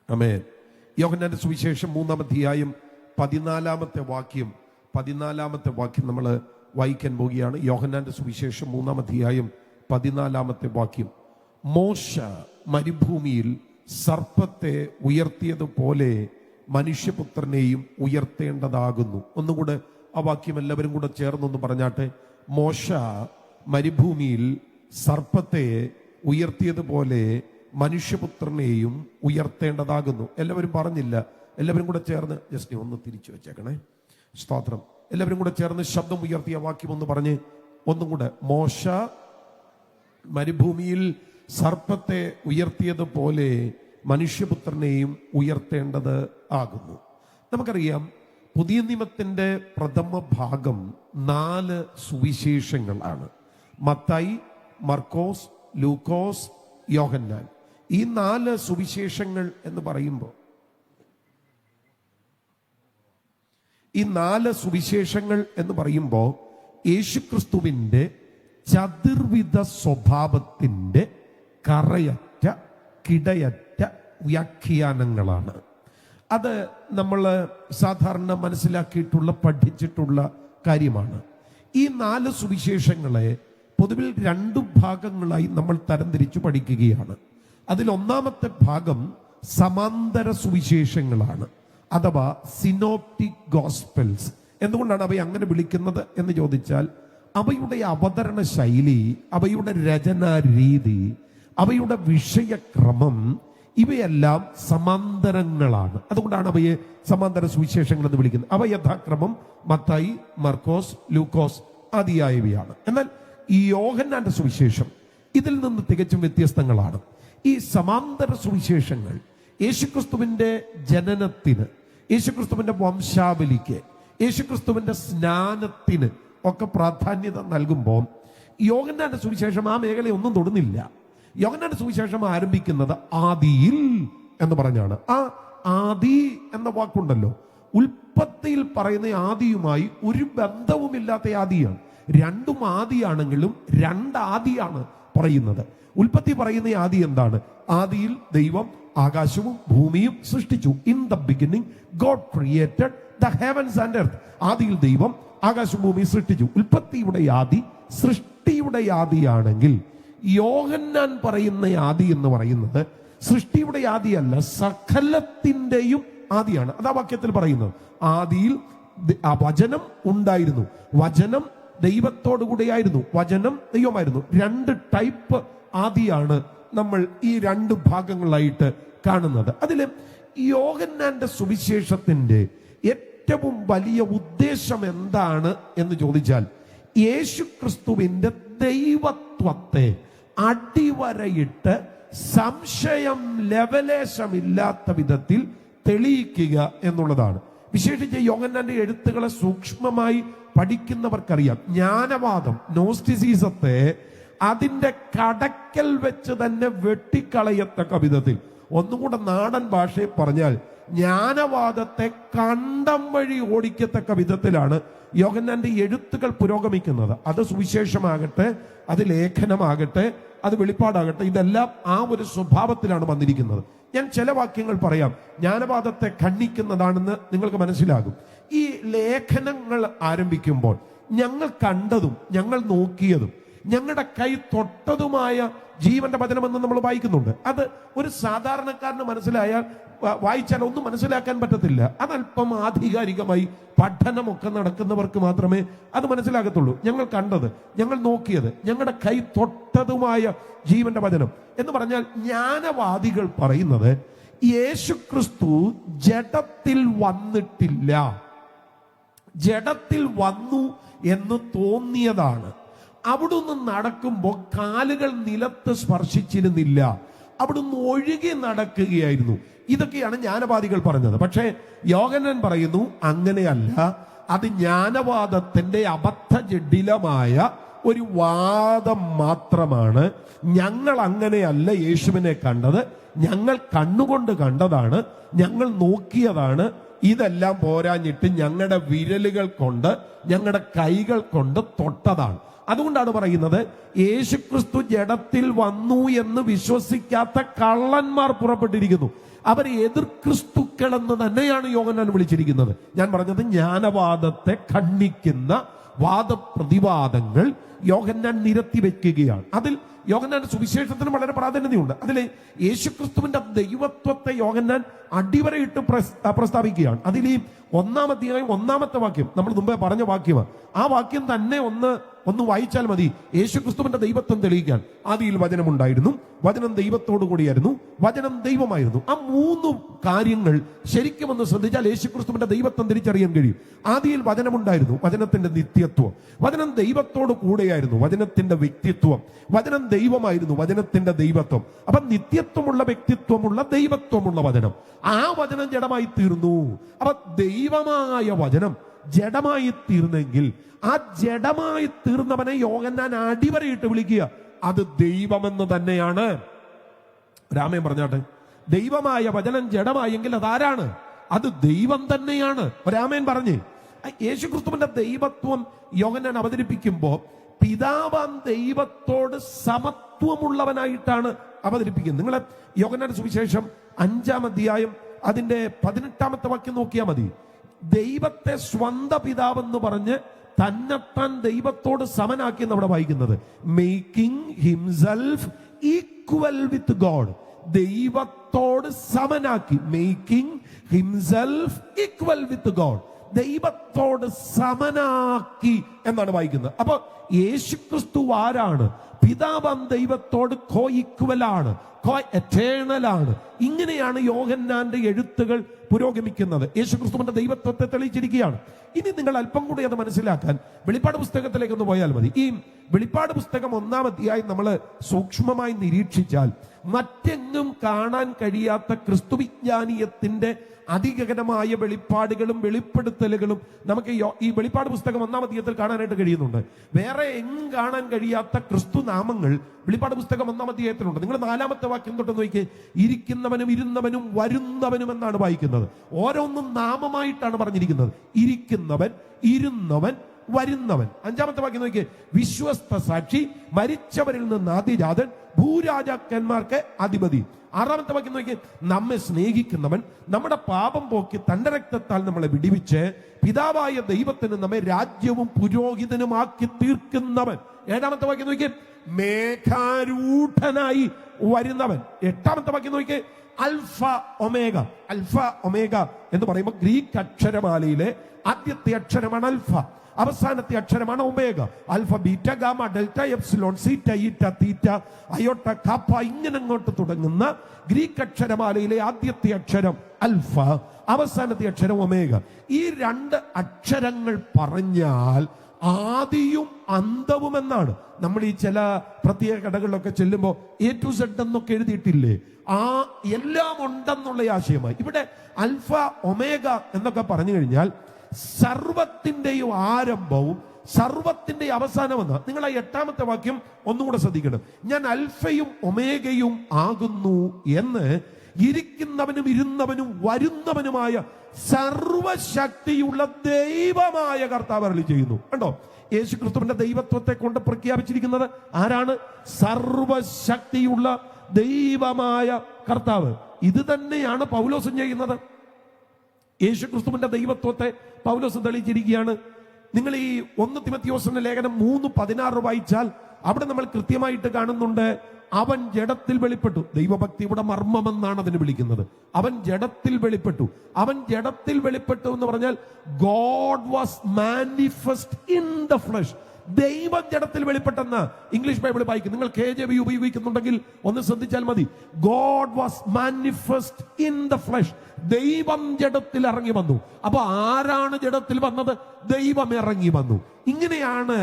ആമേൻ. യോഹന്നാന്റെ സുവിശേഷം 3-ാം അധ്യായം 14-ാമത്തെ വാക്യം നമ്മൾ വായിക്കാൻ പോവുകയാണ്. യോഹന്നാന്റെ സുവിശേഷം 3-ാം അധ്യായം 14-ാമത്തെ വാക്യം. മോശ മരുഭൂമിയിൽ സർപ്പത്തെ ഉയർത്തിയതുപോലെ മനുഷ്യപുത്രനെയും ഉയർത്തേണ്ടതാകുന്നു. ഒന്നുകൂടെ ആ വാക്യം എല്ലാവരും കൂടെ ചേർന്നൊന്ന് പറഞ്ഞാട്ടെ. മോശ മരുഭൂമിയിൽ സർപ്പത്തെ ഉയർത്തിയതുപോലെ മനുഷ്യപുത്രനെയും ഉയർത്തേണ്ടതാകുന്നു. എല്ലാവരും പറഞ്ഞില്ല, എല്ലാവരും കൂടെ ചേർന്ന് ജസ്റ്റ് ഒന്ന് തിരിച്ചു വെച്ചേക്കണേ. സ്തോത്രം. എല്ലാവരും കൂടെ ചേർന്ന് ശബ്ദം ഉയർത്തിയ വാക്യം ഒന്ന് പറഞ്ഞ് ഒന്നും കൂടെ. മോശ മരുഭൂമിയിൽ സർപ്പത്തെ ഉയർത്തിയതുപോലെ മനുഷ്യപുത്രനെയും ഉയർത്തേണ്ടത് ആകുന്നു. നമുക്കറിയാം, പുതിയ നിയമത്തിന്റെ പ്രഥമ ഭാഗം 4 സുവിശേഷങ്ങളാണ്. മത്തായി, മർക്കോസ്, ലൂക്കോസ്, യോഹന്നാൻ. ഈ 4 സുവിശേഷങ്ങൾ എന്ന് പറയുമ്പോൾ യേശുക്രിസ്തുവിന്റെ ചതുർവിധ സ്വഭാവത്തിന്റെ കറയറ്റ കിടയറ്റ വ്യാഖ്യാനങ്ങളാണ്. അത് നമ്മൾ സാധാരണ മനസ്സിലാക്കിയിട്ടുള്ള പഠിച്ചിട്ടുള്ള കാര്യമാണ്. ഈ 4 സുവിശേഷങ്ങളെ പൊതുവിൽ 2 ഭാഗങ്ങളായി നമ്മൾ തരംതിരിച്ചു പഠിക്കുകയാണ്. അതിൽ 1-ാമത്തെ ഭാഗം സമാന്തര സുവിശേഷങ്ങളാണ്, അഥവാ സിനോപ്റ്റിക് ഗോസ്പെൽസ്. എന്തുകൊണ്ടാണ് അവയെ അങ്ങനെ വിളിക്കുന്നത് എന്ന് ചോദിച്ചാൽ, അവയുടെ അവതരണ ശൈലി, അവയുടെ രചനാ രീതി, അവയുടെ വിഷയക്രമം ഇവയെല്ലാം സമാന്തരങ്ങളാണ്. അതുകൊണ്ടാണ് അവയെ സമാന്തര സുവിശേഷങ്ങൾ എന്ന് വിളിക്കുന്നത്. അവ യഥാക്രമം മത്തായി, മർക്കോസ്, ലൂക്കോസ് ആദിയായവയാണ്. എന്നാൽ ഈ യോഹന്നാന്റെ സുവിശേഷം ഇതിൽ നിന്ന് തികച്ചും വ്യത്യസ്തങ്ങളാണ്. ഈ സമാന്തര സുവിശേഷങ്ങൾ യേശുക്രിസ്തുവിന്റെ ജനനത്തിന്, യേശുക്രിസ്തുവിന്റെ വംശാവലിക്ക്, യേശുക്രിസ്തുവിന്റെ സ്നാനത്തിന് ഒക്കെ പ്രാധാന്യത നൽകുമ്പോൾ യോഹന്നാന്റെ സുവിശേഷം ആ മേഖലയൊന്നും തൊടുന്നില്ല. യോഹന്നാന്റെ സുവിശേഷം ആരംഭിക്കുന്നത് ആദിയിൽ എന്ന് പറഞ്ഞാണ്. ആ ആദി എന്ന വാക്കുണ്ടല്ലോ, ഉൽപ്പത്തിയിൽ പറയുന്ന ആദിയുമായി ഒരു ബന്ധവുമില്ലാത്ത ആദിയാണ്. 2 ആദിയാണെങ്കിലും 2 ആദിയാണ് പറയുന്നത്. ഉൽപ്പത്തി പറയുന്ന ആദി എന്താണ്? ആദിയിൽ ദൈവം ആകാശവും ഭൂമിയും സൃഷ്ടിച്ചു. In the beginning God created the heavens and earth. ആദിയിൽ ദൈവം ആകാശവും ഭൂമിയും സൃഷ്ടിച്ചു. ഉൽപ്പത്തിയുടെ ആദി സൃഷ്ടിയുടെ ആദിയാണെങ്കിൽ, യോഹന്നാൻ പറയുന്ന ആദി എന്ന് പറയുന്നത് സൃഷ്ടിയുടെ ആദിയല്ല, സകലത്തിന്റെയും ആദിയാണ്. അതാ വാക്യത്തിൽ പറയുന്നത്. ആദിയിൽ ആ വചനം ഉണ്ടായിരുന്നു, വചനം ദൈവത്തോടു കൂടെയായിരുന്നു, വചനം ദൈവമായിരുന്നു. 2 ടൈപ്പ് ആദിയാണ് നമ്മൾ ഈ 2 ഭാഗങ്ങളായിട്ട് കാണുന്നത്. അതില് യോഹന്നാന്റെ സുവിശേഷത്തിന്റെ ഏറ്റവും വലിയ ഉദ്ദേശം എന്താണ് എന്ന് ചോദിച്ചാൽ, യേശുക്രിസ്തുവിന്റെ ദൈവത്വത്തെ അടിവരയിട്ട് സംശയം ലവലേശമില്ലാത്ത വിധത്തിൽ തെളിയിക്കുക എന്നുള്ളതാണ്. വിശേഷിച്ച് യോഹന്നാന്റെ എഴുത്തുകളെ സൂക്ഷ്മമായി പഠിക്കുന്നവർക്കറിയാം, ജ്ഞാനവാദം, നോസ്റ്റിസിസത്തെ അതിന്റെ കടക്കൽ വെച്ച് തന്നെ വെട്ടിക്കളയത്തക്ക വിധത്തിൽ, ഒന്നും കൂടെ നാടൻ ഭാഷയിൽ പറഞ്ഞാൽ ജ്ഞാനവാദത്തെ കണ്ടം വഴി ഓടിക്കത്തക്ക വിധത്തിലാണ് യോഹന്നാന്റെ എഴുത്തുകൾ പുരോഗമിക്കുന്നത്. അത് സുവിശേഷമാകട്ടെ, അത് ലേഖനമാകട്ടെ, അത് വെളിപ്പാടാകട്ടെ, ഇതെല്ലാം ആ ഒരു സ്വഭാവത്തിലാണ് വന്നിരിക്കുന്നത്. ഞാൻ ചില വാക്യങ്ങൾ പറയാം, ജ്ഞാനവാദത്തെ ഖണ്ഡിക്കുന്നതാണെന്ന് നിങ്ങൾക്ക് മനസ്സിലാകും. ഈ ലേഖനങ്ങൾ ആരംഭിക്കുമ്പോൾ ഞങ്ങൾ കണ്ടതും ഞങ്ങൾ നോക്കിയതും ഞങ്ങളുടെ കൈ തൊട്ടതുമായ ജീവന്റെ വചനമെന്ന് നമ്മൾ വായിക്കുന്നുണ്ട്. അത് ഒരു സാധാരണക്കാരന് വായിച്ചാൽ ഒന്നും മനസ്സിലാക്കാൻ പറ്റത്തില്ല. അതല്പം ആധികാരികമായി പഠനമൊക്കെ നടക്കുന്നവർക്ക് മാത്രമേ അത് മനസ്സിലാകത്തുള്ളൂ. ഞങ്ങൾ കണ്ടത്, ഞങ്ങൾ നോക്കിയത്, ഞങ്ങളുടെ കൈ തൊട്ടതുമായ ജീവന്റെ വചനം എന്ന് പറഞ്ഞാൽ, ജ്ഞാനവാദികൾ പറയുന്നത് യേശുക്രിസ്തു ജഡത്തിൽ വന്നിട്ടില്ല, ജഡത്തിൽ വന്നു എന്ന് തോന്നിയതാണ്. അവിടുന്ന് നടക്കുമ്പോൾ കാലുകൾ നിലത്ത് സ്പർശിച്ചിരുന്നില്ല, അവിടുന്ന് ഒഴുകി നടക്കുകയായിരുന്നു. ഇതൊക്കെയാണ് ജ്ഞാനവാദികൾ പറഞ്ഞത്. പക്ഷേ യോഹന്നാൻ പറയുന്നു അങ്ങനെയല്ല, അത് ജ്ഞാനവാദത്തിന്റെ അബദ്ധജഡിലമായ ഒരു വാദം മാത്രമാണ്. ഞങ്ങൾ അങ്ങനെയല്ല യേശുവിനെ കണ്ടത്, ഞങ്ങൾ കണ്ണുകൊണ്ട് കണ്ടതാണ്, ഞങ്ങൾ നോക്കിയതാണ്. ഇതെല്ലാം പോരാഞ്ഞിട്ട് ഞങ്ങളുടെ വിരലുകൾ കൊണ്ട്, ഞങ്ങളുടെ കൈകൾ കൊണ്ട് തൊട്ടതാണ്. അതുകൊണ്ടാണ് പറയുന്നത് യേശുക്രിസ്തു ജഡത്തിൽ വന്നു എന്ന് വിശ്വസിക്കാത്ത കള്ളന്മാർ പുറപ്പെട്ടിരിക്കുന്നു. അവരെ എതിർ ക്രിസ്തുക്കൾ എന്ന് തന്നെയാണ് യോഹന്നാൻ വിളിച്ചിരിക്കുന്നത്. ഞാൻ പറഞ്ഞത് ജ്ഞാനവാദത്തെ ഖണ്ഡിക്കുന്ന വാദപ്രതിവാദങ്ങൾ യോഹന്നാൻ നിരത്തി വെക്കുകയാണ്. അതിൽ യോഹന്നാന്റെ സുവിശേഷത്തിന് വളരെ പ്രാധാന്യതയുണ്ട്. അതിൽ യേശുക്രിസ്തുവിന്റെ ദൈവത്വത്തെ യോഹന്നാൻ അടിവരയിട്ട് പ്രസ്താവിക്കുകയാണ്. അതിൽ ഈ 1-ാം അധ്യായം 1-ാമത്തെ വാക്യം നമ്മൾ മുമ്പേ പറഞ്ഞ വാക്യമാണ്. ആ വാക്യം തന്നെ ഒന്ന് വായിച്ചാൽ മതി യേശുക്രിസ്തുവിന്റെ ദൈവത്വം തെളിയിക്കാൻ. ആദിയിൽ വചനമുണ്ടായിരുന്നു, വചനം ദൈവത്തോടു കൂടിയായിരുന്നു, വചനം ദൈവമായിരുന്നു. ആ 3 കാര്യങ്ങൾ ശരിക്കും ഒന്ന് ശ്രദ്ധിച്ചാൽ യേശുക്രിസ്തുവിന്റെ ദൈവത്വം തിരിച്ചറിയാൻ കഴിയും. ആദിയിൽ വചനമുണ്ടായിരുന്നു, വചനത്തിന്റെ നിത്യത്വം. വചനം ദൈവത്തോട് കൂടെയായിരുന്നു, വചനത്തിന്റെ വ്യക്തിത്വം. വചനം ദൈവമായിരുന്നു, വചനത്തിന്റെ ദൈവത്വം. അപ്പൊ നിത്യത്വമുള്ള വ്യക്തിത്വമുള്ള ദൈവത്വമുള്ള വചനം, ആ വചനം ജഡമായി തീർന്നു. അപ്പൊ ദൈവമായ വചനം ജഡമായി തീർന്നെങ്കിൽ ആ ജഡമായി തീർന്നവനെ യോഹന്നാൻ അടിവരയിട്ട് വിളിക്കുക, അത് ദൈവമെന്ന് തന്നെയാണ്. രാമൻ പറഞ്ഞാട്ടെ, ദൈവമായ വചനം ജഡമായെങ്കിൽ അതാരാണ്? അത് ദൈവം തന്നെയാണ്. രാമൻ പറഞ്ഞ് യേശുക്രിസ്തുവിന്റെ ദൈവത്വം യോഹന്നാൻ അവതരിപ്പിക്കുമ്പോ പിതാവാം ദൈവത്തോട് സമത്വമുള്ളവനായിട്ടാണ് അവതരിപ്പിക്കുന്നത്. നിങ്ങളെ യോഹന്നാന്റെ സുവിശേഷം 5-ാം അധ്യായം അതിന്റെ 18-ാമത്തെ വാക്യം നോക്കിയാൽ മതി. ദൈവത്തെ സ്വന്തം പിതാവെന്ന് പറഞ്ഞ് തന്നെത്താൻ ദൈവത്തോട് സമനാക്കി എന്നവിടെ വായിക്കുന്നത്. Making himself equal with God. ദൈവത്തോട് സമനാക്കി. Making himself equal with God. ദൈവത്തോട് സമനാക്കി എന്നാണ് വായിക്കുന്നത്. അപ്പൊ യേശുക്രിസ്തു ആരാണ്? പിതാവാം ദൈവത്തോട് കോ ഈക്വലാണ്, കോ എറ്റേണലാണ്. ഇങ്ങനെയാണ് യോഹന്നാന്റെ എഴുത്തുകൾ പുരോഗമിക്കുന്നത്. യേശുക്രിസ്തുവിന്റെ ദൈവത്വത്തെ തെളിയിച്ചിരിക്കുകയാണ്. ഇനി നിങ്ങൾ അല്പം കൂടി അത് മനസ്സിലാക്കാൻ വെളിപ്പാട് പുസ്തകത്തിലേക്ക് ഒന്ന് പോയാൽ മതി. ഈ വെളിപ്പാട് പുസ്തകം 1-ാം അധ്യായം നമ്മൾ സൂക്ഷ്മമായി നിരീക്ഷിച്ചാൽ മറ്റെങ്ങും കാണാൻ കഴിയാത്ത ക്രിസ്തുവിജ്ഞാനീയത്തിന്റെ അതിഗഹനമായ വെളിപ്പാടുകളും വെളിപ്പെടുത്തലുകളും നമുക്ക് ഈ വെളിപ്പാട് പുസ്തകം 1-ാം അധ്യായത്തിൽ കാണാനായിട്ട് കഴിയുന്നുണ്ട്. വേറെ എങ്ങും കാണാൻ കഴിയാത്ത ക്രിസ്തു നാമങ്ങൾ വെളിപ്പാട് പുസ്തകം 1-ാം അധ്യായത്തിലുണ്ട്. നിങ്ങൾ 4-ാമത്തെ വാക്യം തൊട്ട് നോക്കി, ഇരിക്കുന്നവനും ഇരുന്നവനും വരുന്നവനും എന്നാണ് വായിക്കുന്നത്. ഓരോന്നും നാമമായിട്ടാണ് പറഞ്ഞിരിക്കുന്നത്. ഇരിക്കുന്നവൻ, ഇരുന്നവൻ, വരുന്നവൻ. 5-ാമത്തെ വാക്യം നോക്കി, വിശ്വസ്ത സാക്ഷി, മരിച്ചവരിൽ നിന്ന് ആദിജാതൻ, ഭൂരാജാക്കന്മാർക്ക് അധിപതി. 6-ാമത്തെ വാക്യം നോക്കി, നമ്മെ സ്നേഹിക്കുന്നവൻ, നമ്മുടെ പാപം പോക്കി തന്റെ രക്തത്താൽ നമ്മളെ വിടിവിച്ച് പിതാവായ ദൈവത്തിന് നമ്മെ രാജ്യവും പുരോഹിതനുമാക്കി തീർക്കുന്നവൻ. 7-ാമത്തെ വാക്യം നോക്കി, മേഘാരൂഢനായി വരുന്നവൻ. 8-ാമത്തെ വാക്യം നോക്കി, അൽഫ ഒമേഗ. അൽഫ ഒമേഗ എന്ന് പറയുമ്പോൾ ഗ്രീക്ക് അക്ഷരമാലയിലെ ആദ്യത്തെ അക്ഷരമാണ് അൽഫ, അവസാനത്തെ അക്ഷരമാണ് omega. Alpha, beta, gamma, delta, epsilon, zeta, eta, theta, അയോട്ട, KAAPA, ഇങ്ങനെ അങ്ങോട്ട് തുടങ്ങുന്ന ഗ്രീക്ക് അക്ഷരമാലയിലെ ആദ്യത്തെ അക്ഷരം അൽഫ, അവസാനത്തെ അക്ഷരം ഒമേഗ. ഈ 2 അക്ഷരങ്ങൾ പറഞ്ഞാൽ ആദിയും അന്തവും എന്നാണ്. നമ്മൾ ഈ ചില പ്രത്യേക കടകളിലൊക്കെ ചെല്ലുമ്പോൾ A to Z എന്നൊക്കെ എഴുതിയിട്ടില്ലേ? ആ എല്ലാം ഉണ്ടെന്നുള്ള ആശയമായി. ഇവിടെ അൽഫ ഒമേഗ എന്നൊക്കെ പറഞ്ഞു കഴിഞ്ഞാൽ സർവത്തിന്റെയും ആരംഭവും സർവത്തിന്റെ അവസാനമെന്ന്. നിങ്ങൾ ആ 8-ാമത്തെ വാക്യം ഒന്നുകൂടെ ശ്രദ്ധിക്കണം. ഞാൻ അൽഫയും ഒമേഗയും ആകുന്നു എന്ന് ഇരിക്കുന്നവനും ഇരുന്നവനും വരുന്നവനുമായ സർവശക്തിയുള്ള ദൈവമായ കർത്താവ് അരുളി ചെയ്യുന്നു. കണ്ടോ, യേശുക്രിസ്തുവിന്റെ ദൈവത്വത്തെ കൊണ്ട് പ്രഖ്യാപിച്ചിരിക്കുന്നത് ആരാണ്? സർവശക്തിയുള്ള ദൈവമായ കർത്താവ്. ഇത് തന്നെയാണ് പൗലോസും ചെയ്യുന്നത്. യേശുക്രിസ്തുവിന്റെ ദൈവത്വത്തെ പൗലോസ് തെളിയിച്ചിരിക്കുകയാണ്. നിങ്ങൾ ഈ 1 തിമോഥെയോസിന്റെ ലേഖനം 3:16 വായിച്ചാൽ അവിടെ നമ്മൾ കൃത്യമായിട്ട് കാണുന്നുണ്ട്, അവൻ ജഡത്തിൽ വെളിപ്പെട്ടു. ദൈവഭക്തിയുടെ മർമ്മമെന്നാണ് അതിന് വിളിക്കുന്നത്. അവൻ ജഡത്തിൽ വെളിപ്പെട്ടു. അവൻ ജഡത്തിൽ വെളിപ്പെട്ടു എന്ന് പറഞ്ഞാൽ God was manifest in the flush. ദൈവം ജഡത്തിൽ വെളിപ്പെട്ടെന്ന് ഇംഗ്ലീഷ് ബൈബിൾ വായിക്കും. നിങ്ങൾ KJV ഉപയോഗിക്കുന്നുണ്ടെങ്കിൽ ഒന്ന് ശ്രദ്ധിച്ചാൽ മതി. God was manifest in the flush. ദൈവം ജഡത്തിൽ ഇറങ്ങി വന്നു. അപ്പൊ ആരാണ് ജഡത്തിൽ വന്നത്? ദൈവം ഇറങ്ങി വന്നു. ഇങ്ങനെയാണ്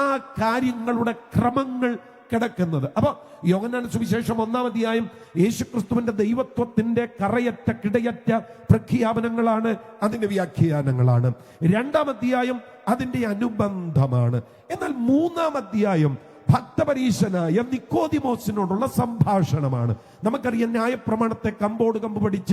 ആ കാര്യങ്ങളുടെ ക്രമങ്ങൾ കിടക്കുന്നത്. അപ്പൊ യോഹന്നാന്റെ സുവിശേഷം 1-ാം അധ്യായം യേശുക്രിസ്തുവിന്റെ ദൈവത്വത്തിന്റെ കറയറ്റ കിടയറ്റ പ്രഖ്യാപനങ്ങളാണ്, അതിന്റെ വ്യാഖ്യാനങ്ങളാണ്. 2-ാം അധ്യായം അതിന്റെ അനുബന്ധമാണ്. എന്നാൽ 3-ാം അധ്യായം ഭക്തപരീശനായ നിക്കോദിമോസിനോടുള്ള സംഭാഷണമാണ്. നമുക്കറിയാം, ന്യായപ്രമാണത്തെ കമ്പോട് കമ്പ് പഠിച്ച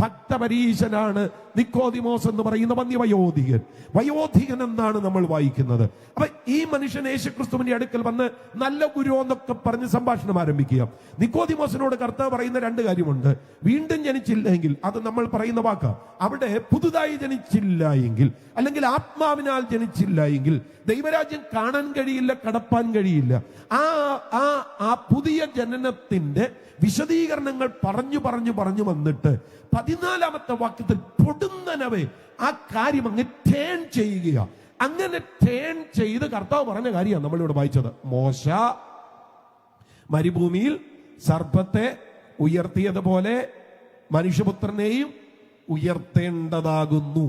ഭക്തപരീശനാണ് നിക്കോദിമോസ് എന്ന് പറയുന്ന വന്യവയോധികൻ. വയോധികൻ എന്നാണ് നമ്മൾ വായിക്കുന്നത്. അപ്പൊ ഈ മനുഷ്യൻ യേശുക്രിസ്തുവിന്റെ അടുക്കൽ വന്ന് നല്ല ഗുരു എന്നൊക്കെ പറഞ്ഞ് സംഭാഷണം ആരംഭിക്കുക. നിക്കോദിമോസിനോട് കർത്താവ് പറയുന്ന രണ്ട് കാര്യമുണ്ട്. വീണ്ടും ജനിച്ചില്ലെങ്കിൽ, അത് നമ്മൾ പറയുന്ന വാക്കാ, അവിടെ പുതുതായി ജനിച്ചില്ല എങ്കിൽ, അല്ലെങ്കിൽ ആത്മാവിനാൽ ജനിച്ചില്ല എങ്കിൽ ദൈവരാജ്യം കാണാൻ കഴിയില്ല, കടപ്പാൻ കഴിയില്ല. ആ പുതിയ ജനനത്തിന്റെ വിശദീകരണങ്ങൾ പറഞ്ഞു വന്നിട്ട് 14-ാമത്തെ വാക്യത്തിൽ പൊടുന്നനവേ ആ കാര്യം അങ്ങ് ടേൺ ചെയ്യുക. അങ്ങനെ ടേൺ ചെയ്ത് കർത്താവ് പറഞ്ഞ കാര്യമാണ് നമ്മളിവിടെ വായിച്ചത്. മോശ മരുഭൂമിയിൽ സർപ്പത്തെ ഉയർത്തിയതുപോലെ മനുഷ്യപുത്രനെയും ഉയർത്തേണ്ടതാകുന്നു.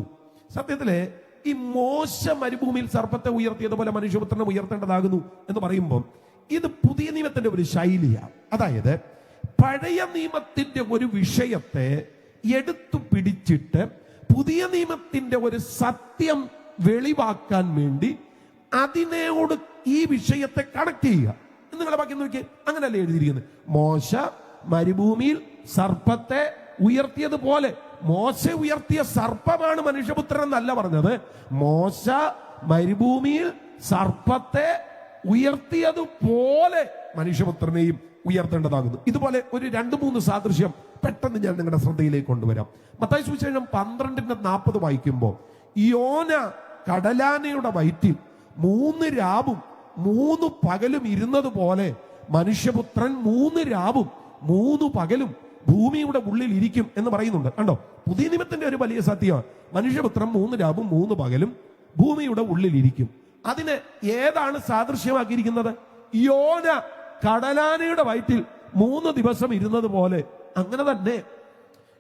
സത്യത്തില് ഈ മോശ മരുഭൂമിയിൽ സർപ്പത്തെ ഉയർത്തിയതുപോലെ മനുഷ്യപുത്രനെ ഉയർത്തേണ്ടതാകുന്നു എന്ന് പറയുമ്പോൾ ഇത് പുതിയ നിയമത്തിന്റെ ഒരു ശൈലിയാണ്. അതായത് പഴയ നിയമത്തിന്റെ ഒരു വിഷയത്തെ എടുത്തു പിടിച്ചിട്ട് പുതിയ നിയമത്തിന്റെ ഒരു സത്യം വെളിവാക്കാൻ വേണ്ടി അതിനോട് ഈ വിഷയത്തെ കണക്ട് ചെയ്യുക. നിങ്ങളെ ബാക്കി നോക്കി, അങ്ങനല്ലേ എഴുതിയിരിക്കുന്നത്. മോശ മരുഭൂമിയിൽ സർപ്പത്തെ ഉയർത്തിയതുപോലെ. മോശ ഉയർത്തിയ സർപ്പമാണ് മനുഷ്യപുത്രൻ എന്നല്ല പറഞ്ഞത്. മോശ മരുഭൂമിയിൽ സർപ്പത്തെ ഉയർത്തിയതുപോലെ മനുഷ്യപുത്രനെയും ഉയർത്തേണ്ടതാകുന്നു. ഇതുപോലെ ഒരു 2-3 സാദൃശ്യം പെട്ടെന്ന് ഞാൻ നിങ്ങളുടെ ശ്രദ്ധയിലേക്ക് കൊണ്ടുവരാം. മത്തായി സുവിശേഷം 12:40 വായിക്കുമ്പോൾ, യോന കടലാനയുടെ വയറ്റിൽ 3 രാവും 3 പകലും ഇരുന്നത് പോലെ മനുഷ്യപുത്രൻ 3 രാവും 3 പകലും ഭൂമിയുടെ ഉള്ളിൽ ഇരിക്കും എന്ന് പറയുന്നുണ്ട്. കണ്ടോ, പുതിയ നിയമത്തിന്റെ ഒരു വലിയ സത്യമാണ്. മനുഷ്യപുത്രൻ 3 രാവും 3 പകലും ഭൂമിയുടെ ഉള്ളിൽ ഇരിക്കും. അതിന് ഏതാണ് സാദൃശ്യമാക്കിയിരിക്കുന്നത്? യോന കടലാനയുടെ വയറ്റിൽ 3 ദിവസം ഇരുന്നത് പോലെ. അങ്ങനെ തന്നെ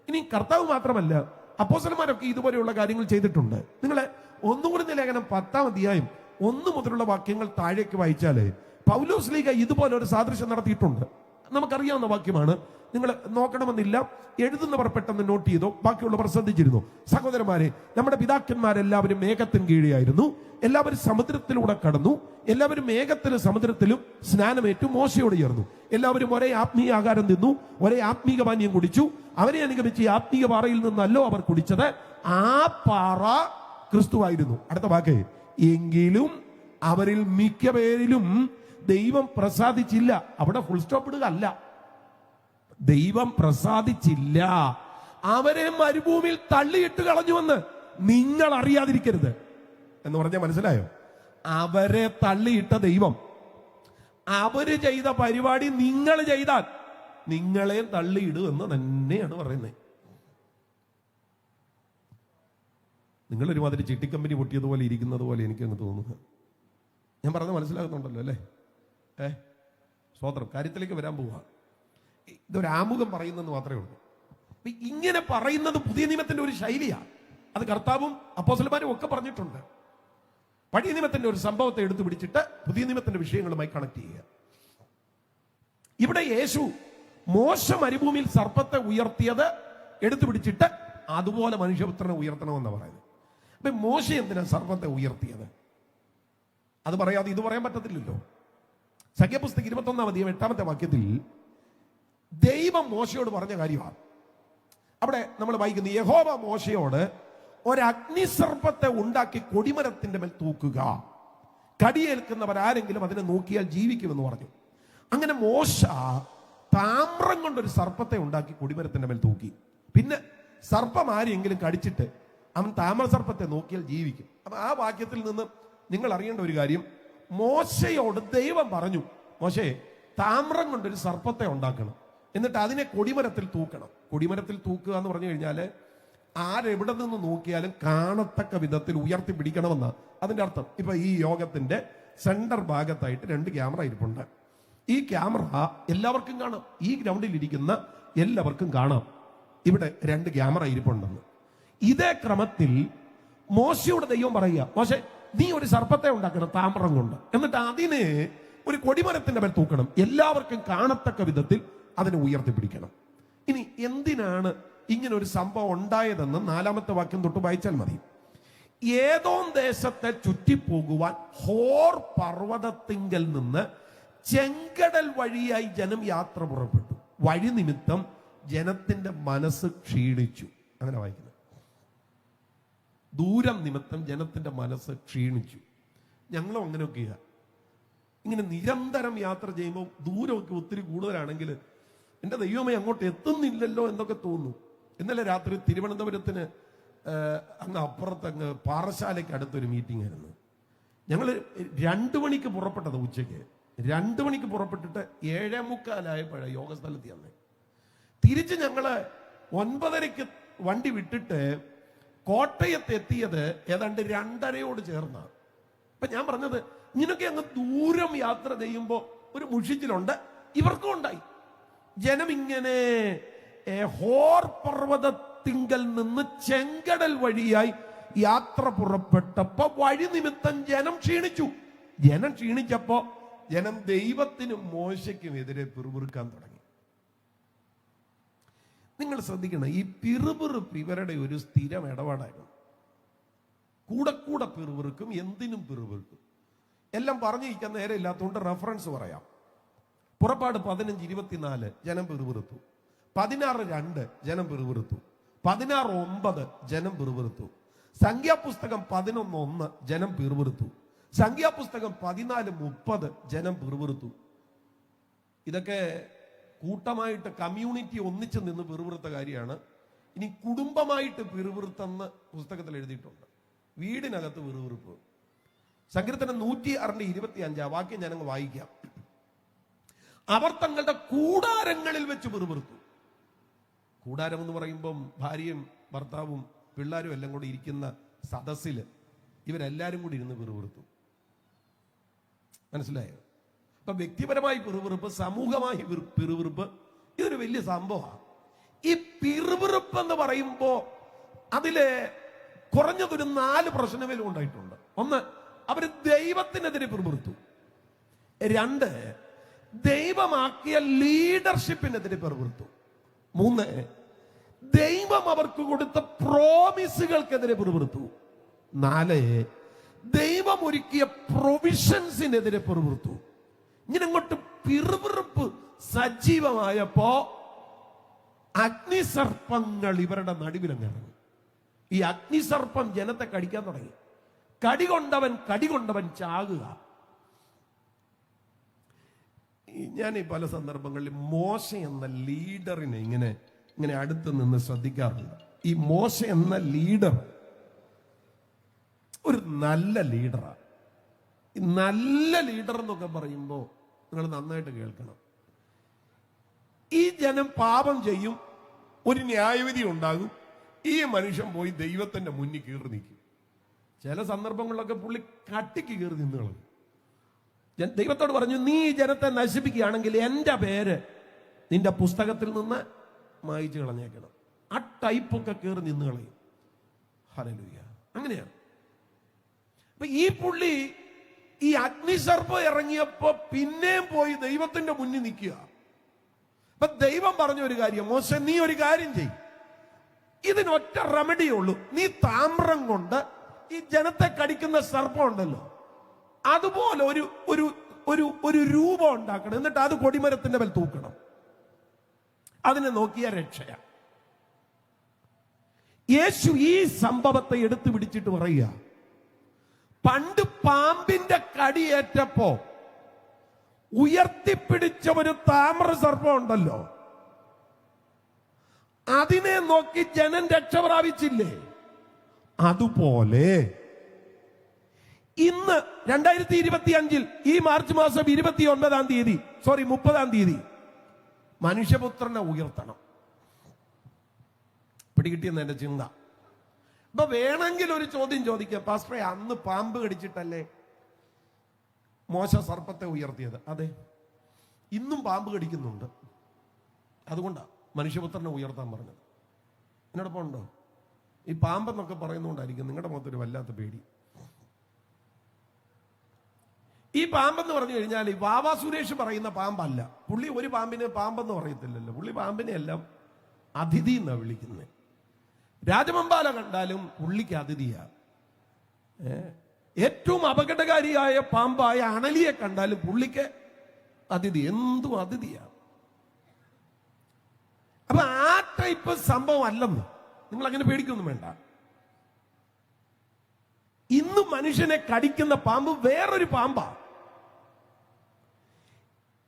ഇനി കർത്താവ് മാത്രമല്ല, അപ്പോസ്തലന്മാരൊക്കെ ഇതുപോലെയുള്ള കാര്യങ്ങൾ ചെയ്തിട്ടുണ്ട്. നിങ്ങളെ ഒന്നുകൂടി ലേഖനം 10-ാം അധ്യായം 1 മുതലുള്ള വാക്യങ്ങൾ താഴേക്ക് വായിച്ചാല് പൗലോസ് ലീഗ ഇതുപോലെ ഒരു സാദൃശ്യം നടത്തിയിട്ടുണ്ട്. നമുക്കറിയാവുന്ന വാക്യമാണ്, നിങ്ങൾ നോക്കണമെന്നില്ല. എഴുതുന്നവർ പെട്ടെന്ന് നോട്ട് ചെയ്തോ, ബാക്കിയുള്ളവർ ശ്രദ്ധിച്ചിരുന്നു. സഹോദരന്മാരെ, നമ്മുടെ പിതാക്കന്മാരെല്ലാവരും മേഘത്തിന് കീഴെയായിരുന്നു. എല്ലാവരും സമുദ്രത്തിലൂടെ കടന്നു. എല്ലാവരും മേഘത്തിലും സമുദ്രത്തിലും സ്നാനമേറ്റു മോശയോട് ചേർന്നു. എല്ലാവരും ഒരേ ആത്മീയ ആഹാരം തിന്നു, ഒരേ ആത്മീക പാനീയം കുടിച്ചു. അവരെ അനുഗമിച്ച് ഈ ആത്മീയ പാറയിൽ നിന്നല്ലോ അവർ കുടിച്ചത്. ആ പാറ ക്രിസ്തുവായിരുന്നു. അടുത്ത വാക്ക്, എങ്കിലും അവരിൽ മിക്ക പേരിലും ദൈവം പ്രസാദിച്ചില്ല. അവിടെ ഫുൾ സ്റ്റോപ്പ് ഇടുക അല്ല, ദൈവം പ്രസാദിച്ചില്ല. അവരെ മരുഭൂമിയിൽ തള്ളിയിട്ട് കളഞ്ഞുവെന്ന് നിങ്ങൾ അറിയാതിരിക്കരുത് എന്ന് പറഞ്ഞാൽ മനസ്സിലായോ? അവരെ തള്ളിയിട്ട ദൈവം, അവര് ചെയ്ത പരിപാടി നിങ്ങൾ ചെയ്താൽ നിങ്ങളെ തള്ളിയിടും എന്ന് തന്നെയാണ് പറയുന്നത്. നിങ്ങളൊരുമാതിരി ചിട്ടിക്കമ്പനി പൊട്ടിയതുപോലെ ഇരിക്കുന്നത് പോലെ എനിക്കങ്ങ് തോന്നുന്നു. ഞാൻ പറഞ്ഞത് മനസ്സിലാകുന്നുണ്ടല്ലോ അല്ലേ? സ്വതന്ത്രം കാര്യത്തിലേക്ക് വരാൻ പോവുക. ഇതൊരു ആമുഖം പറയുന്നെന്ന് മാത്രമേ ഉള്ളൂ. ഇങ്ങനെ പറയുന്നത് പുതിയ നിയമത്തിന്റെ ഒരു ശൈലിയാണ്. അത് കർത്താവും അപ്പോസ്തലന്മാരും ഒക്കെ പറഞ്ഞിട്ടുണ്ട്. പഴയ നിയമത്തിന്റെ ഒരു സംഭവത്തെ എടുത്തു പിടിച്ചിട്ട് പുതിയ നിയമത്തിന്റെ വിഷയങ്ങളുമായി കണക്ട് ചെയ്യുക. ഇവിടെ യേശു മോശ മരുഭൂമിയിൽ സർപ്പത്തെ ഉയർത്തിയത് എടുത്തു പിടിച്ചിട്ട് അതുപോലെ മനുഷ്യപുത്രനെ ഉയർത്തണമെന്ന് പറയുന്നത്. അപ്പൊ മോശ എന്തിനാ സർപ്പത്തെ ഉയർത്തിയത്? അത് പറയാതെ ഇത് പറയാൻ പറ്റത്തില്ലല്ലോ. സംഖ്യാപുസ്തകം 21-ാം അധ്യായം 8-ാമത്തെ വാക്യത്തിൽ ദൈവം മോശയോട് പറഞ്ഞ കാര്യമാണ്. അവിടെ നമ്മൾ വായിക്കുന്നു, യഹോവ മോശയോട് ഒരഗ്നിസർപ്പത്തെ ഉണ്ടാക്കി കൊടിമരത്തിന്റെ മേൽ തൂക്കുക, കടിയേൽക്കുന്നവരാരെങ്കിലും അതിനെ നോക്കിയാൽ ജീവിക്കുമെന്ന് പറഞ്ഞു. അങ്ങനെ മോശ താമ്രം കൊണ്ടൊരു സർപ്പത്തെ ഉണ്ടാക്കി കൊടിമരത്തിന്റെ മേൽ തൂക്കി. പിന്നെ സർപ്പം ആരെങ്കിലും കടിച്ചിട്ട് അവൻ താമ്ര സർപ്പത്തെ നോക്കിയാൽ ജീവിക്കും. അപ്പൊ ആ വാക്യത്തിൽ നിന്ന് നിങ്ങൾ അറിയേണ്ട ഒരു കാര്യം, മോശയോട് ദൈവം പറഞ്ഞു, മോശേ താമ്രം കൊണ്ടൊരു സർപ്പത്തെ ഉണ്ടാക്കണം, എന്നിട്ട് അതിനെ കൊടിമരത്തിൽ തൂക്കണം. കൊടിമരത്തിൽ തൂക്കുക എന്ന് പറഞ്ഞു കഴിഞ്ഞാല് ആരെവിടെ നിന്ന് നോക്കിയാലും കാണത്തക്ക വിധത്തിൽ ഉയർത്തി പിടിക്കണമെന്ന അതിന്റെ അർത്ഥം. ഇപ്പൊ ഈ യോഗത്തിന്റെ സെന്റർ ഭാഗത്തായിട്ട് 2 ക്യാമറ ഇരിപ്പുണ്ട്. ഈ ക്യാമറ എല്ലാവർക്കും കാണാം. ഈ ഗ്രൗണ്ടിൽ ഇരിക്കുന്ന എല്ലാവർക്കും കാണാം ഇവിടെ 2 ക്യാമറ ഇരിപ്പുണ്ടെന്ന്. ഇതേ ക്രമത്തിൽ മോശയോട് ദൈവം പറയുക, മോശെ നീ ഒരു സർപ്പത്തെ ഉണ്ടാക്കണം താമ്രം കൊണ്ട്, എന്നിട്ട് അതിനെ ഒരു കൊടിമരത്തിന്റെ മേൽ തൂക്കണം, എല്ലാവർക്കും കാണത്തക്ക വിധത്തിൽ അതിനെ ഉയർത്തിപ്പിടിക്കണം. ഇനി എന്തിനാണ് ഇങ്ങനെ ഒരു സംഭവം ഉണ്ടായതെന്ന് 4-ാമത്തെ വാക്യം തൊട്ട് വായിച്ചാൽ മതി. ഏതോം ദേശത്തെ ചുറ്റിപ്പോകുവാൻ ഹോർ പർവ്വതത്തിങ്കൽ നിന്ന് ചെങ്കടൽ വഴിയായി ജനം യാത്ര പുറപ്പെട്ടു. വഴി നിമിത്തം ജനത്തിന്റെ മനസ്സ് ക്ഷീണിച്ചു. അങ്ങനെ വായിക്കുന്നത്. ദൂരം നിമിത്തം ജനത്തിന്റെ മനസ്സ് ക്ഷീണിച്ചു. ഞങ്ങളും അങ്ങനെയൊക്കെയാ. ഇങ്ങനെ നിരന്തരം യാത്ര ചെയ്യുമ്പോൾ ദൂരമൊക്കെ ഒത്തിരി കൂടുതലാണെങ്കിൽ എൻ്റെ ദൈവമേ അങ്ങോട്ട് എത്തുന്നില്ലല്ലോ എന്നൊക്കെ തോന്നും. ഇന്നലെ രാത്രി തിരുവനന്തപുരത്തിന് അങ്ങ് അപ്പുറത്ത് അങ്ങ് പാറശാലയ്ക്ക് അടുത്തൊരു മീറ്റിംഗ് ആയിരുന്നു. ഞങ്ങൾ 2 മണിക്ക് പുറപ്പെട്ടത്. ഉച്ചയ്ക്ക് 2 മണിക്ക് പുറപ്പെട്ടിട്ട് 7:45 യോഗ സ്ഥലത്ത് വന്നേ. തിരിച്ച് ഞങ്ങള് 9:30 വണ്ടി വിട്ടിട്ട് കോട്ടയത്ത് എത്തിയത് ഏതാണ്ട് 2:30 ചേർന്നാണ്. അപ്പൊ ഞാൻ പറഞ്ഞത്, ഇങ്ങനൊക്കെ അങ്ങ് ദൂരം യാത്ര ചെയ്യുമ്പോ ഒരു മുഷിച്ചിലുണ്ട്. ഇവർക്കും ഉണ്ടായി. ജനം ഇങ്ങനെ ഹോർ പർവ്വതത്തിങ്കൽ നിന്ന് ചെങ്കടൽ വഴിയായി യാത്ര പുറപ്പെട്ടപ്പോ വഴി നിമിത്തം ജനം ക്ഷീണിച്ചു. ജനം ക്ഷീണിച്ചപ്പോ ജനം ദൈവത്തിനും മോശയ്ക്കും എതിരെ പിറുപിറുക്കാൻ തുടങ്ങി. നിങ്ങൾ ശ്രദ്ധിക്കണം, ഈ പിറുപിറുപ്പ് ഇവരുടെ ഒരു സ്ഥിരം ഇടപാടായിരുന്നു. കൂടെ കൂടെ പിറുപിറുക്കും, എന്തിനും പിറുപിറുക്കും. എല്ലാം പറഞ്ഞിരിക്കാൻ നേരെ ഇല്ലാത്തതുകൊണ്ട് റെഫറൻസ് പറയാം. പുറപ്പാട് 15:24 ജനം പിറുപിറുത്തു. 16:2 ജനം പിറുപിറുത്തു. 16:9 ജനം പിറുപിറുത്തു. സംഖ്യാപുസ്തകം 11:1 ജനം പിറുപിറുത്തു. സംഖ്യാപുസ്തകം 14:30 ജനം പിറുപിറുത്തു. ഇതൊക്കെ കൂട്ടമായിട്ട് കമ്മ്യൂണിറ്റി ഒന്നിച്ചു നിന്ന് പിറുപിറുത്ത കാര്യമാണ്. ഇനി കുടുംബമായിട്ട് പിറുപിറുത്തെന്ന് പുസ്തകത്തിൽ എഴുതിയിട്ടുണ്ട്. വീടിനകത്ത് പിറുപിറുപ്പ്. സങ്കീർത്തനം 106:25 വാക്യം ഞാനങ്ങ് വായിക്കാം. അവർ തങ്ങളുടെ കൂടാരങ്ങളിൽ വെച്ച് പിറുപിറുത്തു. കൂടാരം എന്ന് പറയുമ്പം ഭാര്യയും ഭർത്താവും പിള്ളേരും എല്ലാം കൂടി ഇരിക്കുന്ന സദസ്സിൽ ഇവരെല്ലാരും കൂടി ഇരുന്ന് പിറുപിറുത്തു. മനസ്സിലായോ? അപ്പൊ വ്യക്തിപരമായി പിറുപിറുപ്പ്, സമൂഹമായി പിറുപിറുപ്പ്, ഇതൊരു വലിയ സംഭവമാണ്. ഈ പിറുപിറുപ്പ് എന്ന് പറയുമ്പോ അതില് കുറഞ്ഞതൊരു 4 പ്രശ്നമേലും ഉണ്ടായിട്ടുണ്ട്. 1, അവര് ദൈവത്തിനെതിരെ പിറുപിറുത്തു. 2, ദൈവമാക്കിയ ലീഡർഷിപ്പിനെതിരെ പിറുപിറുത്തു. 3, ദൈവം അവർക്ക് കൊടുത്ത പ്രോമിസുകൾക്കെതിരെ പിറുപിറുത്തു. 4, ദൈവം ഒരുക്കിയ പ്രൊവിഷൻസിനെതിരെ പിറുപിറുത്തു. ഇങ്ങനെ അങ്ങോട്ട് പിറുപിറുപ്പ് സജീവമായപ്പോ അഗ്നിസർപ്പങ്ങൾ ഇവരുടെ നടുവിലങ്ങിറങ്ങി. ഈ അഗ്നിസർപ്പം ജനത്തെ കടിക്കാൻ തുടങ്ങി. കടികൊണ്ടവൻ ചാകുക. ഞാൻ ഈ പല സന്ദർഭങ്ങളിൽ മോശ എന്ന ലീഡറിനെ ഇങ്ങനെ അടുത്ത് നിന്ന് ശ്രദ്ധിക്കാറുണ്ട്. ഈ മോശ എന്ന ലീഡർ ഒരു നല്ല ലീഡറാണ്. ഈ നല്ല ലീഡർ എന്നൊക്കെ പറയുമ്പോൾ നിങ്ങൾ നന്നായിട്ട് കേൾക്കണം. ഈ ജനം പാപം ചെയ്യും, ഒരു ന്യായവിധി ഉണ്ടാകും, ഈ മനുഷ്യൻ പോയി ദൈവത്തിന്റെ മുന്നിൽ കയറി നിൽക്കും. ചില സന്ദർഭങ്ങളിലൊക്കെ പുള്ളി കട്ടിക്ക് കയറി നിന്ന് കളയും. ദൈവത്തോട് പറഞ്ഞു, നീ ഈ ജനത്തെ നശിപ്പിക്കുകയാണെങ്കിൽ എന്റെ പേര് നിന്റെ പുസ്തകത്തിൽ നിന്ന് മായിച്ചു കളഞ്ഞേക്കണം. ആ ടൈപ്പൊക്കെ കയറി നിന്ന് കളയും. ഹല്ലേലൂയ. അങ്ങനെയാണ്. അപ്പൊ ഈ പുള്ളി ഈ അഗ്നിസർപ്പം ഇറങ്ങിയപ്പോ പിന്നെയും പോയി ദൈവത്തിന്റെ മുന്നിൽ നിൽക്കുക. അപ്പൊ ദൈവം പറഞ്ഞ ഒരു കാര്യം, മോശെ നീ ഒരു കാര്യം ചെയ്യും, ഇതിനൊറ്റ റെമഡിയേ ഉള്ളൂ. നീ താമ്രം കൊണ്ട് ഈ ജനത്തെ കടിക്കുന്ന സർപ്പം ഉണ്ടല്ലോ, അതുപോലെ ഒരു രൂപം ഉണ്ടാക്കണം. എന്നിട്ട് അത് കൊടിമരത്തിന്റെ മേൽ തൂക്കണം. അതിനെ നോക്കിയ രക്ഷയ. യേശു ഈ സംഭവത്തെ എടുത്തു പിടിച്ചിട്ട് പറയുക, പണ്ട് പാമ്പിന്റെ കടിയേറ്റപ്പോ ഉയർത്തിപ്പിടിച്ച ഒരു താമ്ര സർപ്പം ഉണ്ടല്ലോ, അതിനെ നോക്കി ജനം രക്ഷ പ്രാപിച്ചില്ലേ? അതുപോലെ ഇന്ന് 2025 ഈ മാർച്ച് മാസം 30 മനുഷ്യപുത്രനെ ഉയർത്തണം. പിടികിട്ടിയെന്ന് എന്റെ ചിന്ത. അപ്പൊ വേണമെങ്കിൽ ഒരു ചോദ്യം ചോദിക്കാം, പാസ്റ്ററെ അന്ന് പാമ്പ് കടിച്ചിട്ടല്ലേ മോശ സർപ്പത്തെ ഉയർത്തിയത്? അതെ, ഇന്നും പാമ്പ് കടിക്കുന്നുണ്ട്. അതുകൊണ്ടാണ് മനുഷ്യപുത്രനെ ഉയർത്താൻ പറഞ്ഞത്. എന്നോടൊപ്പം ഉണ്ടോ? ഈ പാമ്പെന്നൊക്കെ പറയുന്നതുകൊണ്ടായിരിക്കും നിങ്ങളുടെ മുഖത്തൊരു വല്ലാത്ത പേടി. ഈ പാമ്പെന്ന് പറഞ്ഞു കഴിഞ്ഞാൽ ഈ വാവാ സുരേഷ് പറയുന്ന പാമ്പല്ല. പുള്ളി ഒരു പാമ്പിനെ പാമ്പെന്ന് പറയത്തില്ലല്ലോ. പുള്ളി പാമ്പിനെ എല്ലാം അതിഥി എന്നാണ് വിളിക്കുന്നത്. രാജമമ്പാല കണ്ടാലും പുള്ളിക്ക് അതിഥിയാ. ഏറ്റവും അപകടകാരിയായ പാമ്പായ അണലിയെ കണ്ടാലും പുള്ളിക്ക് അതിഥി, എന്തും അതിഥിയാ. അപ്പൊ ആ ടൈപ്പ് സംഭവം അല്ലെന്ന് നിങ്ങൾ അങ്ങനെ പേടിക്കൊന്നും വേണ്ട. ഇന്ന് മനുഷ്യനെ കടിക്കുന്ന പാമ്പ് വേറൊരു പാമ്പാ.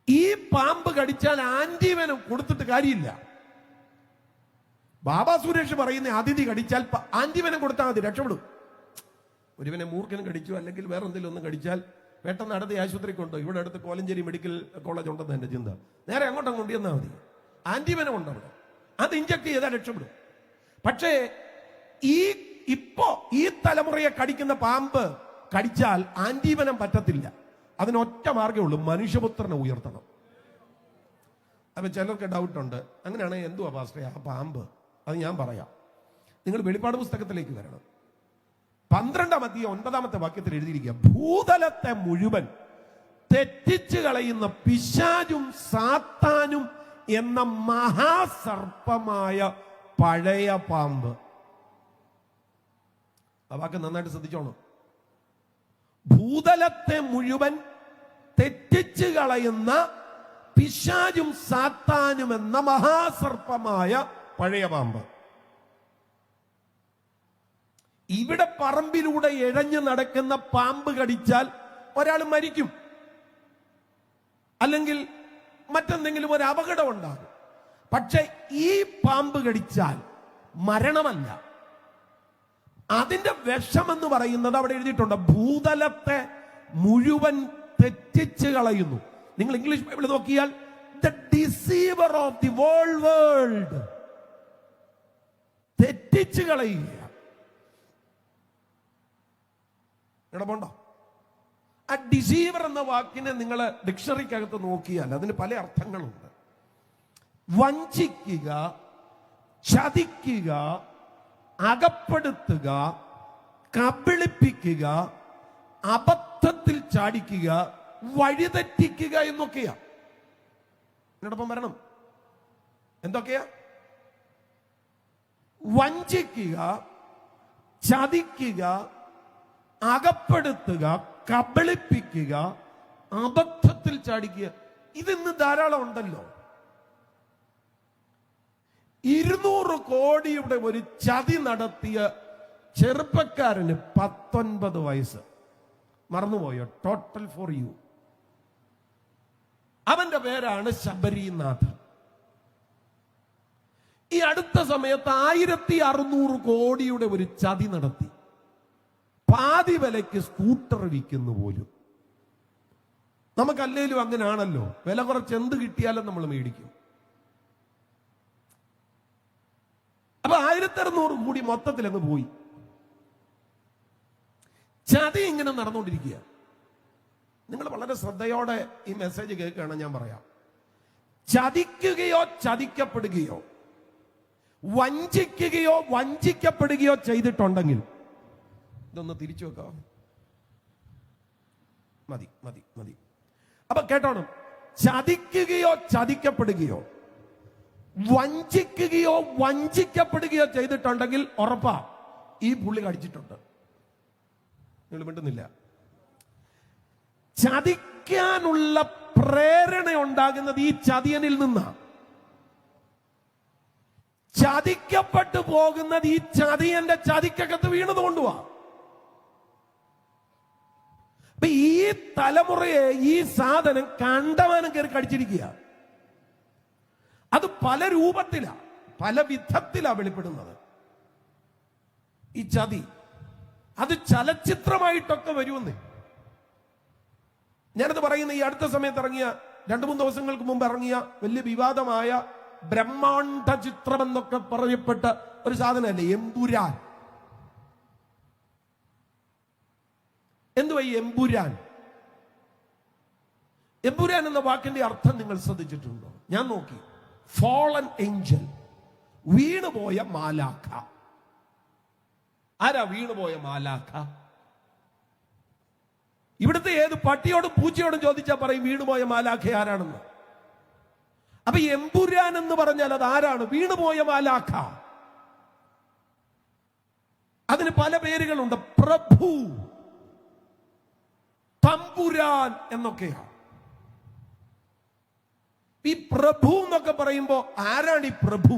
ഈ പാമ്പ് കടിച്ചാൽ ആന്റിവെനം കൊടുത്തിട്ട് കാര്യമില്ല. ബാബാ സുരേഷ് പറയുന്ന അതിഥി കടിച്ചാൽ ആന്റിവെനം കൊടുത്താൽ മതി, രക്ഷപ്പെടും. ഒരുവനെ മൂർഖനും കടിച്ചു, അല്ലെങ്കിൽ വേറെ എന്തെങ്കിലും ഒന്നും കടിച്ചാൽ പെട്ടെന്ന് അടുത്ത ആശുപത്രിക്ക് കൊണ്ടോ. ഇവിടെ അടുത്ത് കോലഞ്ചേരി മെഡിക്കൽ കോളേജ് ഉണ്ടെന്ന് എന്റെ ചിന്ത. നേരെ അങ്ങോട്ടും കൊണ്ടുവന്നാൽ മതി. ആന്റിവെനം ഉണ്ട് അവിടെ, അത് ഇഞ്ചക്ട് ചെയ്താൽ രക്ഷപ്പെടും. പക്ഷേ ഈ തലമുറയെ കടിക്കുന്ന പാമ്പ് കടിച്ചാൽ ആന്റിവെനം പറ്റത്തില്ല. അതിനൊറ്റ മാർഗ്ഗമേ ഉള്ളൂ, മനുഷ്യപുത്രനെ ഉയർത്തണം. അപ്പൊ ചിലർക്ക് ഡൗട്ടുണ്ട്, അങ്ങനെയാണെങ്കിൽ എന്തുവാ പാസ്റ്ററെ ആ പാമ്പ്? അത് ഞാൻ പറയാം. നിങ്ങൾ വെളിപ്പാട് പുസ്തകത്തിലേക്ക് വരണം. 12-ാം അധ്യായം 9-ാമത്തെ വാക്യത്തിൽ എഴുതിയിരിക്കുക, ഭൂതലത്തെ മുഴുവൻ തെറ്റിച്ചു കളയുന്ന പിശാചും സാത്താനും എന്ന മഹാസർപ്പമായ പഴയ പാമ്പ്. ആ വാക്ക് നന്നായിട്ട് ശ്രദ്ധിച്ചോണം. ഭൂതലത്തെ മുഴുവൻ തെറ്റിച്ചു കളയുന്ന പിശാചും സാത്താനും എന്ന മഹാസർപ്പമായ പഴയ പാമ്പ്. ഇവിടെ പറമ്പിലൂടെ ഇഴഞ്ഞു നടക്കുന്ന പാമ്പ് കടിച്ചാൽ ഒരാൾ മരിക്കും, അല്ലെങ്കിൽ മറ്റെന്തെങ്കിലും ഒരു അപകടം ഉണ്ടാകും. പക്ഷെ ഈ പാമ്പ് കടിച്ചാൽ മരണമല്ല. അതിന്റെ വിഷമെന്ന് പറയുന്നത് അവിടെ എഴുതിയിട്ടുണ്ട്, ഭൂതലത്തെ മുഴുവൻ തെറ്റിച്ച് കളയുന്നു. നിങ്ങൾ ഇംഗ്ലീഷ് ബൈബിൾ നോക്കിയാൽ the deceiver of the whole world, തെറ്റിച്ച് കളയുക. ഇടപെടോ? ആ ഡിസീവർ എന്ന വാക്കിനെ നിങ്ങൾ ഡിക്ഷണറിക്കകത്ത് നോക്കിയാൽ അതിന് പല അർത്ഥങ്ങളുണ്ട്. വഞ്ചിക്കുക, ചതിക്കുക, അകപ്പെടുത്തുക, കബളിപ്പിക്കുക, അബദ്ധത്തിൽ ചാടിക്കുക, വഴിതെറ്റിക്കുക എന്നൊക്കെയാ. എന്നോടൊപ്പം വരണം. എന്തൊക്കെയാ? വഞ്ചിക്കുക, ചതിക്കുക, അകപ്പെടുത്തുക, കബളിപ്പിക്കുക, അബദ്ധത്തിൽ ചാടിക്കുക. ഇതിന്ന് ധാരാളം ഉണ്ടല്ലോ. 200 കോടിയുടെ ഒരു ചതി നടത്തിയ ചെറുപ്പക്കാരന് 19 വയസ്സ്. മറന്നുപോയോ? Total for you. അവന്റെ പേരാണ് ശബരിനാഥ്. ഈ അടുത്ത സമയത്ത് 1600 കോടിയുടെ ഒരു ചതി നടത്തി. പാതി വിലയ്ക്ക് സ്കൂട്ടർ വിൽക്കുന്നു പോലും. നമുക്കല്ലേലും അങ്ങനെയാണല്ലോ, വില കുറച്ച് എന്ത് കിട്ടിയാലും നമ്മൾ മേടിക്കും. അപ്പൊ 1600 കൂടി മൊത്തത്തിൽ അങ്ങ് പോയി. ചതി ഇങ്ങനെ നടന്നുകൊണ്ടിരിക്കുക. നിങ്ങൾ വളരെ ശ്രദ്ധയോടെ ഈ മെസ്സേജ് കേൾക്കുകയാണ്. ഞാൻ പറയാം, ചതിക്കുകയോ ചതിക്കപ്പെടുകയോ വഞ്ചിക്കുകയോ വഞ്ചിക്കപ്പെടുകയോ ചെയ്തിട്ടുണ്ടെങ്കിൽ ഇതൊന്ന് തിരിച്ചു വെക്കാം. മതി മതി മതി. അപ്പൊ കേട്ടോണം, ചതിക്കുകയോ ചതിക്കപ്പെടുകയോ വഞ്ചിക്കുകയോ വഞ്ചിക്കപ്പെടുകയോ ചെയ്തിട്ടുണ്ടെങ്കിൽ ഉറപ്പാ ഈ പുള്ളി കടിച്ചിട്ടുണ്ട്. നിങ്ങൾ മിണ്ടുന്നില്ല. ചതിക്കാനുള്ള പ്രേരണ ഉണ്ടാകുന്നത് ഈ ചതിയനിൽ നിന്നാണ്. ചതിക്കപ്പെട്ടു പോകുന്നത് ഈ ചതിയന്റെ ചതിക്കകത്ത് വീണത് കൊണ്ടുവാ. അപ്പൊ ഈ തലമുറയെ ഈ സാധനം കണ്ടവാനം കയറി കടിച്ചിരിക്കുക. അത് പല രൂപത്തിലാ, പല വിധത്തിലാ വെളിപ്പെടുന്നത്. ഈ ചതി അത് ചലച്ചിത്രമായിട്ടൊക്കെ വരുമെന്ന് ഞാനത് പറയുന്ന ഈ അടുത്ത സമയത്ത് ഇറങ്ങിയ 2-3 ദിവസങ്ങൾക്ക് മുമ്പ് ഇറങ്ങിയ വലിയ വിവാദമായ ബ്രഹ്മാണ്ഡ ചിത്രം എന്നൊക്കെ പറയപ്പെട്ട ഒരു സാധനമല്ലേ എമ്പുരാൻ. എന്തുവാ ഈ എമ്പുരാൻ? എമ്പുരാൻ എന്ന വാക്കിന്റെ അർത്ഥം നിങ്ങൾ ശ്രദ്ധിച്ചിട്ടുണ്ടോ? ഞാൻ നോക്കി. ഫാളൻ ഏഞ്ചൽ, വീണുപോയ മാലാഖ. ആരാ വീണുപോയ മാലാഖ? ഇവിടുത്തെ ഏത് പട്ടിയോടും പൂച്ചയോടും ചോദിച്ചാൽ പറയും വീണുപോയ മാലാഖ ആരാണെന്ന്. അപ്പൊ എമ്പുരാൻ എന്ന് പറഞ്ഞാൽ അത് ആരാണ്? വീണുപോയ മാലാഖ. അതിന് പല പേരുകളുണ്ട്. പ്രഭു, തമ്പുരാൻ എന്നൊക്കെയാണ്. ഈ പ്രഭു എന്നൊക്കെ പറയുമ്പോ ആരാണ് ഈ പ്രഭു?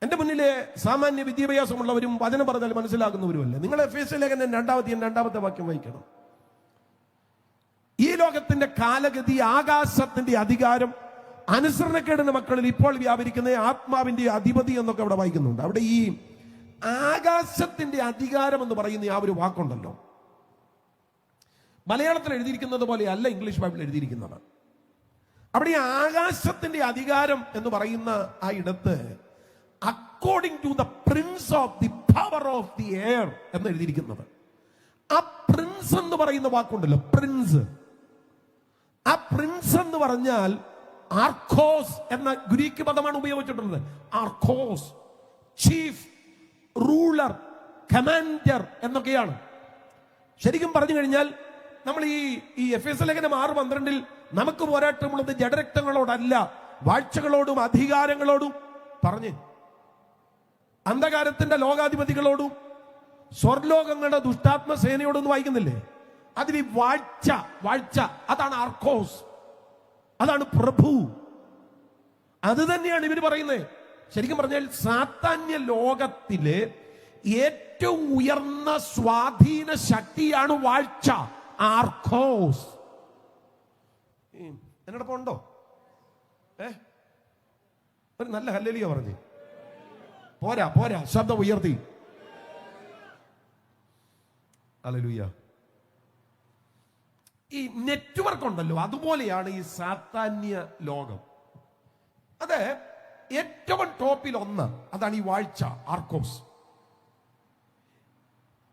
എന്റെ മുന്നിലെ സാമാന്യ വിദ്യാഭ്യാസമുള്ളവരും വചനം പറഞ്ഞാൽ മനസ്സിലാക്കുന്നവരുമല്ല. നിങ്ങൾ എഫേസ്യ ലേഖനം രണ്ടാമത്തെ വാക്യം വായിക്കണം. ഈ ലോകത്തിന്റെ കാലഗതി, ആകാശത്തിന്റെ അധികാരം, അനുസരണക്കേടിന്റെ മക്കളിൽ ഇപ്പോൾ വ്യാപരിക്കുന്ന ആത്മാവിന്റെ അധിപതി എന്നൊക്കെ അവിടെ വായിക്കുന്നുണ്ട്. അവിടെ ഈ ആകാശത്തിന്റെ അധികാരം എന്ന് പറയുന്ന ആ ഒരു വാക്കുണ്ടല്ലോ, മലയാളത്തിൽ എഴുതിയിരിക്കുന്നത് പോലെ അല്ല ഇംഗ്ലീഷ് ബൈബിൾ എഴുതിയിരിക്കുന്നത്. അവിടെ ഈ ആകാശത്തിന്റെ അധികാരം എന്ന് പറയുന്ന ആ ഇടത്ത് according to the prince of the power of the air എന്ന് എഴുതിയിരിക്കുന്നത്. ആ പ്രിൻസ് എന്ന് പറയുന്ന വാക്കുണ്ടല്ലോ, പ്രിൻസ്. ആ പ്രിൻസ് എന്ന് പറഞ്ഞാൽ ആർക്കോസ് എന്ന ഗ്രീക്ക് പദമാണ് ഉപയോഗിച്ചിട്ടുള്ളത്. ആർക്കോസ്, ചീഫ്, റൂളർ, കമാൻഡർ എന്നൊക്കെയാണ്. ശരിക്കും പറഞ്ഞു കഴിഞ്ഞാൽ നമ്മൾ ഈ എഫേസ്യ ലേഖനം 6:12 നമുക്ക് പോരാട്ടമുള്ളത് ജഡരക്തങ്ങളോടല്ല, വാഴ്ചകളോടും അധികാരങ്ങളോടും പറഞ്ഞ് അന്ധകാരത്തിന്റെ ലോകാധിപതികളോടും സ്വർലോകങ്ങളുടെ ദുഷ്ടാത്മ സേനയോടൊന്നും വായിക്കുന്നില്ലേ? അതിൽ ഈ വാഴ്ച അതാണ് ആർക്കോസ്, അതാണ് പ്രഭു. അത് തന്നെയാണ് ഇവര് പറയുന്നത്. ശരിക്കും പറഞ്ഞാൽ സാത്താന്യ ലോകത്തിലെ ഏറ്റവും ഉയർന്ന സ്വാധീന ശക്തിയാണ് വാഴ്ച, ആർക്കോസ്. എന്നോടൊപ്പം ഉണ്ടോ? ഒരു നല്ല ഹല്ലേലൂയ പറഞ്ഞു. പോരാ, ശബ്ദം ഉയർത്തി. ഹല്ലേലൂയ. ഈ നെറ്റ്വർക്ക് ഉണ്ടല്ലോ, അതുപോലെയാണ് ഈ സാത്താന്യ ലോകം. അത് ഏറ്റവും ടോപ്പിൽ ഒന്ന് അതാണ് ഈ വാഴ്ച, ആർക്കോസ്.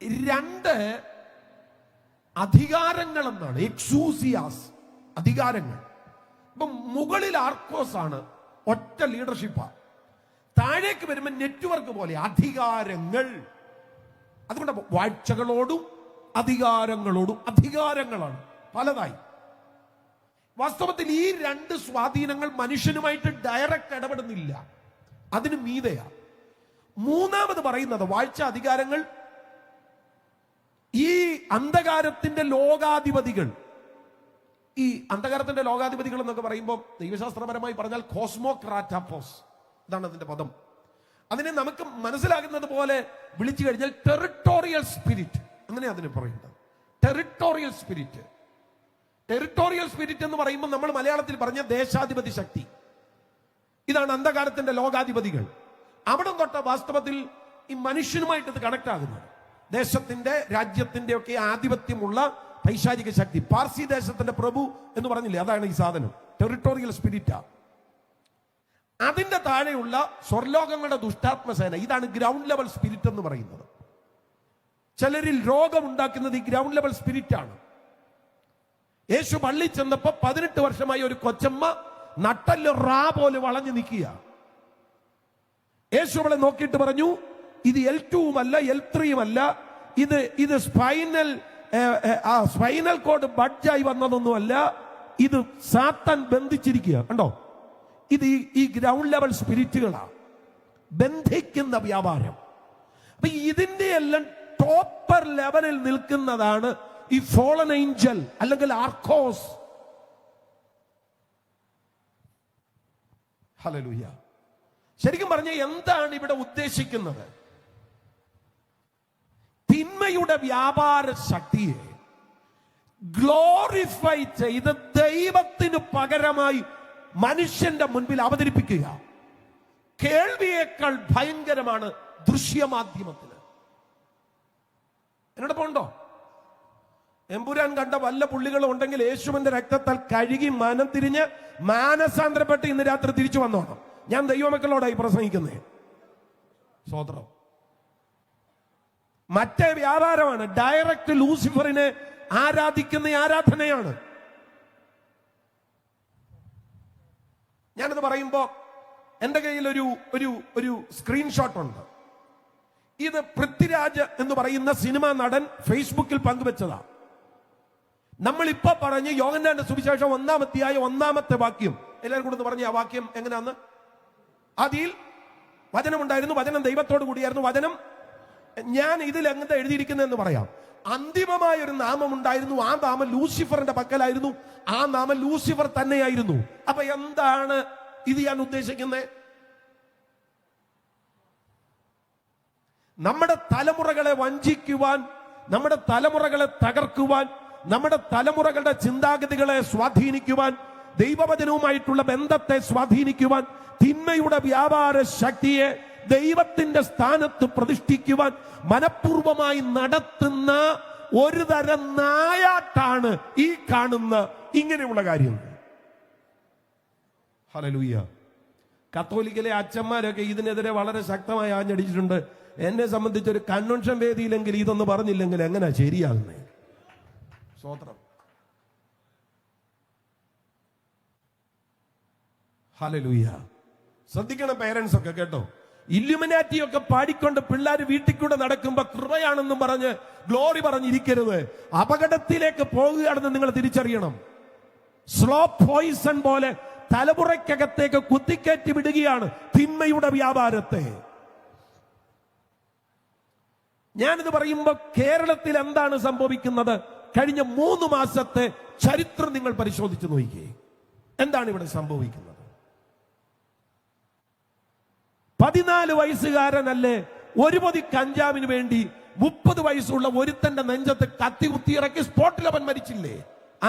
2 അധികാരങ്ങൾ എന്നാണ്, എക്സൂസിയാസ്, അധികാരങ്ങൾ. ഇപ്പൊ മുകളിൽ ആർക്കോസ് ആണ്, ഒറ്റ ലീഡർഷിപ്പാണ്. താഴേക്ക് വരുമ്പോൾ നെറ്റ്വർക്ക് പോലെ അധികാരങ്ങൾ. അതുകൊണ്ട് വാഴ്ചകളോടും അധികാരങ്ങളാണ് പലതായി. വാസ്തവത്തിൽ ഈ 2 സ്വാധീനങ്ങൾ മനുഷ്യനുമായിട്ട് ഡയറക്റ്റ് ഇടപെടുന്നില്ല, അതിന് മീതെയാ. മൂന്നാമത് പറയുന്നത് വാഴ്ച, അധികാരങ്ങൾ, ഈ അന്ധകാരത്തിന്റെ ലോകാധിപതികൾ. ഈ അന്ധകാരത്തിന്റെ ലോകാധിപതികൾ എന്നൊക്കെ പറയുമ്പോൾ ദൈവശാസ്ത്രപരമായി പറഞ്ഞാൽ കോസ്മോക്രാറ്റാപ്പോസ്, ഇതാണ് അതിന്റെ പദം. അതിനെ നമുക്ക് മനസ്സിലാകുന്നത് പോലെ വിളിച്ചു കഴിഞ്ഞാൽ ടെറിട്ടോറിയൽ സ്പിരിറ്റ്, അങ്ങനെ അതിന് പറയുന്നത്. ടെറിട്ടോറിയൽ സ്പിരിറ്റ് എന്ന് പറയുമ്പോൾ നമ്മൾ മലയാളത്തിൽ പറഞ്ഞ ദേശാധിപതി ശക്തി, ഇതാണ് അന്ധകാരത്തിന്റെ ലോകാധിപതികൾ. അവിടെ തൊട്ട വാസ്തവത്തിൽ ഈ മനുഷ്യനുമായിട്ട് ഇത് കണക്ട് ആകുന്നത്. ദേശത്തിന്റെ, രാജ്യത്തിന്റെ ഒക്കെ ആധിപത്യമുള്ള പൈശാചിക ശക്തി. പാർസി ദേശത്തിന്റെ പ്രഭു എന്ന് പറഞ്ഞില്ലേ, അതാണ് ഈ സാധനം, ടെറിട്ടോറിയൽ സ്പിരിറ്റാ. അതിന്റെ താഴെയുള്ള സ്വർലോകങ്ങളുടെ ദുഷ്ടാത്മസേന, ഇതാണ് ഗ്രൗണ്ട് ലെവൽ സ്പിരിറ്റ് എന്ന് പറയുന്നത്. ചിലരിൽ രോഗം ഉണ്ടാക്കുന്നത് ഈ ഗ്രൗണ്ട് ലെവൽ സ്പിരിറ്റ് ആണ്. യേശു പള്ളി ചെന്നപ്പോ 18 വർഷമായി ഒരു കൊച്ചമ്മ നട്ടല് റാ പോലെ വളഞ്ഞു നിൽക്കുക. യേശു അവളെ നോക്കിയിട്ട് പറഞ്ഞു, ഇത് L2 അല്ല, L3 അല്ല, ഇത് സ്പൈനൽ കോഡ് ബഡ്ജായി വന്നതൊന്നുമല്ല, ഇത് സാത്താൻ ബന്ധിച്ചിരിക്കുക. കണ്ടോ, ഇത് ഈ ഗ്രൗണ്ട് ലെവൽ സ്പിരിറ്റുകളാണ്, ബന്ധിക്കുന്ന വ്യാപാരം. അപ്പൊ ഇതിന്റെ എല്ലാം ടോപ്പർ ലെവലിൽ നിൽക്കുന്നതാണ് ഈ ഫോളൻ ഏഞ്ചൽ അല്ലെങ്കിൽ ആർക്കോസ്. ഹല്ലേലൂയ. ശരിക്കും പറഞ്ഞ എന്താണ് ഇവിടെ ഉദ്ദേശിക്കുന്നത്? തിന്മയുടെ വ്യാപാര ശക്തിയെ ഗ്ലോറിഫൈ ചെയ്ത് ദൈവത്തിന് പകരമായി മനുഷ്യന്റെ മുൻപിൽ അവതരിപ്പിക്കുക. കേൾവിയേക്കാൾ ഭയങ്കരമാണ് ദൃശ്യമാധ്യമത്തിന്. എന്നോടൊപ്പം ഉണ്ടോ? എമ്പുരാൻ കണ്ട വല്ല പുള്ളികളും ഉണ്ടെങ്കിൽ യേശുവിന്റെ രക്തത്താൽ കഴുകി മനം തിരിഞ്ഞ് മാനസാന്തരപ്പെട്ട് ഇന്ന് രാത്രി തിരിച്ചു വന്നോണം. ഞാൻ ദൈവമക്കളോടായി പ്രസംഗിക്കുന്നേ. സ്വതന്ത്രം മറ്റേ വ്യാപാരമാണ്, ഡയറക്റ്റ് ലൂസിഫറിനെ ആരാധിക്കുന്ന ആരാധനയാണ്. ഞാനത് പറയുമ്പോ എന്റെ കയ്യിൽ ഒരു സ്ക്രീൻഷോട്ട് ഉണ്ട്. ഇത് പൃഥ്വിരാജ് എന്ന് പറയുന്ന സിനിമാ നടൻ ഫേസ്ബുക്കിൽ പങ്കുവെച്ചതാണ്. നമ്മളിപ്പോ പറഞ്ഞ് യോഹന്നാന്റെ സുവിശേഷം 1-ാം അധ്യായം 1-ാമത്തെ വാക്യം, എല്ലാവരും കൂടെ പറഞ്ഞ ആ വാക്യം എങ്ങനെയാന്ന്? അതിൽ വചനമുണ്ടായിരുന്നു, വചനം ദൈവത്തോട് കൂടിയായിരുന്നു, വചനം ഞാൻ ഇതിൽ എങ്ങനത്തെ എഴുതിയിരിക്കുന്നതെന്ന് പറയാം. അന്തിമമായ ഒരു നാമം ഉണ്ടായിരുന്നു. ആ നാമം ലൂസിഫറിന്റെ പക്കലായിരുന്നു. ആ നാമം ലൂസിഫർ തന്നെയായിരുന്നു. അപ്പൊ എന്താണ് ഇത് ഞാൻ ഉദ്ദേശിക്കുന്നത്? നമ്മുടെ തലമുറകളെ വഞ്ചിക്കുവാൻ, നമ്മുടെ തലമുറകളെ തകർക്കുവാൻ, നമ്മുടെ തലമുറകളുടെ ചിന്താഗതികളെ സ്വാധീനിക്കുവാൻ, ദൈവവചനവുമായിട്ടുള്ള ബന്ധത്തെ സ്വാധീനിക്കുവാൻ, തിന്മയുടെ വ്യാപാര ശക്തിയെ ദൈവത്തിന്റെ സ്ഥാനത്ത് പ്രതിഷ്ഠിക്കുവാൻ മനഃപൂർവമായി നടത്തുന്ന ഒരു തരം നായാട്ടാണ് ഈ കാണുന്ന ഇങ്ങനെയുള്ള കാര്യം. ഹല്ലേലൂയ. കത്തോലിക്കലെ അച്ഛന്മാരൊക്കെ ഇതിനെതിരെ വളരെ ശക്തമായി ആഞ്ഞടിച്ചിട്ടുണ്ട്. എന്നെ സംബന്ധിച്ച് ഒരു കൺവെൻഷൻ വേദിയിലെങ്കിൽ ഇതൊന്ന് പറഞ്ഞില്ലെങ്കിൽ എങ്ങനെയാ ശരിയാകുന്നത്? സ്തോത്രം. ഹല്ലേലൂയ. ശ്രദ്ധിക്കണം പേരൻസ് ഒക്കെ കേട്ടോ. ഇല്ലുമിനാറ്റി ഒക്കെ പാടിക്കൊണ്ട് പിള്ളേർ വീട്ടിൽ കൂടെ നടക്കുമ്പോ കൃപയാണെന്നും പറഞ്ഞ് ഗ്ലോറി പറഞ്ഞിരിക്കരുത്. അപകടത്തിലേക്ക് പോകുകയാണെന്ന് നിങ്ങൾ തിരിച്ചറിയണം. സ്ലോ പോയിസൺ പോലെ തലമുറയ്ക്കകത്തേക്ക് കുത്തിക്കയറ്റി വിടുകയാണ് തിന്മയുടെ വ്യാപാരത്തെ. ഞാനിത് പറയുമ്പോ കേരളത്തിൽ എന്താണ് സംഭവിക്കുന്നത്? കഴിഞ്ഞ 3 മാസത്തെ ചരിത്രം നിങ്ങൾ പരിശോധിച്ച് നോക്കിയേ. എന്താണ് ഇവിടെ സംഭവിക്കുന്നത്? 14 വയസ്സുകാരനല്ലേ ഒരു പൊതി കഞ്ചാവിന് വേണ്ടി 30 വയസ്സുള്ള ഒരുത്തന്റെ നെഞ്ചത്ത് കത്തി കുത്തിയിറക്കി സ്പോട്ടിൽ അവൻ മരിച്ചില്ലേ?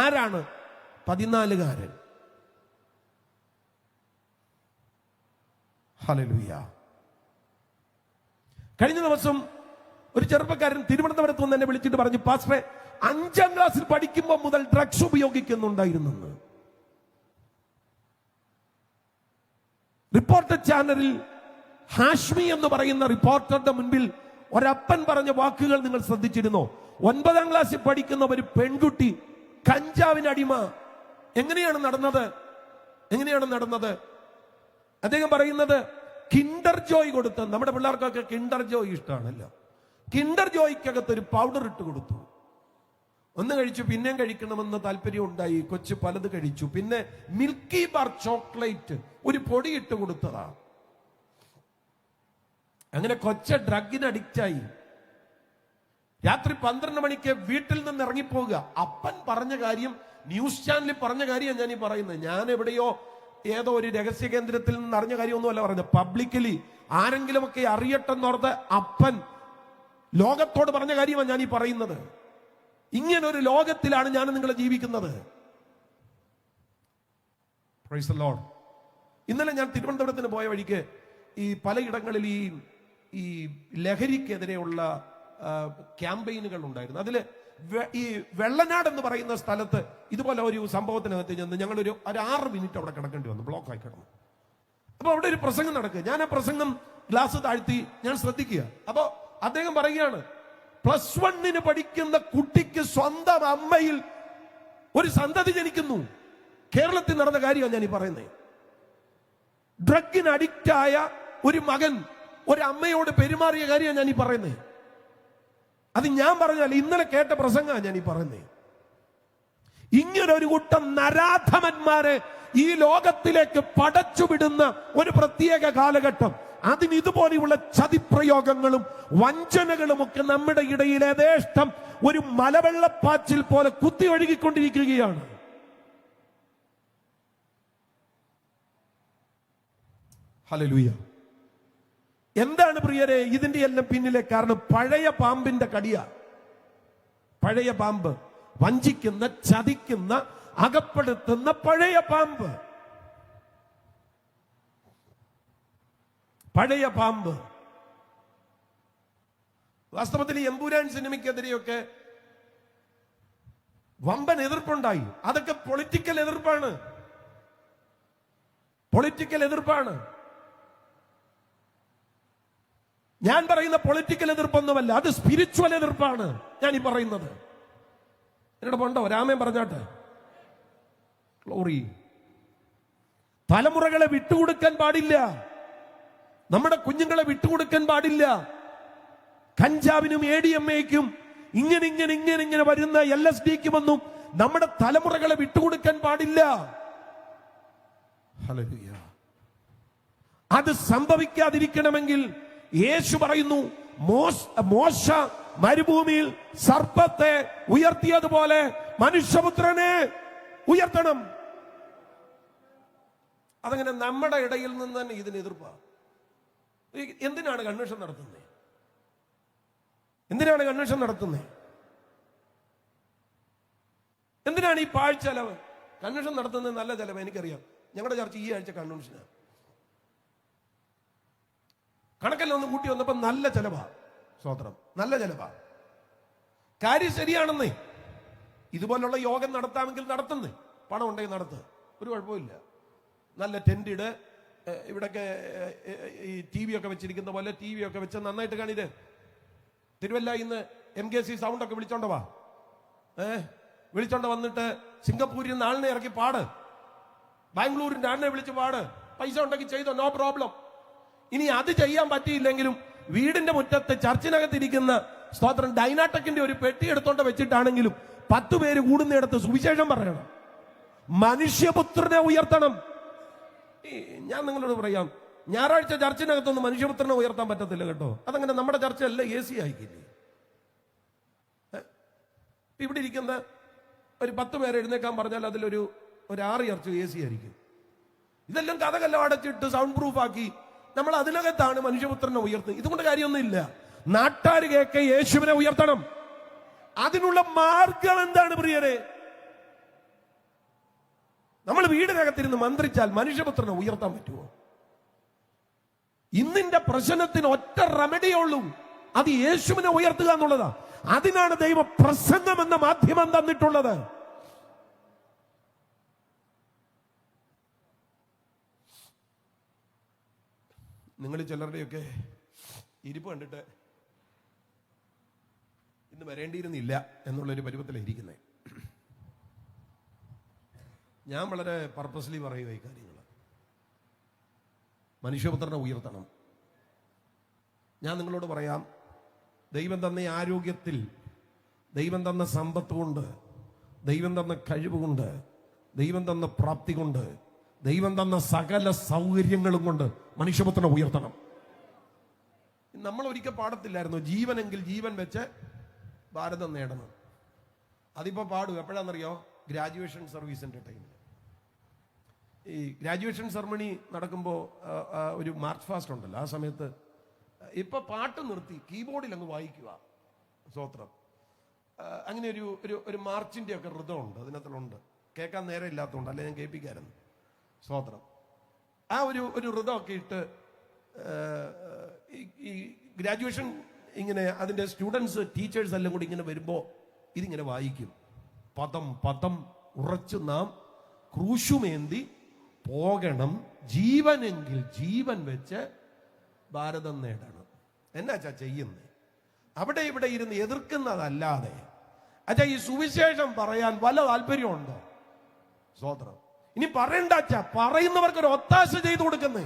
ആരാണ്? 14കാരൻ. ഹല്ലേലൂയ. കഴിഞ്ഞ ദിവസം ഒരു ചെറുപ്പക്കാരൻ തിരുവനന്തപുരത്ത് നിന്ന് എന്നെ വിളിച്ചിട്ട് പറഞ്ഞു, പാസ്റ്ററെ 5ാം ക്ലാസ്സിൽ പഠിക്കുമ്പോൾ മുതൽ ഡ്രഗ്സ് ഉപയോഗിക്കുന്നുണ്ടായിരുന്നെന്ന്. റിപ്പോർട്ടർ ചാനലിൽ ഹാഷ്മി എന്ന് പറയുന്ന റിപ്പോർട്ടറുടെ മുൻപിൽ ഒരപ്പൻ പറഞ്ഞ വാക്കുകൾ നിങ്ങൾ ശ്രദ്ധിച്ചിരുന്നോ? 9ാം ക്ലാസ്സിൽ പഠിക്കുന്ന ഒരു പെൺകുട്ടി കഞ്ചാവിന് അടിമ. എങ്ങനെയാണ് നടന്നത്? അദ്ദേഹം പറയുന്നത് കിൻഡർ ജോയ് കൊടുത്ത്, നമ്മുടെ പിള്ളേർക്കൊക്കെ കിൻഡർ ജോയ് ഇഷ്ടമാണല്ലോ, കിൻഡർ ജോയ്ക്കകത്ത് ഒരു പൗഡർ ഇട്ട് കൊടുത്തു. ഒന്ന് കഴിച്ചു, പിന്നെയും കഴിക്കണമെന്ന് താല്പര്യം ഉണ്ടായി. കൊച്ചു പലത് കഴിച്ചു. പിന്നെ മിൽക്കി ബാർ ചോക്ലേറ്റ് ഒരു പൊടി ഇട്ട് കൊടുത്തതാ. അങ്ങനെ കൊച്ച ഡ്രഗിന് അഡിക്റ്റായി. രാത്രി 12 മണിക്ക് വീട്ടിൽ നിന്ന് ഇറങ്ങിപ്പോവുക. അപ്പൻ പറഞ്ഞ കാര്യം, ന്യൂസ് ചാനലിൽ പറഞ്ഞ കാര്യം ഞാൻ ഈ പറയുന്നത്. ഞാൻ എവിടെയോ ഏതോ ഒരു രഹസ്യ കേന്ദ്രത്തിൽ നിന്ന് അറിഞ്ഞ കാര്യമൊന്നുമല്ല പറഞ്ഞത്. പബ്ലിക്കലി ആരെങ്കിലുമൊക്കെ അറിയട്ടെന്നോർത്ത് അപ്പൻ ലോകത്തോട് പറഞ്ഞ കാര്യമാണ് ഞാൻ ഈ പറയുന്നത്. ഇങ്ങനൊരു ലോകത്തിലാണ് ഞാൻ നിങ്ങൾ ജീവിക്കുന്നത്. Praise the Lord. ഇന്നലെ ഞാൻ തിരുവനന്തപുരത്തിന് പോയ വഴിക്ക് ഈ പലയിടങ്ങളിൽ ഈ ലഹരിക്കെതിരെയുള്ള ക്യാമ്പയിനുകൾ ഉണ്ടായിരുന്നു. അതില് ഈ വെള്ളനാട് എന്ന് പറയുന്ന സ്ഥലത്ത് ഇതുപോലെ ഒരു സംഭവത്തിനകത്ത് ചെന്ന് ഞങ്ങളൊരു 6 മിനിറ്റ് അവിടെ കിടക്കേണ്ടി വന്നു. ബ്ലോക്കായി കിടന്നു. അപ്പൊ അവിടെ ഒരു പ്രസംഗം നടക്കുക. ഞാൻ ആ പ്രസംഗം ഗ്ലാസ് താഴ്ത്തി ഞാൻ ശ്രദ്ധിക്കുക. അപ്പൊ അദ്ദേഹം പറയുകയാണ്, +1 പഠിക്കുന്ന കുട്ടിക്ക് സ്വന്തം അമ്മയിൽ ഒരു സന്തതി ജനിക്കുന്നു. കേരളത്തിൽ നടന്ന കാര്യമാണ് ഞാൻ ഈ പറയുന്നത്. ഡ്രഗിന് അഡിക്റ്റായ ഒരു മകൻ ഒരു അമ്മയോട് പെരുമാറിയ കാര്യമാണ് ഞാൻ ഈ പറയുന്നത്. അത് ഞാൻ പറഞ്ഞാൽ ഇന്നലെ കേട്ട പ്രസംഗമാണ് ഞാൻ ഈ പറയുന്നത്. ഇങ്ങനൊരു കൂട്ടം നരാധമന്മാരെ ഈ ലോകത്തിലേക്ക് പടച്ചുവിടുന്ന ഒരു പ്രത്യേക കാലഘട്ടം. അതിന് ഇതുപോലെയുള്ള ചതിപ്രയോഗങ്ങളും വഞ്ചനകളും ഒക്കെ നമ്മുടെ ഇടയിൽ യഥേഷ്ടം ഒരു മലവെള്ളപ്പാച്ചിൽ പോലെ കുത്തി ഒഴുകിക്കൊണ്ടിരിക്കുകയാണ്. ഹല്ലേലൂയ. എന്താണ് പ്രിയരെ ഇതിന്റെ എല്ലാം പിന്നിലെ കാരണം? പഴയ പാമ്പിന്റെ കടിയ. പഴയ പാമ്പ് വഞ്ചിക്കുന്ന, ചതിക്കുന്ന, അകപ്പെടുത്തുന്ന പഴയ പാമ്പ്. പഴയ പാമ്പ്. വാസ്തവത്തിൽ എമ്പുരാൻ സിനിമയ്ക്കെതിരെയൊക്കെ വമ്പൻ എതിർപ്പുണ്ടായി. അതൊക്കെ പൊളിറ്റിക്കൽ എതിർപ്പാണ്. ഞാൻ പറയുന്ന പൊളിറ്റിക്കൽ എതിർപ്പൊന്നുമല്ല, അത് സ്പിരിച്വൽ എതിർപ്പാണ് ഞാൻ ഈ പറയുന്നത്. എന്നോട് പോണ്ടോ? രാമൻ പറഞ്ഞാട്ടെ. ഗ്ലോറി. തലമുറകളെ വിട്ടുകൊടുക്കാൻ പാടില്ല. നമ്മുടെ കുഞ്ഞുങ്ങളെ വിട്ടുകൊടുക്കാൻ പാടില്ല. കഞ്ചാവിനും ADMAയ്ക്കും ഇങ്ങനെ വരുന്ന LSDക്കുമൊന്നും നമ്മുടെ തലമുറകളെ വിട്ടുകൊടുക്കാൻ പാടില്ല. ഹല്ലേലൂയ. അത് സംഭവിക്കാതിരിക്കണമെങ്കിൽ യേശു പറയുന്നു, മോശ മരുഭൂമിയിൽ സർപ്പത്തെ ഉയർത്തിയതുപോലെ മനുഷ്യപുത്രനെ ഉയർത്തണം. അതങ്ങനെ നമ്മുടെ ഇടയിൽ നിന്ന് തന്നെ ഇതിന് എതിർപ്പാ. എന്തിനാണ് കൺവെൻഷൻ നടത്തുന്നത്? എന്തിനാണ് കൺവെൻഷൻ നടത്തുന്നത്? എന്തിനാണ് ഈ പാഴ്ചെലവ്? കൺവെൻഷൻ നടത്തുന്നത് നല്ല ചെലവ്, എനിക്കറിയാം. ഞങ്ങളുടെ ചർച്ച ഈ ആഴ്ച കൺവെൻഷനാണ്. കണക്കെല്ലാം ഒന്ന് കൂട്ടി വന്നപ്പോ നല്ല ചെലവാ. സ്വോത്രം, നല്ല ചെലവാ. കാര്യം ശരിയാണെന്നേ. ഇതുപോലുള്ള യോഗം നടത്താമെങ്കിൽ നടത്തുന്നേ. പണം ഉണ്ടെങ്കിൽ നടത്തുക, ഒരു കുഴപ്പമില്ല. നല്ല ടെന്റിട്, ഇവിടൊക്കെ ഈ ടി വി ഒക്കെ വെച്ചിരിക്കുന്ന പോലെ ടി വി ഒക്കെ വെച്ച് നന്നായിട്ട് കാണിത്. തിരുവല്ല ഇന്ന് MKC സൗണ്ടൊക്കെ വിളിച്ചോണ്ട വാ. വിളിച്ചോണ്ട് വന്നിട്ട് സിംഗപ്പൂരിൽ നിന്ന് ആളിനെ ഇറക്കി പാട്, ബാംഗ്ലൂരിന്റെ ആളിനെ വിളിച്ച് പാട്. പൈസ ഉണ്ടെങ്കിൽ ചെയ്തോ, നോ പ്രോബ്ലം. ഇനി അത് ചെയ്യാൻ പറ്റിയില്ലെങ്കിലും വീടിന്റെ മുറ്റത്ത് ചർച്ചിനകത്തിരിക്കുന്ന സ്തോത്രം ഡൈനാടെക്കിന്റെ ഒരു പെട്ടി എടുത്തോണ്ട് വെച്ചിട്ടാണെങ്കിലും 10 പേര് കൂടുന്നിടത്ത് സുവിശേഷം പറയണം. മനുഷ്യപുത്രനെ ഉയർത്തണം. ഞാൻ നിങ്ങളോട് പറയാം, ഞായറാഴ്ച ചർച്ചിനകത്തൊന്നും മനുഷ്യപുത്രനെ ഉയർത്താൻ പറ്റത്തില്ല കേട്ടോ. അതങ്ങനെ നമ്മുടെ ചർച്ചയല്ല, AC ആയിക്കില്ലേ. ഇവിടെ ഇരിക്കുന്ന ഒരു 10 പേരെ എഴുന്നേക്കാൻ പറഞ്ഞാൽ അതിലൊരു 6 ചർച്ച AC ആയിരിക്കും. ഇതെല്ലാം കഥകെല്ലാം അടച്ചിട്ട് സൗണ്ട് പ്രൂഫ് ആക്കി നമ്മൾ അതിനകത്താണ് മനുഷ്യപുത്രനെ ഉയർത്തുന്നത്. ഇതുകൊണ്ട് കാര്യമൊന്നുമില്ല. നാട്ടാര് കേൾക്ക യേശുവിനെ ഉയർത്തണം. അതിനുള്ള മാർഗം എന്താണ് പ്രിയരെ? നമ്മൾ വീടിനകത്തിരുന്ന് മന്ത്രിച്ചാൽ മനുഷ്യപുത്രനെ ഉയർത്താൻ പറ്റുമോ? ഇന്നിന്റെ പ്രശ്നത്തിന് ഒറ്റ റെമഡിയേ ഉള്ളൂ, അത് യേശുവിനെ ഉയർത്തുക എന്നുള്ളതാ. അതിനാണ് ദൈവ പ്രസംഗം എന്ന മാധ്യമം തന്നിട്ടുള്ളത്. നിങ്ങൾ ചിലരുടെയൊക്കെ ഇരിപ്പ് കണ്ടിട്ട് ഇന്ന് വരേണ്ടിയിരുന്നില്ല എന്നുള്ളൊരു പരുവത്തിലാണ് ഇരിക്കുന്നത്. ഞാൻ വളരെ പർപ്പസ്ലി പറയുക ഈ കാര്യങ്ങൾ. മനുഷ്യപുത്രനെ ഉയർത്തണം. ഞാൻ നിങ്ങളോട് പറയാം, ദൈവം തന്ന ആരോഗ്യത്തിൽ, ദൈവം തന്ന സമ്പത്ത് കൊണ്ട്, ദൈവം തന്ന കഴിവ് കൊണ്ട്, ദൈവം തന്ന പ്രാപ്തി കൊണ്ട്, ദൈവം തന്ന സകല സൗകര്യങ്ങളും കൊണ്ട് മനുഷ്യപുത്രനെ ഉയർത്തണം. നമ്മൾ ഒരിക്കൽ പാടത്തില്ലായിരുന്നു, ജീവനെങ്കിൽ ജീവൻ വെച്ച് ഭാരതം നേടണം. അതിപ്പോ പാടും. എപ്പോഴാണെന്നറിയോ? ഗ്രാജുവേഷൻ സർവീസിന്റെ ടൈമിൽ. ഈ ഗ്രാജുവേഷൻ സെറമണി നടക്കുമ്പോൾ ഒരു മാർച്ച് ഫാസ്റ്റ് ഉണ്ടല്ലോ, ആ സമയത്ത് ഇപ്പൊ പാട്ട് നിർത്തി കീബോർഡിൽ അങ്ങ് വായിക്കുക. സ്തോത്രം. അങ്ങനെ ഒരു മാർച്ചിന്റെ ഒക്കെ ഋതമുണ്ട്, അതിനകത്തുണ്ട്. കേൾക്കാൻ നേരം ഇല്ലാത്തതുകൊണ്ട്, അല്ലെ ഞാൻ കേൾപ്പിക്കായിരുന്നു. സ്തോത്രം. ആ ഒരു ഋതമൊക്കെ ഇട്ട് ഈ ഗ്രാജുവേഷൻ ഇങ്ങനെ അതിന്റെ സ്റ്റുഡൻസ് ടീച്ചേഴ്സ് എല്ലാം കൂടി ഇങ്ങനെ വരുമ്പോ ഇതിങ്ങനെ വായിക്കും. പദം പദം ഉറച്ചു നാം ക്രൂശുമേന്തി പോകണം, ജീവനെങ്കിൽ ജീവൻ വെച്ച് ഭാരതം നേടണം. എന്നാച്ചാ ചെയ്യുന്നേ? അവിടെ ഇവിടെ ഇരുന്ന് എതിർക്കുന്നതല്ലാതെ അച്ഛാ ഈ സുവിശേഷം പറയാൻ വല്ല താല്പര്യമുണ്ടോ? സ്തോത്രം. ഇനി പറയണ്ട അച്ഛാ, പറയുന്നവർക്കൊരു ഒത്താശ ചെയ്തു കൊടുക്കുന്നേ.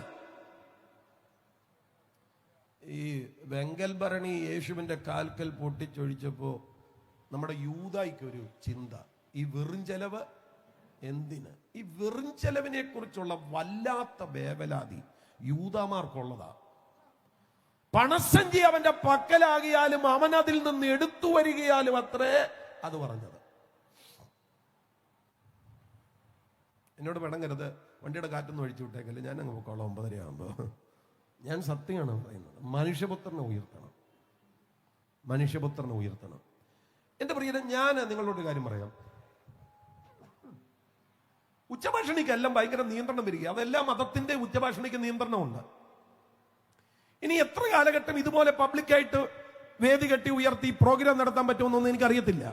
ഈ വെങ്കൽ ഭരണി യേശുവിന്റെ കാൽക്കൽ പൊട്ടിച്ചൊഴിച്ചപ്പോ നമ്മുടെ യൂദായിക്കൊരു ചിന്ത, ഈ വെറും ചെലവ് എന്തിന്? ഈ വെറും ചെലവിനെ കുറിച്ചുള്ള വല്ലാത്ത വേവലാതി യൂദാമാർക്കുള്ളതാ. പണസഞ്ചി അവന്റെ പക്കലാകിയാലും അവൻ അതിൽ നിന്ന് എടുത്തു വരികയാലും അത്രേ അത് പറഞ്ഞത്. എന്നോട് പെടങ്ങരുത്, വണ്ടിയുടെ കാറ്റൊന്നും ഒഴിച്ചു വിട്ടേക്കല്ലേ, ഞാൻ അങ്ങ് പോക്കോളാം 9:30 ആകുമ്പോ. ഞാൻ സത്യമാണ് പറയുന്നത്. മനുഷ്യപുത്രനെ ഉയർത്തണം, മനുഷ്യപുത്രനെ ഉയർത്തണം. എന്റെ പ്രിയരെ, ഞാൻ നിങ്ങളോട് കാര്യം പറയാം. ഉച്ചഭാഷണിക്കെല്ലാം ഭയങ്കര നിയന്ത്രണം വരിക. അതെല്ലാം മതത്തിന്റെ ഉച്ചഭാഷണിക്ക് നിയന്ത്രണമുണ്ട്. ഇനി എത്ര കാലഘട്ടം ഇതുപോലെ പബ്ലിക്കായിട്ട് വേദി കെട്ടി ഉയർത്തി പ്രോഗ്രാം നടത്താൻ പറ്റുമെന്നൊന്നും എനിക്കറിയത്തില്ല.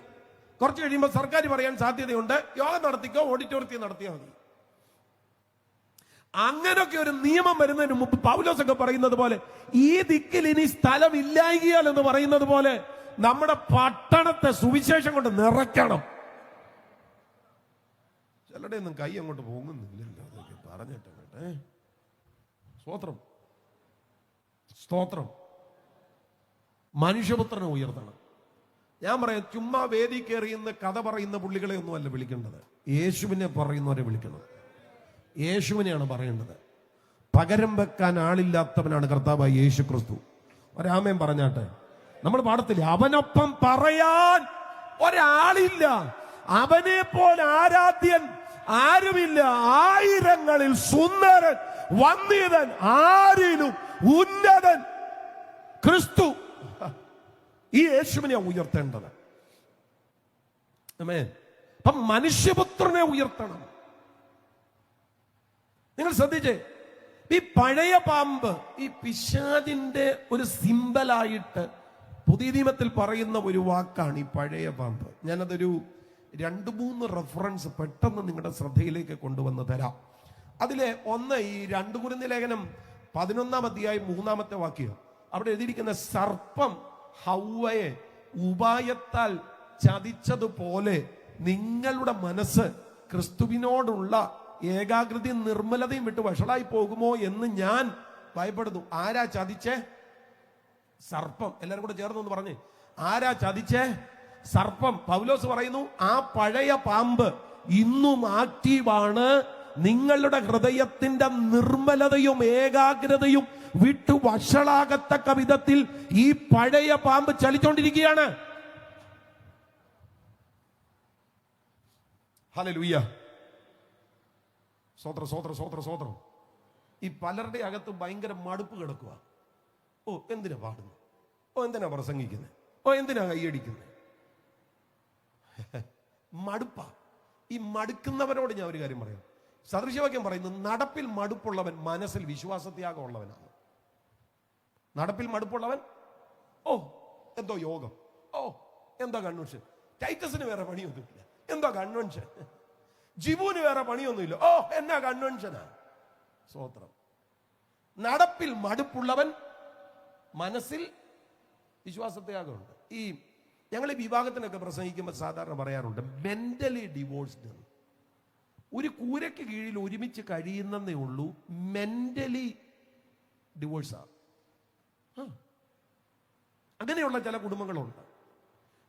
കുറച്ച് കഴിയുമ്പോൾ സർക്കാർ പറയാൻ സാധ്യതയുണ്ട്, യോഗം നടത്തിക്കോ, ഓഡിറ്റോറിയത്തിൽ നടത്തിയാൽ മതി. അങ്ങനൊക്കെ ഒരു നിയമം വരുന്നതിന് മുമ്പ് പൗലോസൊക്കെ പറയുന്നത് പോലെ, ഈ ദിക്കിൽ ഇനി സ്ഥലമില്ലായികയാൽ എന്ന് പറയുന്നത് പോലെ നമ്മുടെ പട്ടണത്തെ സുവിശേഷം കൊണ്ട് നിറയ്ക്കണം. ചിലരുടെ ഒന്നും കൈ അങ്ങോട്ട് പോകുന്നില്ലല്ലോ, അതൊക്കെ പറഞ്ഞിട്ട് കേട്ടെ. സ്തോത്രം, സ്തോത്രം. മനുഷ്യപുത്രനെ ഉയർത്തണം. ഞാൻ പറയാം, ചുമ്മാ വേദി കയറിയുന്ന കഥ പറയുന്ന പുള്ളികളെ ഒന്നും അല്ല വിളിക്കേണ്ടത്, യേശുവിനെ പറയുന്നവരെ വിളിക്കണം. യേശുവിനെയാണ് പറയേണ്ടത്. പകരം വെക്കാൻ ആളില്ലാത്തവനാണ് കർത്താവായ യേശു ക്രിസ്തു. ഒരാമേൻ പറഞ്ഞാട്ടെ. നമ്മൾ പാടത്തില്ല, അവനൊപ്പം പറയാൻ ഒരാളില്ല, അവനെ പോലെ ആരാധ്യൻ ആരുമില്ല, ആയിരങ്ങളിൽ സുന്ദരൻ വന്ദിതൻ ആരിലും ഉന്നതൻ ക്രിസ്തു. ഈ യേശുവിനെ ഉയർത്തേണ്ടത്. അപ്പം മനുഷ്യപുത്രനെ ഉയർത്തണം. നിങ്ങൾ ശ്രദ്ധിച്ചേ, ഈ പഴയ പാമ്പ് ഈ പിശാചിന്റെ ഒരു സിംബലായിട്ട് പുതിയ നിയമത്തിൽ പറയുന്ന ഒരു വാക്കാണ് ഈ പഴയ പാമ്പ്. ഞാനതൊരു 2-3 റെഫറൻസ് പെട്ടെന്ന് നിങ്ങളുടെ ശ്രദ്ധയിലേക്ക് കൊണ്ടുവന്ന് തരാം. അതിലെ ഒന്ന്, ഈ 2 കൊരിന്ത്യർ ലേഖനം 11-ാം അധ്യായം 3-ാമത്തെ വാക്യം. അവിടെ എഴുതിയിരിക്കുന്ന സർപ്പം ഹൗവയെ ഉപായത്താൽ ചതിച്ചതുപോലെ നിങ്ങളുടെ മനസ്സ് ക്രിസ്തുവിനോടുള്ള ഏകാഗ്രതയും നിർമ്മലതയും വിട്ട് വഷളായി പോകുമോ എന്ന് ഞാൻ ഭയപ്പെടുന്നു. ആരാ ചതിച്ചേ? സർപ്പം. എല്ലാരും കൂടെ ചേർന്നൊന്ന് പറഞ്ഞേ, ആരാ ചതിച്ചേ? സർപ്പം. പൗലോസ് പറയുന്നു, ആ പഴയ പാമ്പ് ഇന്നും ആക്റ്റീവാണ്. നിങ്ങളുടെ ഹൃദയത്തിന്റെ നിർമ്മലതയും ഏകാഗ്രതയും വിട്ടു വഷളാകത്തക്ക വിധത്തിൽ ഈ പഴയ പാമ്പ് ചലിച്ചോണ്ടിരിക്കുകയാണ്. ഹല്ലേലൂയ. സ്വോത്രം സ്വോത്രം സ്വോത്രം സ്വോത്രം. ഈ പലരുടെ അകത്ത് ഭയങ്കര മടുപ്പ് കിടക്കുക. ഓ, എന്തിനാ പാടുന്നു? ഓ, എന്തിനാ പ്രസംഗിക്കുന്നത്? ഓ, എന്തിനാ കൈയടിക്കുന്നത്? മടുപ്പ. ഈ മടുക്കുന്നവരോട് ഞാൻ ഒരു കാര്യം പറയാം. സദൃശവാക്യം പറയുന്നു, നടപ്പിൽ മടുപ്പുള്ളവൻ മനസ്സിൽ വിശ്വാസത്യാഗം ഉള്ളവനാണ്. നടപ്പിൽ മടുപ്പുള്ളവൻ, ഓ എന്തോ യോഗം, ഓ എന്തോ കൺവെൻഷൻ. ടൈറ്റസിന് വേറെ പണിയൊന്നുമില്ല, എന്തോ കൺവെൻഷൻ. ജിബുവിന് വേറെ പണിയൊന്നുമില്ല, ഓ എന്നാ കൺവെൻഷനാ. സ്വോത്രം. നടപ്പിൽ മടുപ്പുള്ളവൻ മനസ്സിൽ വിശ്വാസത്യാഗമുണ്ട്. ഈ ഞങ്ങൾ ഈ വിവാഹത്തിനൊക്കെ പ്രസംഗിക്കുമ്പോൾ സാധാരണ പറയാറുണ്ട്, മെന്റലി ഡിവോഴ്സ്ഡ്. ഒരു കൂരയ്ക്ക് കീഴിൽ ഒരുമിച്ച് കഴിയുന്നതേ ഉള്ളൂ, മെന്റലി ഡിവോഴ്സാ. അങ്ങനെയുള്ള ചില കുടുംബങ്ങളുണ്ട്.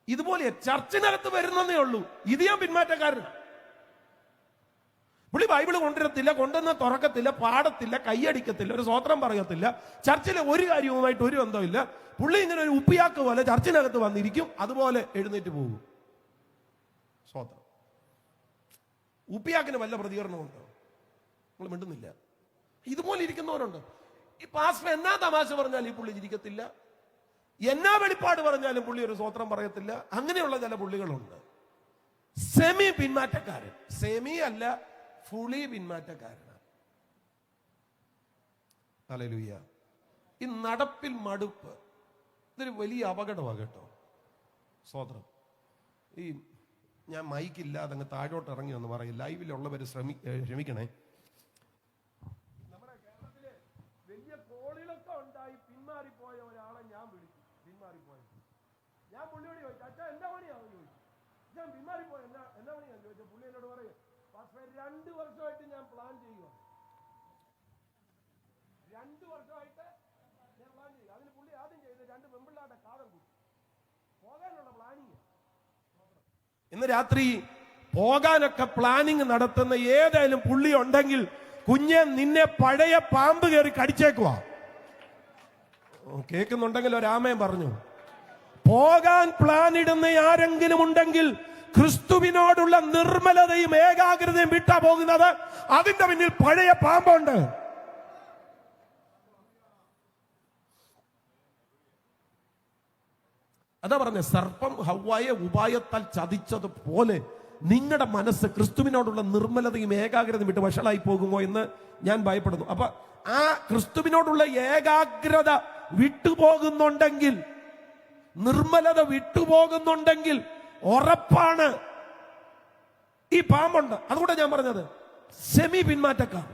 ഇതുപോലെ ചർച്ചിനകത്ത് വരുന്നതേ ഉള്ളൂ, ഇത് ഞാൻ പിന്മാറ്റക്കാരനാണ്. പുള്ളി ബൈബിള് കൊണ്ടുവരത്തില്ല, കൊണ്ടുവന്ന് തുറക്കത്തില്ല, പാടത്തില്ല, കൈയടിക്കത്തില്ല, ഒരു സ്വോത്രം പറയത്തില്ല, ചർച്ചിലെ ഒരു കാര്യവുമായിട്ട് ഒരു ബന്ധമില്ല. പുള്ളി ഇങ്ങനെ ഒരു ഉപ്പിയാക്ക് പോലെ ചർച്ചിനകത്ത് വന്നിരിക്കും, അതുപോലെ എഴുന്നേറ്റ് പോകും. സ്വോത്രം. ഉപ്പിയാക്കിന് വല്ല പ്രതികരണമുണ്ടോ? നിങ്ങൾ മിണ്ടുന്നില്ല. ഇതുപോലെ ഇരിക്കുന്നവരുണ്ട്. ഈ പാസ്റ്റർ എന്നാ തമാശ പറഞ്ഞാലും ഈ പുള്ളി ചിരിക്കത്തില്ല, എന്നാ വെളിപ്പാട് പറഞ്ഞാലും പുള്ളി ഒരു സ്വോത്രം പറയത്തില്ല. അങ്ങനെയുള്ള ചില പുള്ളികളുണ്ട്. സെമി പിന്മാറ്റക്കാരൻ. സെമി അല്ല, ഫുള്ളി പിന്മാറ്റക്കാരനാണ്. ഹല്ലേലൂയ. ഈ നടപ്പിൽ മടുപ്പ് ഇതൊരു വലിയ അപകടമാണ് കേട്ടോ. സ്വോത്രം. ഈ ഞാൻ മൈക്കില്ലാതെ അങ്ങ് താഴോട്ട് ഇറങ്ങി എന്ന് പറയും. ലൈവിലുള്ളവർ ക്ഷമിക്കണേ. നമ്മുടെ കേരളത്തില് വലിയ കോളിലൊക്കെ ഉണ്ടായി പിന്മാറിപ്പോയ ഒരാളെ ഞാൻ വിളിച്ചു. പിന്മാറിപ്പോയ ഞാൻ പുള്ളിയോട് ചോദിച്ചു, അച്ഛാ എന്താ പണിയാവും ചോദിച്ചു. ഞാൻ പിന്മാറിപ്പോയ എന്നാ പണിയാന്ന് ചോദിച്ചു. പുള്ളി എന്നോട് പറയും, 2 വർഷമായിട്ട് ഞാൻ പ്ലാൻ ചെയ്യുക. 2 വർഷമായിട്ട് ഞാൻ പ്ലാൻ ചെയ്യുക. അതിന് പുള്ളി ആദ്യം ചെയ്ത് 2 പെമ്പിള്ളാരുടെ കാതം കൂട്ടി പോകാനുള്ള പ്ലാനിങ്. ഇന്ന് രാത്രി പോകാനൊക്കെ പ്ലാനിങ് നടത്തുന്ന ഏതായാലും പുള്ളി ഉണ്ടെങ്കിൽ കുഞ്ഞെ നിന്നെ പഴയ പാമ്പ് കയറി കടിച്ചേക്കുവാ. കേൾക്കുന്നുണ്ടെങ്കിൽ ഒരാമയും പറഞ്ഞു. പോകാൻ പ്ലാൻ ഇടുന്ന ആരെങ്കിലും ഉണ്ടെങ്കിൽ ക്രിസ്തുവിനോടുള്ള നിർമ്മലതയും ഏകാഗ്രതയും വിട്ടാ പോകുന്നത്. അതിന്റെ പിന്നിൽ പഴയ പാമ്പുണ്ട്. അതാ പറഞ്ഞ, സർപ്പം ഹവ്വായെ ഉപായത്താൽ ചതിച്ചതുപോലെ നിങ്ങളുടെ മനസ്സ് ക്രിസ്തുവിനോടുള്ള നിർമ്മലതയും ഏകാഗ്രതയും വിട്ട് വഷളായി പോകുമോ എന്ന് ഞാൻ ഭയപ്പെടുന്നു. അപ്പൊ ആ ക്രിസ്തുവിനോടുള്ള ഏകാഗ്രത വിട്ടുപോകുന്നുണ്ടെങ്കിൽ, നിർമ്മലത വിട്ടുപോകുന്നുണ്ടെങ്കിൽ ഉറപ്പാണ് ഈ പാമ്പുണ്ട്. അതുകൊണ്ട് ഞാൻ പറഞ്ഞത് സെമി പിന്മാറ്റക്കാർ.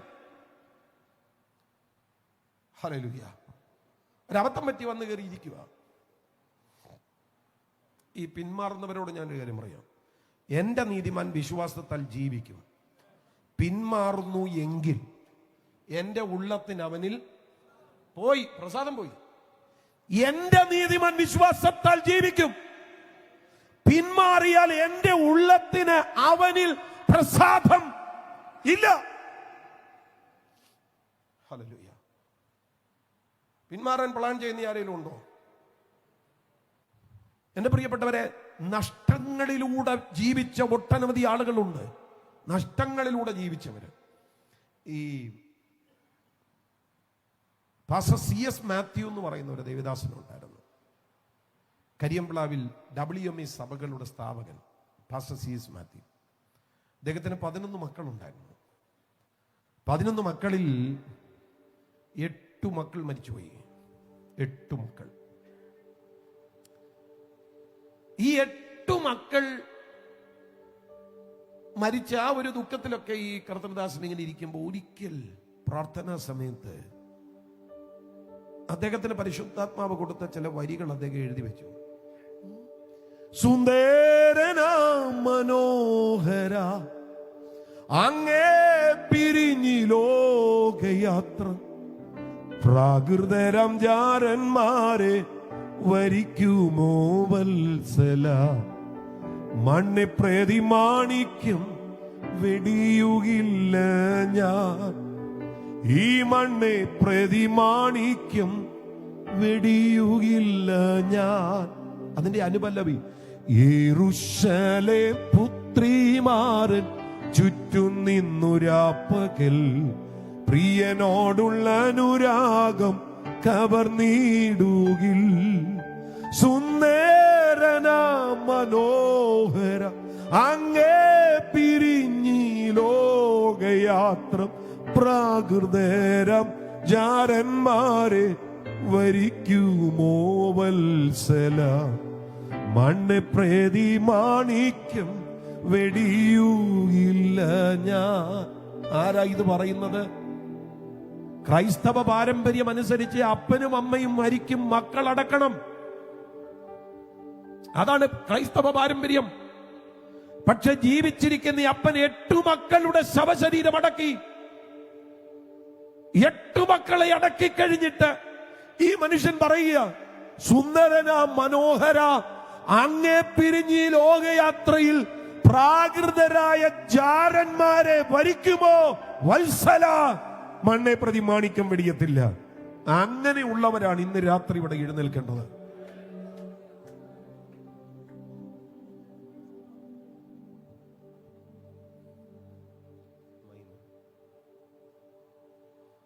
ഹല്ലേലൂയ. ഒരബദ്ധം പറ്റി വന്ന് കയറി ഇരിക്കുക. ഈ പിന്മാറുന്നവരോട് ഞാനൊരു കാര്യം പറയാം. എന്റെ നീതിമാൻ വിശ്വാസത്താൽ ജീവിക്കും. പിന്മാറുന്നു എങ്കിൽ എന്റെ ഉള്ളത്തിന് അവനിൽ പോയി പ്രസാദം പോയി. എന്റെ നീതിമാൻ വിശ്വാസത്താൽ ജീവിക്കും. പിന്മാറിയാൽ എന്റെ ഉള്ളത്തിന് അവനിൽ പ്രസാദം ഇല്ല. ഹല്ലേലൂയ. പിന്മാറാൻ പ്ലാൻ ചെയ്യുന്ന ആരെങ്കിലും ഉണ്ടോ? എന്റെ പ്രിയപ്പെട്ടവരെ, നഷ്ടങ്ങളിലൂടെ ജീവിച്ച ഒട്ടനവധി ആളുകളുണ്ട്. നഷ്ടങ്ങളിലൂടെ ജീവിച്ചവര്. ഈ പാസ്റ്റർ CS മാത്യു എന്ന് പറയുന്ന ഒരു ദേവദാസനുണ്ടായിരുന്നു. കരിയംപ്ലാവിൽ WME സഭകളുടെ സ്ഥാപകൻ പാസ്റ്റർ CS മാത്യു. അദ്ദേഹത്തിന് 11 മക്കളുണ്ടായിരുന്നു. 11 മക്കളിൽ 8 മക്കൾ മരിച്ചുപോയി. 8 മക്കൾ. ഈ 8 മക്കൾ മരിച്ച ആ ഒരു ദുഃഖത്തിലൊക്കെ ഈ കർത്തൃദാസൻ ഇങ്ങനെ ഇരിക്കുമ്പോൾ ഒരിക്കൽ പ്രാർത്ഥനാ സമയത്ത് അദ്ദേഹത്തിന് പരിശുദ്ധാത്മാവ് കൊടുത്ത ചില വരികൾ അദ്ദേഹം എഴുതി വെച്ചു. സുന്ദരന മനോഹര അങ്ങേ പിരിഞ്ഞി ലോകയാത്ര പ്രാകൃതരം ജാരന്മാരെ വരിക്കുമോ വത്സല മണ്ണെ പ്രതിമാണിക്കും വെടിയുകില്ല ഞാൻ ഈ മണ്ണെ പ്രതിമാണിക്കും വെടിയുകില്ല ഞാൻ. അതിന്റെ അനുപല്ലവി യെരൂശലേം പുത്രിമാരൻ ചുറ്റും നിന്നുരാപ്പകൽ പ്രിയനോടുള്ള അനുരാഗം കവർന്നിടുകിൽ സുന്ദരന മനോഹര അങ്ങേ പിരിഞ്ഞി ലോകയാത്ര പ്രാകൃതരം ജാരന്മാരെ വരിക്കുമോ വത്സല മണ്ണെ പ്രതിമാണിക്കും വെടിയുകില്ല ഞാൻ. ആരാ ഇത് പറയുന്നത്? ക്രൈസ്തവ പാരമ്പര്യം അനുസരിച്ച് അപ്പനും അമ്മയും മരിക്കും, മക്കളടക്കണം. അതാണ് ക്രൈസ്തവ പാരമ്പര്യം. പക്ഷെ ജീവിച്ചിരിക്കുന്ന അപ്പൻ 8 മക്കളുടെ ശവശരീരം അടക്കി. 8 മക്കളെ അടക്കി കഴിഞ്ഞിട്ട് ഈ മനുഷ്യൻ പറയുക, സുന്ദരന മനോഹര അങ്ങേ പിരിഞ്ഞി ലോകയാത്രയിൽ പ്രാകൃതരായ ജാരന്മാരെ വരിക്കുമോ വത്സല മണ്ണെ പ്രതി മാണിക്യം വെടിയത്തില്ല. അങ്ങനെയുള്ളവരാണ് ഇന്ന് രാത്രി ഇവിടെ എഴുന്നേൽക്കേണ്ടത്.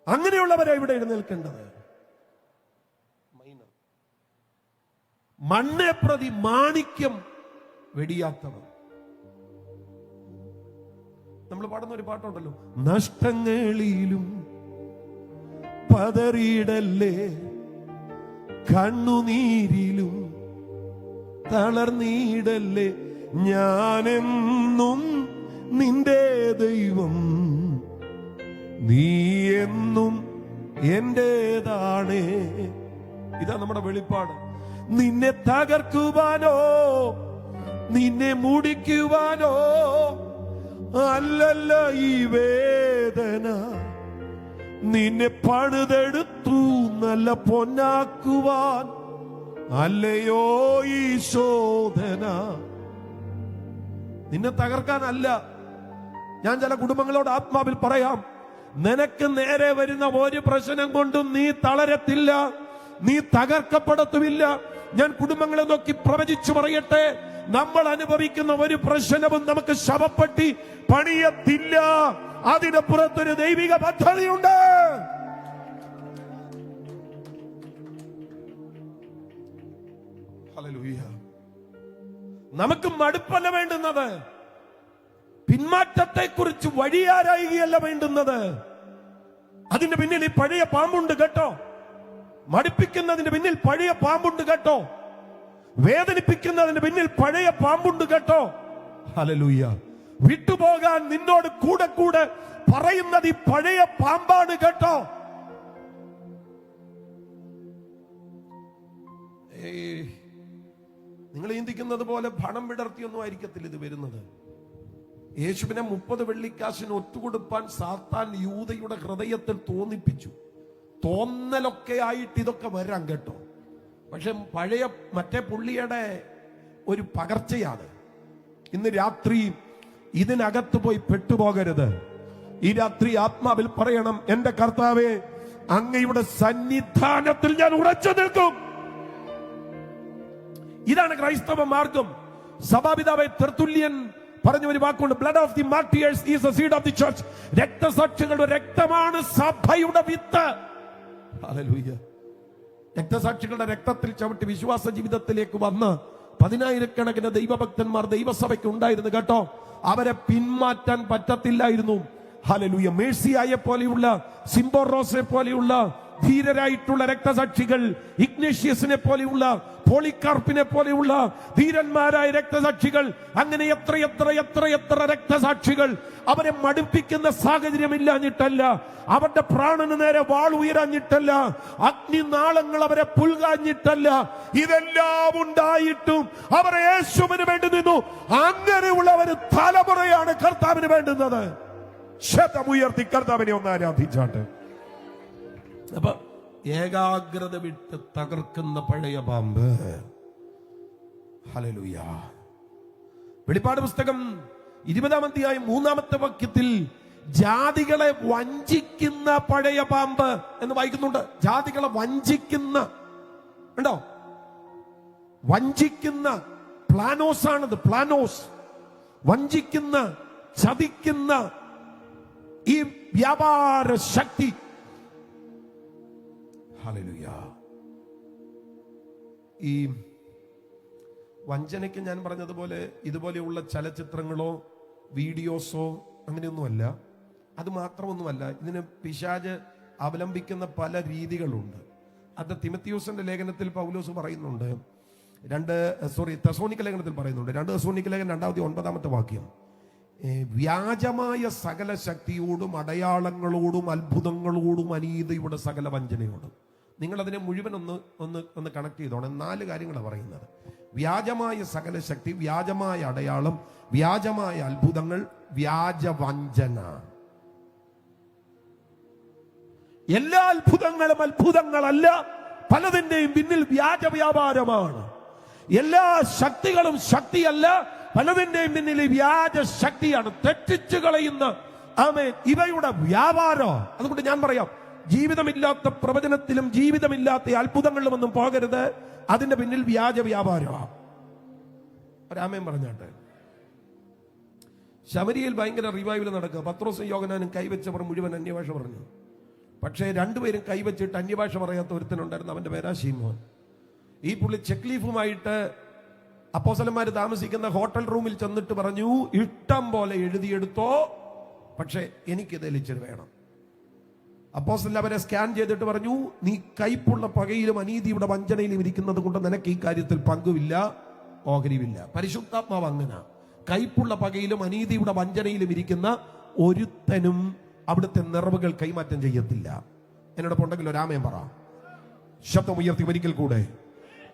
അങ്ങനെയുള്ളവരാ ഇവിടെ എഴുന്നേൽക്കേണ്ടത്. മണ്ണെ പ്രതി മാണിക്യം വെടിയാത്തവർ. നമ്മൾ പാടുന്ന ഒരു പാട്ടുണ്ടല്ലോ, നഷ്ടങ്ങളിലും പതറിയിടല്ലേ കണ്ണുനീരിലും തളർന്നിടല്ലേ ഞാനെന്നും നിന്റെ ദൈവം നീ എന്നും എന്റേതാണേ. ഇതാ നമ്മുടെ വെളിപ്പാട്. നിന്നെ തകർക്കുവാനോ നിന്നെ മുടിക്കുവാനോ അല്ലല്ല ഈ വേദന, നിന്നെ പണിതെടുത്തു നല്ല പൊന്നാക്കുവാൻ അല്ലയോ ഈ ശോധന. നിന്നെ തകർക്കാനല്ല. ഞാൻ ചില കുടുംബങ്ങളോട് ആത്മാവിൽ പറയാം, നിനക്ക് നേരെ വരുന്ന ഒരു പ്രശ്നം കൊണ്ടും നീ തളരത്തില്ല, നീ തകർക്കപ്പെടത്തുമില്ല. ഞാൻ കുടുംബങ്ങളെ നോക്കി പ്രവചിച്ചു പറയട്ടെ, നമ്മൾ അനുഭവിക്കുന്ന ഒരു പ്രശ്നവും നമുക്ക് ശവപ്പെട്ടി പണിയത്തില്ല. അതിനപ്പുറത്തൊരു ദൈവിക പദ്ധതിയുണ്ട്. ഹല്ലേലൂയ. നമുക്ക് മടുപ്പല്ല വേണ്ടുന്നത്, പിന്മാറ്റത്തെ കുറിച്ച് വഴിയാരായുകയല്ല വേണ്ടുന്നത്. അതിന്റെ പിന്നിൽ ഈ പഴയ പാമ്പുണ്ട് കേട്ടോ. മടുപ്പിക്കുന്നതിന്റെ പിന്നിൽ പഴയ പാമ്പുണ്ട് കേട്ടോ. വേദനിപ്പിക്കുന്നതിന്റെ പിന്നിൽ പഴയ പാമ്പുണ്ട് കേട്ടോ. ഹല്ലേലൂയ. വിട്ടുപോകാൻ നിന്നോട് കൂടെ കൂടെ പറയുന്നത് ഈ പഴയ പാമ്പാണ് കേട്ടോ. നിങ്ങൾ ചിന്തിക്കുന്നത് പോലെ പണം വിടർത്തിയൊന്നും ആയിരിക്കത്തില്ല ഇത് വരുന്നത്. യേശുവിനെ 30 വെള്ളിക്കാശിന് ഒറ്റുകൊടുപ്പാൻ സാത്താൻ യൂദയുടെ ഹൃദയത്തിൽ തോന്നിപ്പിച്ചു. തോന്നലൊക്കെ ആയിട്ട് ഇതൊക്കെ വരാം കേട്ടോ. പക്ഷെ പഴയ മറ്റേ പുള്ളിയുടെ ഒരു പകർച്ചയാണ്. ഇന്ന് രാത്രി ഇതിനകത്ത് പോയി പെട്ടുപോകരുത്. ഈ രാത്രി ആത്മാവിൽ പറയണം, എന്റെ കർത്താവേ അങ്ങയുടെ സന്നിധാനത്തിൽ ഞാൻ ഉറച്ചു നിൽക്കും. ഇതാണ് ക്രൈസ്തവ മാർഗം. സഭാപിതാവെ തെർത്തുല്യൻ പറഞ്ഞ ഒരു വാക്കുണ്ട്, blood of the martyrs is the seed of the church. രക്തസാക്ഷികളുടെ രക്തമാണ് സഭയുടെ വിത്ത്. ഹല്ലേലൂയ. രക്തസാക്ഷികളുടെ രക്തത്തിൽ ചവിട്ടി വിശ്വാസ ജീവിതത്തിലേക്ക് വന്ന് 10,000-കണക്കിന് ദൈവഭക്തന്മാർ ദൈവസഭയ്ക്ക് ഉണ്ടായിരുന്നു കേട്ടോ. അവരെ പിന്മാറ്റാൻ പറ്റത്തില്ലായിരുന്നു. ഹല്ലേലൂയ. മേഴ്സിയായെ പോലെയുള്ള, സിംബോറോസിനെ പോലെയുള്ള ധീരരായിട്ടുള്ള രക്തസാക്ഷികൾ, ഇഗ്നേഷ്യസിനെ പോലെയുള്ള, പോളികാർപ്പിനെ പോലെയുള്ള ധീരന്മാരായ രക്തസാക്ഷികൾ, അങ്ങനെ എത്ര എത്ര എത്ര എത്ര രക്തസാക്ഷികൾ. അവരെ മടുപ്പിക്കുന്ന സാഹചര്യമില്ലാഞ്ഞിട്ടല്ല, അവരുടെ പ്രാണന് നേരെ വാൾ ഉയരാഞ്ഞിട്ടല്ല, അഗ്നിനാളങ്ങൾ അവരെ പുൽകാഞ്ഞിട്ടല്ല, ഇതെല്ലാം ഉണ്ടായിട്ടും അവർ യേശുവിന് വേണ്ടി നിന്നു. അങ്ങനെയുള്ളവര് തലമുറയാണ് കർത്താവിന് വേണ്ടുന്നത്. ശബ്ദമുയർത്തി കർത്താവിനെ ഒന്ന് ആരാധിച്ചാട്ട്. അപ്പൊ ഏകാഗ്രത വിട്ട് തകർക്കുന്ന പഴയ പാമ്പ്. ഹല്ലേലൂയ. വെളിപ്പാട് പുസ്തകം 20-ാം അധ്യായം 3-ാമത്തെ വാക്യത്തിൽ ജാതികളെ വഞ്ചിക്കുന്ന പഴയ പാമ്പ് എന്ന് വായിക്കുന്നുണ്ട്. ജാതികളെ വഞ്ചിക്കുന്ന, ഉണ്ടോ? വഞ്ചിക്കുന്ന പ്ലാനോസ് ആണത്. പ്ലാനോസ്, വഞ്ചിക്കുന്ന, ചതിക്കുന്ന ഈ വ്യാപാര ശക്തി. ഹല്ലേലൂയ. ഈ വഞ്ചനയ്ക്ക് ഞാൻ പറഞ്ഞതുപോലെ ഇതുപോലെയുള്ള ചലച്ചിത്രങ്ങളോ വീഡിയോസോ അങ്ങനെയൊന്നുമല്ല, അത് മാത്രമൊന്നുമല്ല. ഇതിന് പിശാച് അവലംബിക്കുന്ന പല രീതികളുണ്ട്. അത് തിമത്തിയോസിന്റെ ലേഖനത്തിൽ പൗലോസ് പറയുന്നുണ്ട്. തെസ്സലോനിക്ക ലേഖനത്തിൽ പറയുന്നുണ്ട്. 2 തെസ്സലോനിക്ക ലേഖനം 2-9 വാക്യം. വ്യാജമായ സകല ശക്തിയോടും അടയാളങ്ങളോടും അത്ഭുതങ്ങളോടും അനീതിയുടെ സകല വഞ്ചനയോടും. നിങ്ങൾ അതിനെ മുഴുവൻ ഒന്ന് കണക്ട് ചെയ്തോണം. 4 കാര്യങ്ങളാണ് പറയുന്നത്. വ്യാജമായ സകല ശക്തി, വ്യാജമായ അടയാളം, വ്യാജമായ അത്ഭുതങ്ങൾ, വ്യാജവഞ്ചന. എല്ലാ അത്ഭുതങ്ങളും അത്ഭുതങ്ങളല്ല, പലതിന്റെയും പിന്നിൽ വ്യാജ വ്യാപാരമാണ്. എല്ലാ ശക്തികളും ശക്തിയല്ല, പലതിന്റെയും പിന്നിൽ വ്യാജ ശക്തിയാണ്. തെറ്റിച്ചു കളയുന്ന ആമേൻ ഇവയുടെ വ്യാപാരം. അതുകൊണ്ട് ഞാൻ പറയാം, ജീവിതമില്ലാത്ത പ്രവചനത്തിലും ജീവിതമില്ലാത്ത അത്ഭുതങ്ങളിലുമൊന്നും പോകരുത്. അതിന്റെ പിന്നിൽ വ്യാജ വ്യാപാരമാണ്. ഒരാമേൻ പറഞ്ഞാട്ടെ. ശമരിയിൽ ഭയങ്കര റിവൈവൽ നടക്കുക. പത്രോസും യോഹന്നാനും കൈവച്ചവർ മുഴുവൻ അന്യഭാഷ പറഞ്ഞു. പക്ഷേ 2 പേരും കൈവച്ചിട്ട് അന്യഭാഷ പറയാത്ത ഒരുത്തനുണ്ടായിരുന്നു. അവന്റെ പേരാ ശീമോൻ. ഈ പുള്ളി ചെക്ക് ലീഫുമായിട്ട് അപ്പോസ്തലന്മാർ താമസിക്കുന്ന ഹോട്ടൽ റൂമിൽ ചെന്നിട്ട് പറഞ്ഞു, ഇഷ്ടം പോലെ എഴുതിയെടുത്തോ, പക്ഷെ എനിക്കിത് ഇച്ചിരി വേണം. അപ്പോസ്തലൻ അവരെ സ്കാൻ ചെയ്തിട്ട് പറഞ്ഞു, നീ കൈപ്പുള്ള പകയിലും അനീതിയുടെ വഞ്ചനയിലും ഇരിക്കുന്നത് കൊണ്ട് നിനക്ക് ഈ കാര്യത്തിൽ പങ്കുമില്ല, ഓഹരിയില്ല. പരിശുദ്ധാത്മാവ് അങ്ങനെ കൈപ്പുള്ള പകയിലും അനീതിയുടെ വഞ്ചനയിലും ഇരിക്കുന്ന ഒരുത്തനും അവിടുത്തെ നിറവുകൾ കൈമാറ്റം ചെയ്യത്തില്ല. എന്നോടൊപ്പം ഉണ്ടെങ്കിൽ ഒരാമയം പറ. ശബ്ദം ഉയർത്തി ഒരിക്കൽ കൂടെ.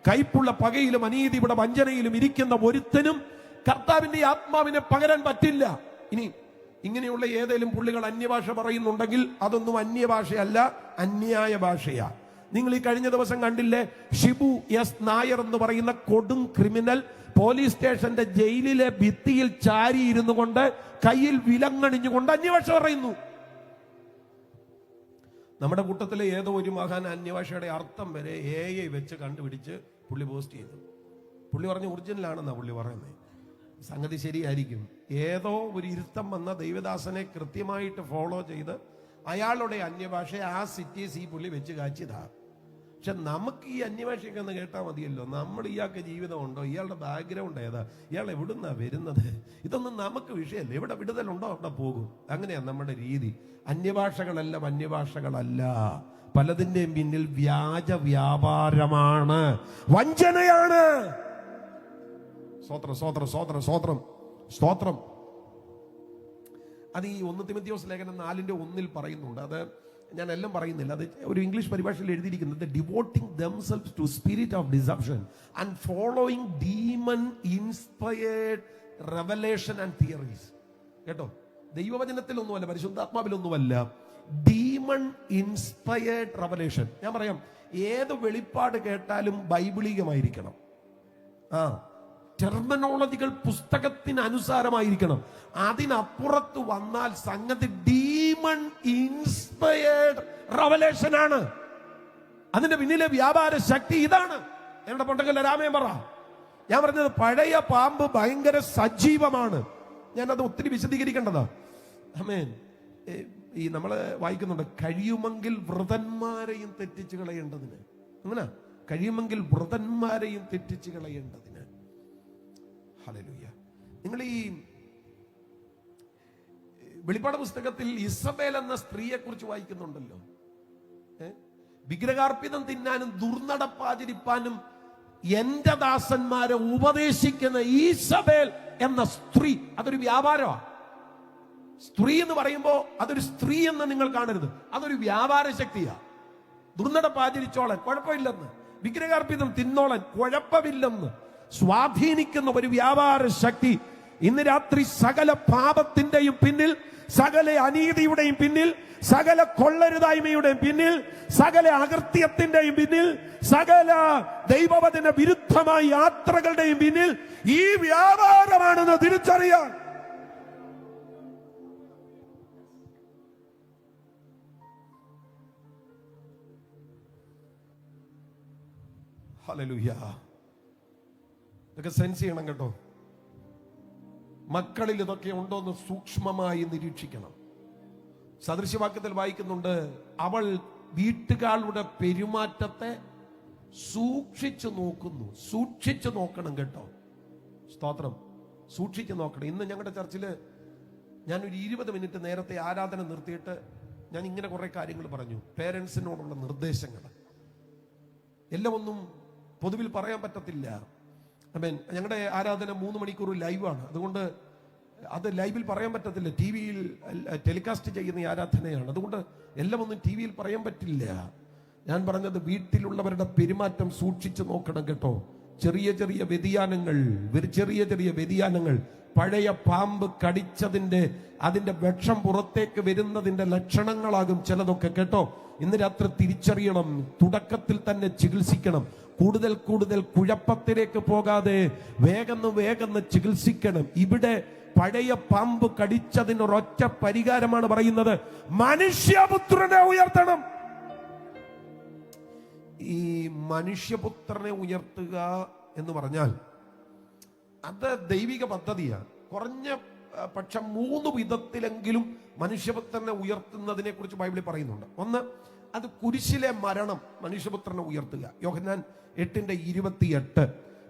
കൈപ്പുള്ള പകയിലും അനീതിയുടെ വഞ്ചനയിലും ഇരിക്കുന്ന ഒരുത്തനും കർത്താവിന്റെ ആത്മാവിനെ പകരാൻ പറ്റില്ല. ഇനി ഇങ്ങനെയുള്ള ഏതെങ്കിലും പുള്ളികൾ അന്യഭാഷ പറയുന്നുണ്ടെങ്കിൽ അതൊന്നും അന്യഭാഷയല്ല, അന്യായ ഭാഷയാ. നിങ്ങൾ ഈ കഴിഞ്ഞ ദിവസം കണ്ടില്ലേ, ഷിബു എസ് നായർ എന്ന് പറയുന്ന കൊടും ക്രിമിനൽ പോലീസ് സ്റ്റേഷന്റെ ജയിലിലെ ഭിത്തിയിൽ ചാരിയിരുന്നു കൊണ്ട് കയ്യിൽ വിലങ്ങണിഞ്ഞുകൊണ്ട് അന്യഭാഷ പറയുന്നു. നമ്മുടെ കൂട്ടത്തിലെ ഏതോ ഒരു മഹാൻ അന്യഭാഷയുടെ അർത്ഥം വരെ AI വെച്ച് കണ്ടുപിടിച്ച് പുള്ളി പോസ്റ്റ് ചെയ്തു. പുള്ളി പറഞ്ഞ ഒറിജിനലാണെന്നാ പുള്ളി പറയുന്നത്. സംഗതി ശരിയായിരിക്കും. ഏതോ ഒരു ഇരുത്തം വന്ന ദൈവദാസനെ കൃത്യമായിട്ട് ഫോളോ ചെയ്ത് അയാളുടെ അന്യഭാഷ ആ സിറ്റീസ് ഈ പുള്ളി വെച്ച് കാച്ചിയതാ. പക്ഷെ നമുക്ക് ഈ അന്യഭാഷയൊക്കെ ഒന്ന് കേട്ടാൽ മതിയല്ലോ. നമ്മൾ ഇയാൾക്ക് ജീവിതമുണ്ടോ, ഇയാളുടെ ബാക്ക്ഗ്രൗണ്ട് ഏതാ, ഇയാൾ എവിടുന്നാ വരുന്നത്, ഇതൊന്നും നമുക്ക് വിഷയമല്ല. എവിടെ വിടുതലുണ്ടോ അവിടെ പോകും. അങ്ങനെയാ നമ്മുടെ രീതി. അന്യഭാഷകളെല്ലാം അന്യഭാഷകളല്ല, പലതിന്റെയും പിന്നിൽ വ്യാജ വ്യാപാരമാണ്, വഞ്ചനയാണ്. സ്തോത്രം സ്തോത്രം സ്തോത്രം സ്തോത്രം സ്തോത്രം. അത് ഈ 1 തിമോഥെയോസ് ലേഖനം 4:1 പറയുന്നുണ്ട്. അത് ഞാൻ എല്ലാം പറയുന്നില്ല, അത് ഒരു ഇംഗ്ലീഷ് പരിഭാഷയിൽ എഴുതിയിരിക്കുന്നത് devoting themselves to spirit of deception and following demon inspired revelation and theories. കേട്ടോ, ദൈവവചനത്തിലൊന്നുമല്ല, പരിശുദ്ധാത്മാവിലൊന്നുമല്ല, ഡീമൺ ഇൻസ്പയർഡ് റെവലേഷൻ. ഞാൻ പറയാം, ഏത് വെളിപ്പാട് കേട്ടാലും ബൈബിളികമായിരിക്കണം. ടെർമിനോളജികൾ പുസ്തകത്തിന് അനുസാരമായിരിക്കണം. അതിനപ്പുറത്ത് വന്നാൽ സംഗതി ഡീമൺ ഇൻസ്പയർഡ് റവലേഷൻ ആണ്. അതിന്റെ പിന്നിലെ വ്യാപാര ശക്തി ഇതാണ്. എന്നോട് പൊട്ടക്കല്ല രാമയം പറ. ഞാൻ പറഞ്ഞത് പഴയ പാമ്പ് ഭയങ്കര സജീവമാണ്. ഞാനത് ഒത്തിരി വിശദീകരിക്കേണ്ടതാ. ആമേൻ. ഈ നമ്മള് വായിക്കുന്നുണ്ട്, കഴിയുമെങ്കിൽ വ്രതന്മാരെയും തെറ്റിച്ച് കളയേണ്ടതിന്. അങ്ങനെ കഴിയുമെങ്കിൽ വ്രതന്മാരെയും തെറ്റിച്ച് കളയേണ്ടതിന്. ഹല്ലേലൂയ. നിങ്ങൾ ഈ വെളിപ്പാട് പുസ്തകത്തിൽ ഇസബേൽ എന്ന സ്ത്രീയെ കുറിച്ച് വായിക്കുന്നുണ്ടല്ലോ. വിഗ്രഹാർപ്പിതം തിന്നാനും ദുർനടപ്പാചരിപ്പാനും എന്റെ ദാസന്മാരെ ഉപദേശിക്കുന്ന ഈസബേൽ എന്ന സ്ത്രീ, അതൊരു വ്യാപാരമാണ്. സ്ത്രീ എന്ന് പറയുമ്പോ അതൊരു സ്ത്രീ എന്ന് നിങ്ങൾ കാണരുത്, അതൊരു വ്യാപാര ശക്തിയാ. ദുർനടപ്പാചരിച്ചോളൻ കുഴപ്പമില്ലെന്ന്, വിഗ്രഹാർപ്പിതം തിന്നോളൻ കുഴപ്പമില്ലെന്ന് സ്വാധീനിക്കുന്ന ഒരു വ്യാപാര ശക്തി ഇന്ന് രാത്രി സകല പാപത്തിന്റെയും പിന്നിൽ, സകല അനീതിയുടെയും പിന്നിൽ, സകല കൊള്ളരുതായ്മയുടെയും പിന്നിൽ, സകല അകൃത്യത്തിന്റെയും പിന്നിൽ, സകല ദൈവവചന വിരുദ്ധമായ യാത്രകളുടെയും പിന്നിൽ ഈ വ്യാപാരമാണെന്ന് തിരിച്ചറിയാൻ ഹല്ലേലൂയ. ഇതൊക്കെ സെൻസ് ചെയ്യണം കേട്ടോ. മക്കളിൽ ഇതൊക്കെ ഉണ്ടോന്ന് സൂക്ഷ്മമായി നിരീക്ഷിക്കണം. സദൃശ്യവാക്യത്തിൽ വായിക്കുന്നുണ്ട്, അവൾ വീട്ടുകാരുടെ പെരുമാറ്റത്തെ സൂക്ഷിച്ചു നോക്കുന്നു. സൂക്ഷിച്ചു നോക്കണം കേട്ടോ. സ്തോത്രം. സൂക്ഷിച്ചു നോക്കണം. ഇന്ന് ഞങ്ങളുടെ ചർച്ചില് ഞാനൊരു 20 മിനിറ്റ് നേരത്തെ ആരാധന നിർത്തിയിട്ട് ഞാൻ ഇങ്ങനെ കുറെ കാര്യങ്ങൾ പറഞ്ഞു, പേരൻസിനോടുള്ള നിർദ്ദേശങ്ങൾ. എല്ലാം ഒന്നും പൊതുവിൽ പറയാൻ പറ്റത്തില്ല. ഞങ്ങളുടെ ആരാധന 3 മണിക്കൂർ ലൈവാണ്. അതുകൊണ്ട് അത് ലൈവിൽ പറയാൻ പറ്റത്തില്ല. ടി വിയിൽ ടെലികാസ്റ്റ് ചെയ്യുന്ന ആരാധനയാണ്. അതുകൊണ്ട് എല്ലാം ഒന്നും ടി വിയിൽ പറയാൻ പറ്റില്ല. ഞാൻ പറഞ്ഞത് വീട്ടിലുള്ളവരുടെ പെരുമാറ്റം സൂക്ഷിച്ചു നോക്കണം കേട്ടോ. ചെറിയ ചെറിയ വ്യതിയാനങ്ങൾ പഴയ പാമ്പ് കടിച്ചതിന്റെ അതിന്റെ വിഷം പുറത്തേക്ക് വരുന്നതിന്റെ ലക്ഷണങ്ങളാകും ചിലതൊക്കെ കേട്ടോ. ഇന്ന് രാത്രി തിരിച്ചറിയണം. തുടക്കത്തിൽ തന്നെ ചികിത്സിക്കണം. കൂടുതൽ കുഴപ്പത്തിലേക്ക് പോകാതെ വേഗം ചികിത്സിക്കണം. ഇവിടെ പഴയ പാമ്പ് കടിച്ചതിനൊരൊറ്റ പരിഹാരമാണ് പറയുന്നത്, മനുഷ്യപുത്രനെ ഉയർത്തണം. ഈ മനുഷ്യപുത്രനെ ഉയർത്തുക എന്ന് പറഞ്ഞാൽ അത് ദൈവിക പദ്ധതിയാണ്. കുറഞ്ഞ പക്ഷം 3 വിധത്തിലെങ്കിലും മനുഷ്യപുത്രനെ ഉയർത്തുന്നതിനെ കുറിച്ച് ബൈബിളിൽ പറയുന്നുണ്ട്. ഒന്ന്, അത് കുരിശിലെ മരണം മനുഷ്യപുത്രനെ ഉയർത്തുക. യോഹന്നാൻ 8:28,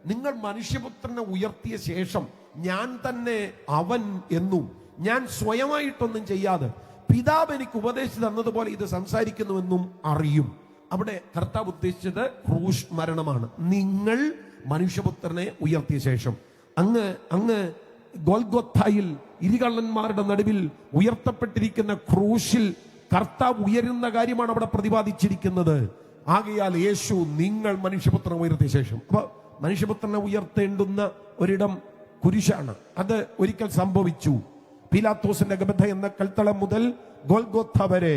നിങ്ങൾ മനുഷ്യപുത്രനെ ഉയർത്തിയ ശേഷം ഞാൻ തന്നെ അവൻ എന്നും ഞാൻ സ്വയമായിട്ടൊന്നും ചെയ്യാതെ പിതാവ് എനിക്ക് ഉപദേശിച്ചു തന്നതുപോലെ ഇത് സംസാരിക്കുന്നുവെന്നും അറിയും. അവിടെ കർത്താവ് ഉദ്ദേശിച്ചത് ക്രൂശ് മരണമാണ്. നിങ്ങൾ മനുഷ്യപുത്രനെ ഉയർത്തിയ ശേഷം അങ്ങ് ഗോൽഗോഥായിൽ ഇരുകള്ളന്മാരുടെ നടുവിൽ ഉയർത്തപ്പെട്ടിരിക്കുന്ന ക്രൂശിൽ കർത്താവ് ഉയരുന്ന കാര്യമാണ് അവിടെ പ്രതിപാദിച്ചിരിക്കുന്നത്. ആകയാൽ യേശു നിങ്ങൾ മനുഷ്യപുത്രനെ ഉയർത്തിയ ശേഷം, അപ്പൊ മനുഷ്യപുത്രനെ ഉയർത്തേണ്ടുന്ന ഒരിടം കുരിശാണ്. അത് ഒരിക്കൽ സംഭവിച്ചു. പീലാത്തോസിന്റെ ഗബഥ എന്ന കൽത്തളം മുതൽ ഗോൽഗോഥ വരെ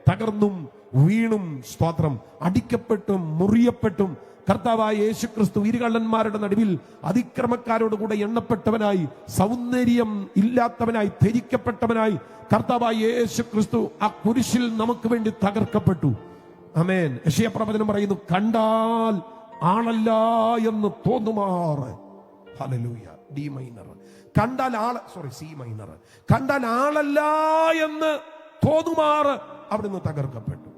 തകർന്നും വീണും, സ്തോത്രം, അടിക്കപ്പെട്ടും മുറിയപ്പെട്ടും കർത്താവായ യേശുക്രിസ്തു ഇരുകള്ളന്മാരുടെ നടുവിൽ അതിക്രമക്കാരോടുകൂടെ എണ്ണപ്പെട്ടവനായി, സൗന്ദര്യം ഇല്ലാത്തവനായി, ധരിക്കപ്പെട്ടവനായി കർത്താവായ യേശുക്രിസ്തു ആ കുരിശിൽ നമുക്ക് വേണ്ടി തകർക്കപ്പെട്ടു. ആമേൻ. യെശയ്യാ പ്രവചനം പറയുന്നു, കണ്ടാൽ ആളല്ല എന്ന് തോന്നുമാറ്. ഹല്ലേലൂയ. D minor. കണ്ടാൽ സി മൈനർ. കണ്ടാൽ ആളല്ല എന്ന് തോന്നുമാറ് അവിടുന്ന് തകർക്കപ്പെട്ടു.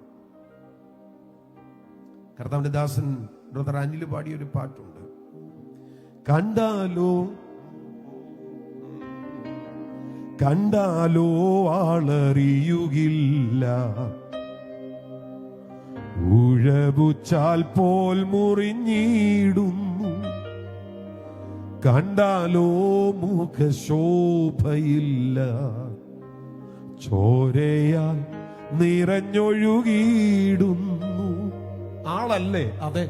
കർത്താവിന്റെ ദാസൻ ബ്രദർ അനിൽ പാടിയ ഒരു പാട്ടുണ്ട്, കണ്ടാലോ ആളറിയുകില്ല, ഉഴവുച്ചാൽ പോൽ മുറിഞ്ഞിടുന്നു, കണ്ടാലോ മുഖശോഭയില്ല, ചോരയാൽ നിറഞ്ഞൊഴുകിയിടുന്നു. ആളല്ലേ? അതെ,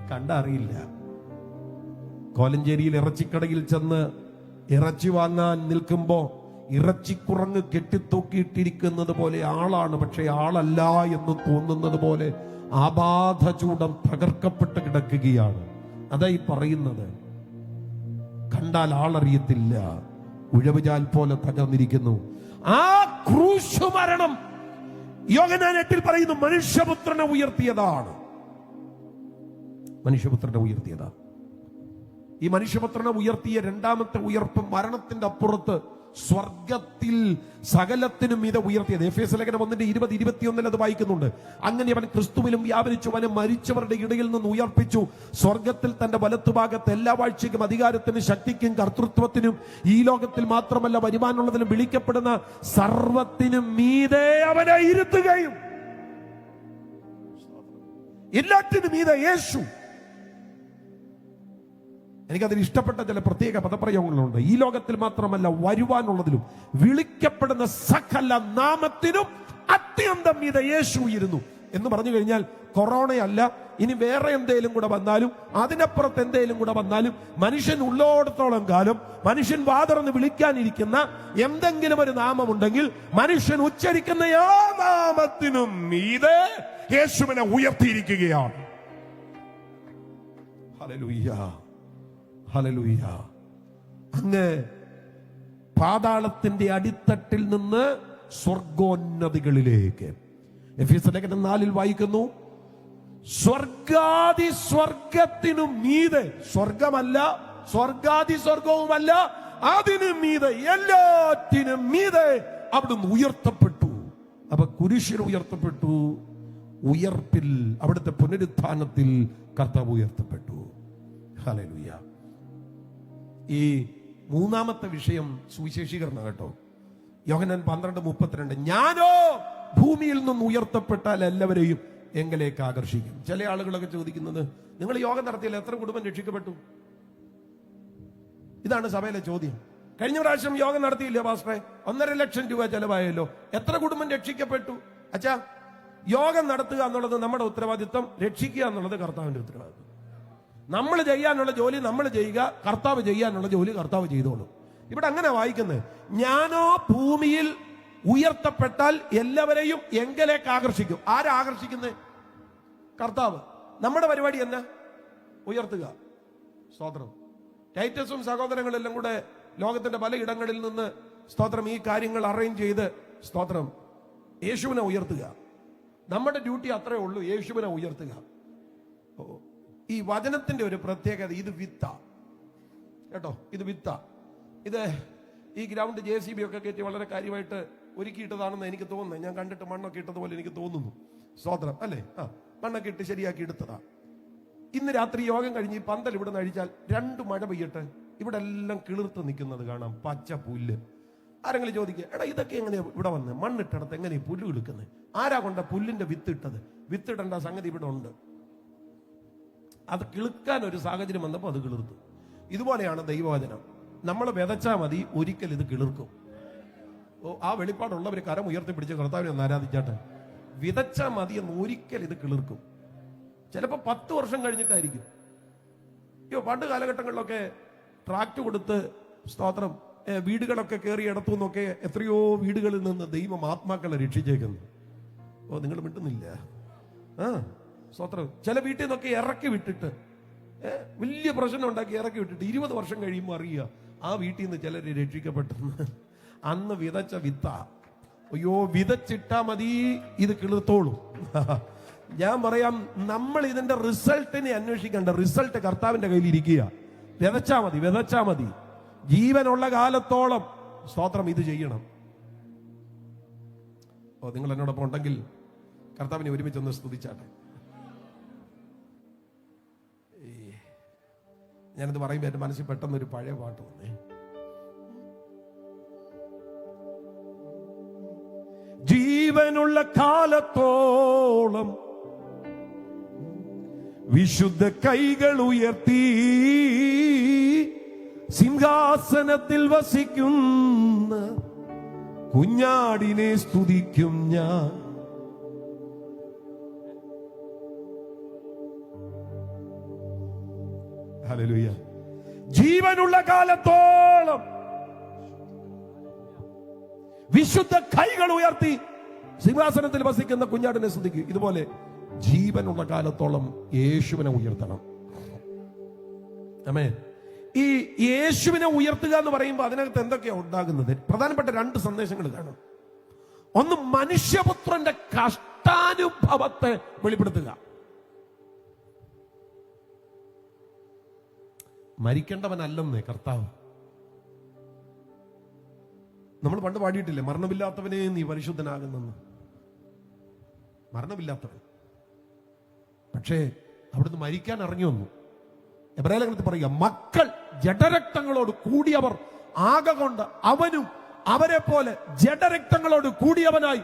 കണ്ടറിയില്ല. കോലഞ്ചേരിയിൽ ഇറച്ചിക്കടയിൽ ചെന്ന് ഇറച്ചി വാങ്ങാൻ നിൽക്കുമ്പോ ഇറച്ചിക്കുറങ്ങ് കെട്ടിത്തൂക്കിയിട്ടിരിക്കുന്നത് പോലെ ആളാണ്, പക്ഷെ ആളല്ല എന്ന് തോന്നുന്നത് പോലെ ആബാധ ചൂടം തകർക്കപ്പെട്ട് കിടക്കുകയാണ്. അതായി പറയുന്നത്. കണ്ടാൽ ആളറിയത്തില്ല, ഉഴവുചാൽ പോലെ തകർന്നിരിക്കുന്നു. ആ ക്രൂശ് മരണം യോഹന്നാൻ 8 പറയുന്നു, മനുഷ്യപുത്രനെ ഉയർത്തിയതാണ്. മനുഷ്യപുത്രനെ ഉയർത്തിയതാണ്. ഈ മനുഷ്യപുത്രനെ ഉയർത്തിയ രണ്ടാമത്തെ ഉയർപ്പ് മരണത്തിന്റെ അപ്പുറത്ത് സ്വർഗത്തിൽ സകലത്തിനും മീതെ ഉയർത്തിയത്. എഫേസ്യ ലേഖനം 1:20-21 അത് വായിക്കുന്നുണ്ട്. അങ്ങനെ അവൻ ക്രിസ്തുവിലും വ്യാപരിച്ചു, അവനെ മരിച്ചവരുടെ ഇടയിൽ നിന്ന് ഉയർപ്പിച്ചു. സ്വർഗത്തിൽ തന്റെ വലത്തുഭാഗത്ത് എല്ലാ വാഴ്ചയ്ക്കും അധികാരത്തിനും ശക്തിക്കും കർത്തൃത്വത്തിനും ഈ ലോകത്തിൽ മാത്രമല്ല വരുമാനമുള്ളതിലും വിളിക്കപ്പെടുന്ന സർവത്തിനും മീതെ അവനെ ഇരുത്തുകയും, എല്ലാറ്റിനും മീതെ യേശു. എനിക്കതിൽ ഇഷ്ടപ്പെട്ട ചില പ്രത്യേക പദപ്രയോഗങ്ങളുണ്ട്. ഈ ലോകത്തിൽ മാത്രമല്ല വരുവാനുള്ളതിലും വിളിക്കപ്പെടുന്ന സകല നാമത്തിനും അത്യന്തം മീതെ യേശു ഇരുന്നു എന്ന് പറഞ്ഞു കഴിഞ്ഞാൽ, കൊറോണയല്ല, ഇനി വേറെ എന്തേലും കൂടെ വന്നാലും അതിനപ്പുറത്ത് എന്തേലും കൂടെ വന്നാലും മനുഷ്യൻ ഉള്ളോടത്തോളം കാലം മനുഷ്യൻ വാതുറന്ന് വിളിക്കാനിരിക്കുന്ന എന്തെങ്കിലും ഒരു നാമമുണ്ടെങ്കിൽ മനുഷ്യൻ ഉച്ചരിക്കുന്ന ആ നാമത്തിനും മീതെ യേശുവിനെ ഉയർത്തിയിരിക്കുകയാണ്. Hallelujah, hallelujah. അങ്ങ് പാതാളത്തിന്റെ അടിത്തട്ടിൽ നിന്ന് സ്വർഗോന്നതികളിലേക്ക്. എഫേസ്യ ലേഖനം 4 വായിക്കുന്നു, സ്വർഗാദി സ്വർഗത്തിനും മീതെ, സ്വർഗമല്ല സ്വർഗാദി സ്വർഗവുമല്ല, അതിനും മീതെ, എല്ലാറ്റിനും മീതെ അവിടുന്ന് ഉയർത്തപ്പെട്ടു. അപ്പൊ കുരിശിൽ ഉയർത്തപ്പെട്ടു, ഉയർപ്പിൽ അവിടുത്തെ പുനരുത്ഥാനത്തിൽ കർത്താവ് ഉയർത്തപ്പെട്ടു. ഹല്ലേലൂയ. ഈ മൂന്നാമത്തെ വിഷയം സുവിശേഷീകരണം കേട്ടോ. യോഹന്നാൻ 12:32, ഞാനോ ഭൂമിയിൽ നിന്ന് ഉയർത്തപ്പെട്ടാൽ എല്ലാവരെയും എങ്കിലേക്ക് ആകർഷിക്കും. ചില ആളുകളൊക്കെ ചോദിക്കുന്നത്, നിങ്ങൾ യോഗം നടത്തിയാൽ എത്ര കുടുംബം രക്ഷിക്കപ്പെട്ടു? ഇതാണ് സഭയിലെ ചോദ്യം. കഴിഞ്ഞ പ്രാവശ്യം യോഗം നടത്തിയില്ലേ പാസ്റ്ററെ, 1.5 ലക്ഷം രൂപ ചെലവായല്ലോ, എത്ര കുടുംബം രക്ഷിക്കപ്പെട്ടു? അച്ഛാ, യോഗം നടത്തുക എന്നുള്ളത് നമ്മുടെ ഉത്തരവാദിത്വം, രക്ഷിക്കുക എന്നുള്ളത് കർത്താവിന്റെ ഉത്തരവാദിത്വം. നമ്മൾ ചെയ്യാനുള്ള ജോലി നമ്മൾ ചെയ്യുക, കർത്താവ് ചെയ്യാനുള്ള ജോലി കർത്താവ് ചെയ്തോളും. ഇവിടെ അങ്ങനെ വായിക്കുന്നത്, ഞാനോ ഭൂമിയിൽ ഉയർത്തപ്പെട്ടാൽ എല്ലാവരെയും എങ്കിലേക്ക് ആകർഷിക്കും. ആരാ ആകർഷിക്കുന്നത്? കർത്താവ്. നമ്മുടെ പരിപാടി എന്നാ? ഉയർത്തുക. സ്തോത്രം. ടൈറ്റസും സഹോദരങ്ങളെല്ലാം കൂടെ ലോകത്തിന്റെ പല ഇടങ്ങളിൽ നിന്ന് സ്തോത്രം ഈ കാര്യങ്ങൾ അറേഞ്ച് ചെയ്ത് സ്തോത്രം യേശുവിനെ ഉയർത്തുക. നമ്മുടെ ഡ്യൂട്ടി അത്രേ ഉള്ളൂ, യേശുവിനെ ഉയർത്തുക. ഈ വചനത്തിന്റെ ഒരു പ്രത്യേകത, ഇത് വിത്ത കേട്ടോ, ഇത് വിത്ത. ഇത് ഈ ഗ്രൗണ്ട് JCB ഒക്കെ കയറ്റി വളരെ കാര്യമായിട്ട് ഒരുക്കിയിട്ടതാണെന്ന് എനിക്ക് തോന്നുന്നത്. ഞാൻ കണ്ടിട്ട് മണ്ണൊക്കെ ഇട്ടതുപോലെ എനിക്ക് തോന്നുന്നു. സ്തോത്രം അല്ലേ? മണ്ണൊക്കെ ഇട്ട് ശരിയാക്കി എടുത്തതാ. ഇന്ന് രാത്രി യോഗം കഴിഞ്ഞ് ഈ പന്തൽ ഇവിടെ നിന്ന് അഴിച്ചാൽ 2 മഴ പെയ്യട്ടെ, ഇവിടെ എല്ലാം കിളിർത്ത് നിൽക്കുന്നത് കാണാം, പച്ച പുല്ല്. ആരെങ്കിലും ചോദിക്കുക, എടാ ഇതൊക്കെ എങ്ങനെയാ ഇവിടെ വന്ന് മണ്ണിട്ടടത്ത് എങ്ങനെയാ പുല്ല് കിളുക്കുന്നത്? ആരാ കൊണ്ട പുല്ലിന്റെ വിത്ത് ഇട്ടത്? വിത്തിടേണ്ട സംഗതി ഇവിടെ ഉണ്ട്. അത് കിളുക്കാൻ ഒരു സാഹചര്യം വന്നപ്പോൾ അത് കിളിർത്തു. ഇതുപോലെയാണ് ദൈവവചനം. നമ്മൾ വിതച്ചാൽ മതി, ഒരിക്കൽ ഇത് കിളിർക്കും. ആ വെളിപ്പാടുള്ളവർ കരം ഉയർത്തിപ്പിടിച്ച് കർത്താവിനെ ഒന്ന് ആരാധിച്ചാട്ടെ. വിതച്ചാൽ മതി എന്ന് ഒരിക്കൽ ഇത് കിളിർക്കും. ചിലപ്പോൾ 10 വർഷം കഴിഞ്ഞിട്ടായിരിക്കും. പണ്ട് കാലഘട്ടങ്ങളിലൊക്കെ ട്രാക്ട് കൊടുത്ത് സ്തോത്രം വീടുകളൊക്കെ കയറി ഇടത്തു നിന്നൊക്കെ എത്രയോ വീടുകളിൽ നിന്ന് ദൈവം ആത്മാക്കളെ രക്ഷിച്ചേക്കുന്നു. നിങ്ങൾ മിണ്ടുന്നില്ല. സ്തോത്രം. ചില വീട്ടിൽ നിന്നൊക്കെ ഇറക്കി വിട്ടിട്ട് വലിയ പ്രശ്നം ഉണ്ടാക്കി ഇറക്കി വിട്ടിട്ട് 20 വർഷം കഴിയുമ്പോൾ അറിയുക ആ വീട്ടിൽ നിന്ന് ചിലർ രക്ഷിക്കപ്പെട്ടെന്ന്. അന്ന് വിതച്ച വിത്ത. അയ്യോ, വിതച്ചിട്ടാ മതി, ഇത് കിളിർത്തോളും. ഞാൻ പറയാം, നമ്മൾ ഇതിന്റെ റിസൾട്ടിനെ അന്വേഷിക്കേണ്ട. റിസൾട്ട് കർത്താവിന്റെ കയ്യിൽ ഇരിക്കുക. വിതച്ചാ മതി, വിതച്ചാ മതി. ജീവനുള്ള കാലത്തോളം സ്തോത്രം ഇത് ചെയ്യണം. നിങ്ങൾ എന്നോടൊപ്പം ഉണ്ടെങ്കിൽ കർത്താവിനെ ഒരുമിച്ചൊന്ന് സ്തുതിച്ചാട്ടെ. ഞാനിത് പറയുമ്പോൾ എന്റെ മനസ്സിൽ പെട്ടെന്നൊരു പഴയ പാട്ട് വന്നേ. ജീവനുള്ള കാലത്തോളം വിശുദ്ധ കൈകൾ ഉയർത്തി സിംഹാസനത്തിൽ വസിക്കുന്ന കുഞ്ഞാടിനെ സ്തുതിക്കും ഞാൻ. ഹല്ലേലൂയ. ജീവനുള്ള കാലത്തോളം വിശുദ്ധ കൈകൾ ഉയർത്തി സിംഹാസനത്തിൽ വസിക്കുന്ന കുഞ്ഞാടിനെ സ്തുതിക്കും. ഇതുപോലെ ജീവനുള്ള കാലത്തോളം യേശുവിനെ ഉയർത്തണം. ആമേൻ. ഈ യേശുവിനെ ഉയർത്തുക എന്ന് പറയുമ്പോൾ അതിനകത്ത് എന്തൊക്കെയാ ഉണ്ടാകുന്നത്? പ്രധാനപ്പെട്ട 2 സന്ദേശങ്ങൾ കാണും. ഒന്ന്, മനുഷ്യപുത്രന്റെ കഷ്ടാനുഭവത്തെ വെളിപ്പെടുത്തുക. മരിക്കേണ്ടവനല്ലെന്നേ കർത്താവ്. നമ്മൾ പണ്ട് പാടിയിട്ടില്ലേ, മരണമില്ലാത്തവനെ നീ പരിശുദ്ധനാകുന്നെന്ന്. മരണമില്ലാത്തവൻ, പക്ഷേ അവിടുന്ന് മരിക്കാൻ ഇറങ്ങി വന്നു. എബ്രായലേഖനത്തിൽ പറയുക, മക്കൾ ജഡരക്തങ്ങളോട് കൂടിയവർ ആകൊണ്ട് അവനും അവരെ പോലെ ജഡരക്തങ്ങളോട് കൂടിയവനായി.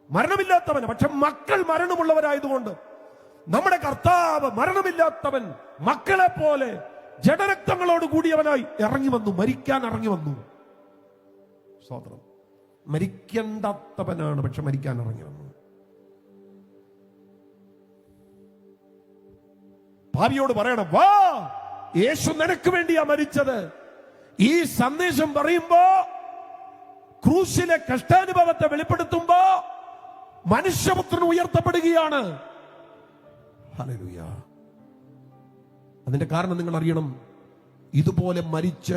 മരണമില്ലാത്തവന്, പക്ഷെ മക്കൾ മരണമുള്ളവരായതുകൊണ്ട് നമ്മുടെ കർത്താവ് മരണമില്ലാത്തവൻ മക്കളെ പോലെ ജഡരക്തങ്ങളോട് കൂടിയവനായി ഇറങ്ങി വന്നു, മരിക്കാൻ ഇറങ്ങി വന്നു. സ്തോത്രം. മരിക്കേണ്ടാത്തവനാണ്, പക്ഷെ മരിക്കാൻ ഇറങ്ങി വന്നു. ഭാവിയോട് പറയണം, വാ, യേശു നിനക്ക് വേണ്ടിയാ മരിച്ചത്. ഈ സന്ദേശം പറയുമ്പോ, ക്രൂശിലെ കഷ്ടാനുഭവത്തെ വെളിപ്പെടുത്തുമ്പോ മനുഷ്യപുത്രൻ ഉയർത്തപ്പെടുകയാണ്. ഹല്ലേലൂയ. അതിന്റെ കാരണം നിങ്ങൾ അറിയണം, ഇതുപോലെ മരിച്ച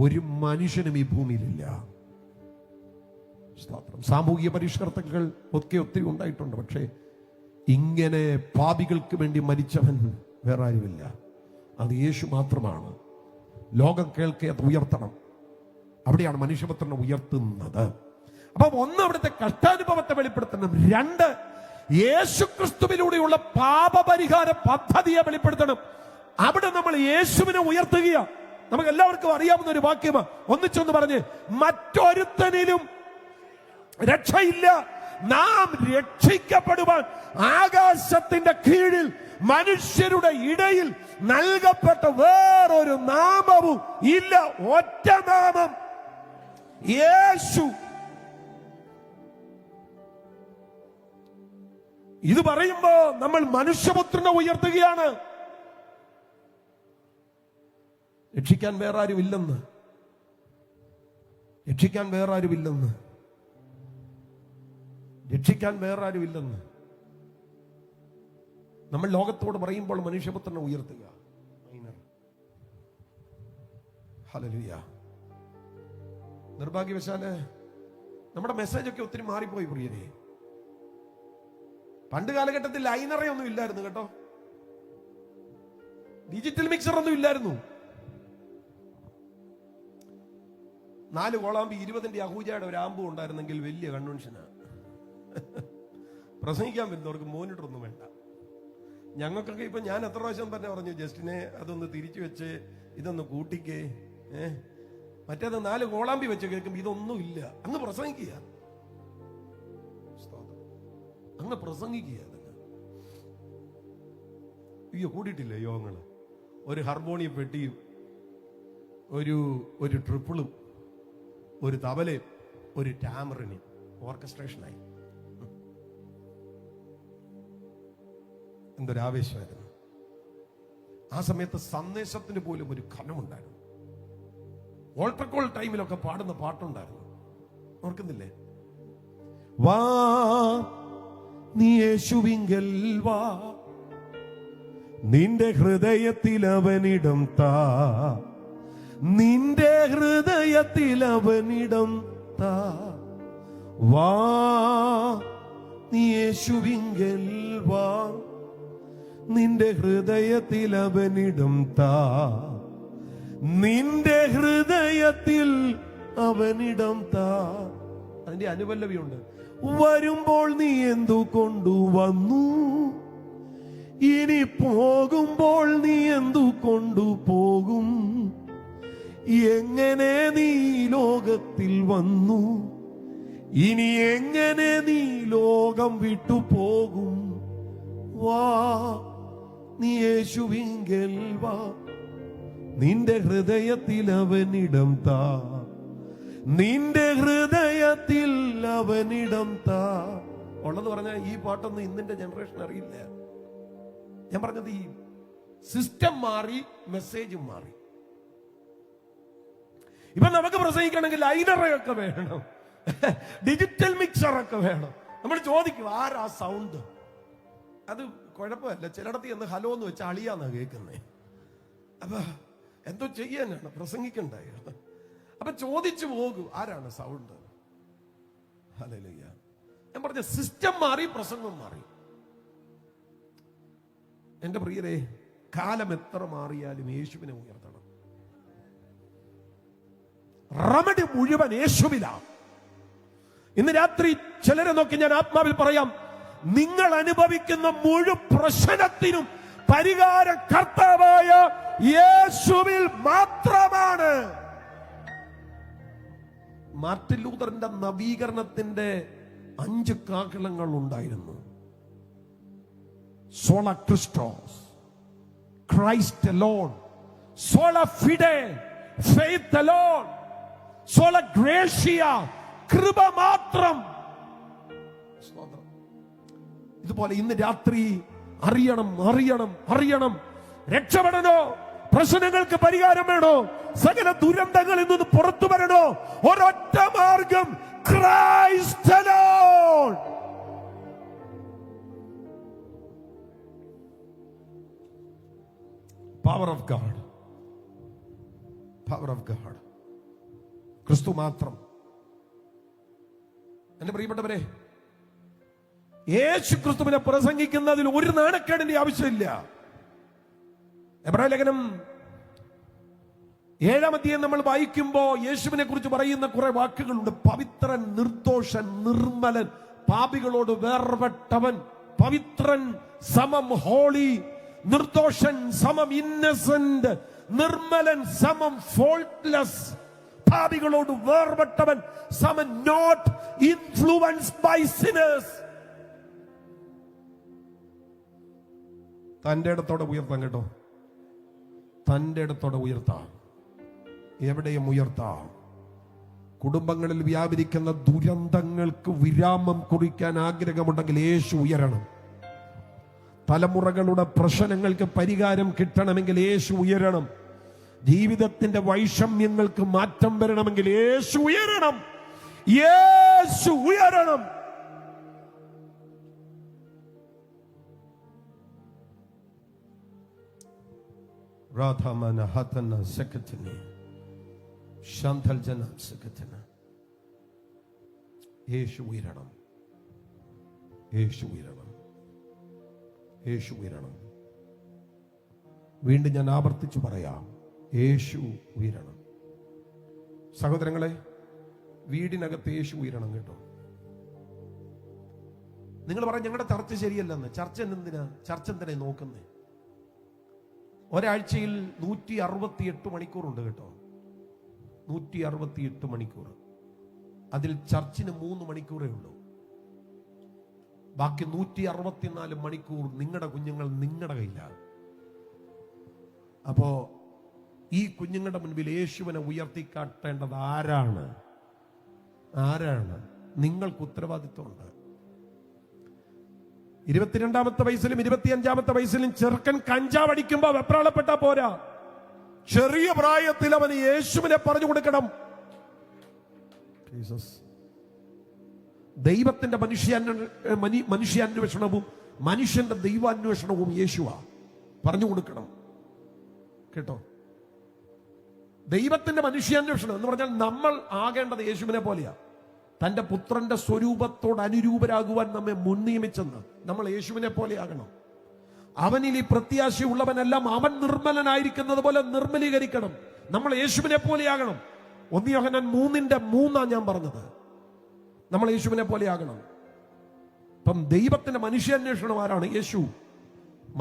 ഒരു മനുഷ്യനും ഈ ഭൂമിയിലില്ല. സാമൂഹിക പരിഷ്കർത്താക്കൾ ഒക്കെ ഒത്തിരി ഉണ്ടായിട്ടുണ്ട്, പക്ഷേ ഇങ്ങനെ പാപികൾക്ക് വേണ്ടി മരിച്ചവൻ വേറെ ആരുമില്ല. അത് യേശു മാത്രമാണ്. ലോകം കേൾക്കെ അത് ഉയർത്തണം. അവിടെയാണ് മനുഷ്യപുത്രനെ ഉയർത്തുന്നത്. അപ്പൊ ഒന്ന്, അവിടുത്തെ കഷ്ടാനുഭവത്തെ വെളിപ്പെടുത്തണം. 2, യേശുക്രിസ്തുവിലൂടെയുള്ള പാപപരിഹാര പദ്ധതിയെ വെളിപ്പെടുത്തണം. അവിടെ നമ്മൾ യേശുവിനെ ഉയർത്തുകയാണ്. നമുക്ക് എല്ലാവർക്കും അറിയാവുന്ന ഒരു വാക്യമാണ്. ഒന്നിച്ചൊന്ന് പറഞ്ഞ്, മറ്റൊരുത്തനിലും രക്ഷയില്ല. നാം രക്ഷിക്കപ്പെടുവാൻ ആകാശത്തിന്റെ കീഴിൽ മനുഷ്യരുടെ ഇടയിൽ നൽകപ്പെട്ട വേറൊരു നാമവും ഇല്ല. ഒറ്റ നാമം, യേശു. ഇത് പറയുമ്പോ നമ്മൾ മനുഷ്യപുത്രനെ ഉയർത്തുകയാണ്. രക്ഷിക്കാൻ വേറെ ആരുമില്ലെന്ന്, രക്ഷിക്കാൻ വേറെ ആരുമില്ലെന്ന്, രക്ഷിക്കാൻ വേറെ ആരുമില്ലെന്ന് നമ്മൾ ലോകത്തോട് പറയുമ്പോൾ മനുഷ്യപുത്രനെ ഉയർത്തുക. ഹല്ലേലൂയ. നിർഭാഗ്യവശാല് നമ്മുടെ മെസ്സേജ് ഒക്കെ ഒത്തിരി മാറിപ്പോയി പ്രിയരെ. പണ്ട് കാലഘട്ടത്തിൽ ലൈനറേ ഒന്നും ഇല്ലായിരുന്നു കേട്ടോ, ഡിജിറ്റൽ മിക്സർ ഒന്നും ഇല്ലായിരുന്നു. 4 കോളാമ്പി 20ന്റെ അഹൂജയുടെ ഒരു ആമ്പും ഉണ്ടായിരുന്നെങ്കിൽ വലിയ കൺവെൻഷനാണ്. പ്രസംഗിക്കാൻ വരുന്നവർക്ക് മോനിറ്റർ ഒന്നും വേണ്ട. ഞങ്ങൾക്കൊക്കെ ഇപ്പൊ ഞാൻ എത്ര പ്രാവശ്യം പറഞ്ഞു, ജസ്റ്റിനെ അതൊന്ന് തിരിച്ചു വെച്ച് ഇതൊന്ന് കൂട്ടിക്കേ, മറ്റേത് 4 കോളാമ്പി വെച്ച് കേൾക്കും. ഇതൊന്നും ഇല്ല, അങ്ങ് പ്രസംഗിക്കുക, അങ്ങ് പ്രസംഗിക്കുക. അയ്യോ, കൂടിയിട്ടില്ല യോഗങ്ങള്. ഒരു ഹാർമോണിയം പെട്ടിയും ഒരു ട്രിപ്പിളും ഒരു തബലയും ഒരു ടാമറിനും ഓർക്കസ്ട്രേഷനായി. എന്തൊരാവേശമായിരുന്നു ആ സമയത്ത്. സന്ദേശത്തിന് പോലും ഒരു ഘനമുണ്ടായിരുന്നു. ഓൾട്ടർ കോൾ ടൈമിലൊക്കെ പാടുന്ന പാട്ടുണ്ടായിരുന്നു, ഓർക്കുന്നില്ലേ? വാ നീ യേശുവിങ്കൽ വാ, നിന്റെ ഹൃദയത്തിൽ അവനിടം താ, നിന്റെ ഹൃദയത്തിൽ അവനിടം താ. വാ നീ യേശുവിങ്കൽ വാ, നിന്റെ ഹൃദയത്തിൽ അവനിടം താ, നിന്റെ ഹൃദയത്തിൽ അവനിടം താ. അതിന്റെ അനുപല്ലവിയുണ്ട്. വരുമ്പോൾ നീ എന്തു കൊണ്ടുവന്നു, ഇനി പോകുമ്പോൾ നീ എന്തു കൊണ്ടുപോകും, എങ്ങനെ നീ ലോകത്തിൽ വന്നു, ഇനി എങ്ങനെ നീ ലോകം വിട്ടു പോകും. വാ നീ യേശുവിങ്കൽ വാ, നിന്റെ ഹൃദയത്തിൽ അവനിടം താ, നിന്റെ ഹൃദയത്തിൽ അവനിടം താ. ഉള്ളത് പറഞ്ഞാൽ ഈ പാട്ടൊന്നും ഇന്നിന്റെ ജനറേഷൻ അറിയില്ല. ഞാൻ പറഞ്ഞത് ഈ സിസ്റ്റം മാറി, മെസ്സേജും മാറി. ഇപ്പൊ നമുക്ക് പ്രസംഗിക്കണമെങ്കിൽ ലൈനറൊക്കെ വേണം, ഡിജിറ്റൽ മിക്സറൊക്കെ വേണം. നമ്മൾ ചോദിക്കും, ആരാ സൗണ്ട്? അത് കുഴപ്പമില്ല. ചിലയിടത്ത് എന്ന് ഹലോ എന്ന് വെച്ചാൽ അളിയാന്നാ കേൾക്കുന്നേ. അപ്പൊ എന്തോ ചെയ്യാനാണ്, പ്രസംഗിക്കണ്ടായ. അപ്പൊ ചോദിച്ചു പോകും, ആരാണ് സൗണ്ട്? ഹല്ലേലൂയ. ഞാൻ പറഞ്ഞ സിസ്റ്റം മാറി, പ്രസംഗം മാറി. എന്റെ പ്രിയരെ, കാലം എത്ര മാറിയാലും യേശുവിനെ ഉയർത്തണം. റമഡി മുഴുവൻ യേശുവിലാണ്. ഇന്ന് രാത്രി ചിലരെ നോക്കി ഞാൻ ആത്മാവിൽ പറയാം, നിങ്ങൾ അനുഭവിക്കുന്ന മുഴുവൻ പ്രശ്നത്തിനും പരിഹാരം കർത്താവായ യേശുവിൽ മാത്രമാണ്. മാർട്ടിൻ ലൂതറിന്റെ നവീകരണത്തിന്റെ 5 കാഹളങ്ങൾ ഉണ്ടായിരുന്നു. സോള ക്രിസ്റ്റോസ്, ക്രൈസ്റ്റ് അലോൺ, സോള ഫിഡെ, ഫെയ്ത്ത് അലോൺ, സോള ഗ്രേഷ്യ, കൃപ മാത്രം. ഇതുപോലെ ഇന്ന് രാത്രി അറിയണം, അറിയണം, അറിയണം. രക്ഷപ്പെടണോ? പ്രശ്നങ്ങൾക്ക് പരിഹാരം വേണോ? സകല ദുരന്തങ്ങളിൽ നിന്ന് പുറത്തു വരണോ? ഒരൊറ്റ മാർഗം, Christ alone. Power of God, power of God, ക്രിസ്തു മാത്രം. എന്റെ പ്രിയപ്പെട്ടവരെ, യേശു ക്രിസ്തുവിനെ പ്രസംഗിക്കുന്നതിൽ ഒരു നാണക്കേടിന്റെ ആവശ്യമില്ല. എബ്രായ ലേഖനം 7-ാം അധ്യായം നമ്മൾ വായിക്കുമ്പോ യേശുവിനെ കുറിച്ച് പറയുന്ന കുറെ വാക്കുകളുണ്ട്. പവിത്രൻ, നിർദോഷൻ, നിർമ്മലൻ, പാപികളോട് വേർപെട്ടവൻ. പവിത്രൻ സമം ഹോളി, നിർദോഷൻ സമം ഇന്നസെന്റ്, നിർമ്മലൻ സമം ഫോൾട്ട്ലെസ്, പാപികളോട് വേർപെട്ടവൻ സമം നോട്ട് ഇൻഫ്ലുവൻസ്ഡ് ബൈ സിനേഴ്സ്. തന്റെ ഇടത്തോടെ ഉയർത്താം കേട്ടോ, തന്റെ ഇടത്തോടെ ഉയർത്താം, എവിടെയും ഉയർത്താം. കുടുംബങ്ങളിൽ വ്യാപരിക്കുന്ന ദുരന്തങ്ങൾക്ക് വിരാമം കുറിക്കാൻ ആഗ്രഹമുണ്ടെങ്കിൽ യേശു ഉയരണം. തലമുറകളുടെ പ്രശ്നങ്ങൾക്ക് പരിഹാരം കിട്ടണമെങ്കിൽ യേശു ഉയരണം. ജീവിതത്തിന്റെ വൈഷമ്യങ്ങൾക്ക് മാറ്റം വരണമെങ്കിൽ യേശു ഉയരണം. യേശു ഉയരണം. രാധാമന ഹതന സകതനെ ശാന്തൽ ജന സകതന. യേശു ഉയരണം, യേശു ഉയരണം, യേശു ഉയരണം. വീണ്ടും ഞാൻ ആവർത്തിച്ചു പറയാം, യേശു ഉയരണം. സഹോദരങ്ങളെ, വീടിനകത്ത് യേശു ഉയരണം കേട്ടോ. നിങ്ങൾ പറയാം ഞങ്ങളുടെ ചർച്ച ശരിയല്ലെന്ന്. ചർച്ച എന്തിനാ? ചർച്ച എന്തിനാ നോക്കുന്നേ? ഒരാഴ്ചയിൽ 168 മണിക്കൂറുണ്ട് കേട്ടോ, 168 മണിക്കൂർ. അതിൽ ചർച്ചിന് 3 മണിക്കൂറേ ഉള്ളൂ. ബാക്കി 164 മണിക്കൂർ നിങ്ങളുടെ കുഞ്ഞുങ്ങൾ നിങ്ങളുടെ കയ്യിലാണ്. അപ്പോ ഈ കുഞ്ഞുങ്ങളുടെ മുൻപിൽ യേശുവിനെ ഉയർത്തിക്കാട്ടേണ്ടത് ആരാണ്? ആരാണ്? നിങ്ങൾക്ക് ഉത്തരവാദിത്വമുണ്ട്. 22-ാമത്തെ വയസ്സിലും 25-ാമത്തെ വയസ്സിലും ചെറുക്കൻ കഞ്ചാവ് അടിക്കുമ്പോ വെപ്രാളപ്പെട്ടാ പോരാ. ചെറിയ പ്രായത്തിൽ അവന് യേശുവിനെ പറഞ്ഞു കൊടുക്കണം. ദൈവത്തിന്റെ മനുഷ്യാന്വേഷണവും മനുഷ്യന്റെ ദൈവാന്വേഷണവും യേശുവാ. പറഞ്ഞു കൊടുക്കണം കേട്ടോ. ദൈവത്തിന്റെ മനുഷ്യാന്വേഷണം എന്ന് പറഞ്ഞാൽ നമ്മൾ ആകേണ്ടത് യേശുവിനെ പോലെയാ. തന്റെ പുത്രന്റെ സ്വരൂപത്തോട് അനുരൂപരാകുവാൻ നമ്മെ മുൻനിയമിച്ചെന്ന് നമ്മൾ യേശുവിനെ പോലെ ആകണം. അവനിൽ ഈ പ്രത്യാശയുള്ളവനെല്ലാം അവൻ നിർമ്മലനായിരിക്കുന്നത് പോലെ നിർമ്മലീകരിക്കണം. നമ്മൾ യേശുവിനെ പോലെ ആകണം. 1 യോഹന്നാൻ 3:3 ഞാൻ പറഞ്ഞത്. നമ്മൾ യേശുവിനെ പോലെ ആകണം. ഇപ്പം ദൈവത്തിന്റെ മനുഷ്യാന്വേഷണം ആരാണ്? യേശു.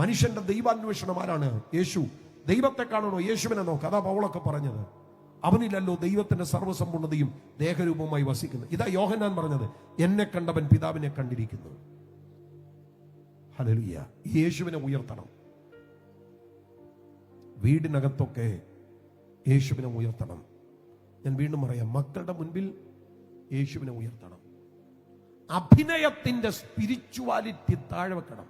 മനുഷ്യന്റെ ദൈവാന്വേഷണം ആരാണ്? യേശു. ദൈവത്തെ കാണണോ? യേശുവിനെ നോക്ക്. അതാ പൗളൊക്കെ പറഞ്ഞത്. അവനിലല്ലോ ദൈവത്തിന്റെ സർവ്വസമ്പൂർണ്ണതയും ദേഹരൂപമായി വസിക്കുന്നത്. ഇതാ യോഹന്നാൻ പറഞ്ഞത്, എന്നെ കണ്ടവൻ പിതാവിനെ കണ്ടിരിക്കുന്നു. ഹല്ലേലൂയ. യേശുവിനെ ഉയർത്തണം. വീടിനകത്തൊക്കെ യേശുവിനെ ഉയർത്തണം. ഞാൻ വീണ്ടും പറയാം, മക്കളുടെ മുൻപിൽ യേശുവിനെ ഉയർത്തണം. അഭിനയത്തിന്റെ സ്പിരിച്വാലിറ്റി താഴെ വെക്കണം.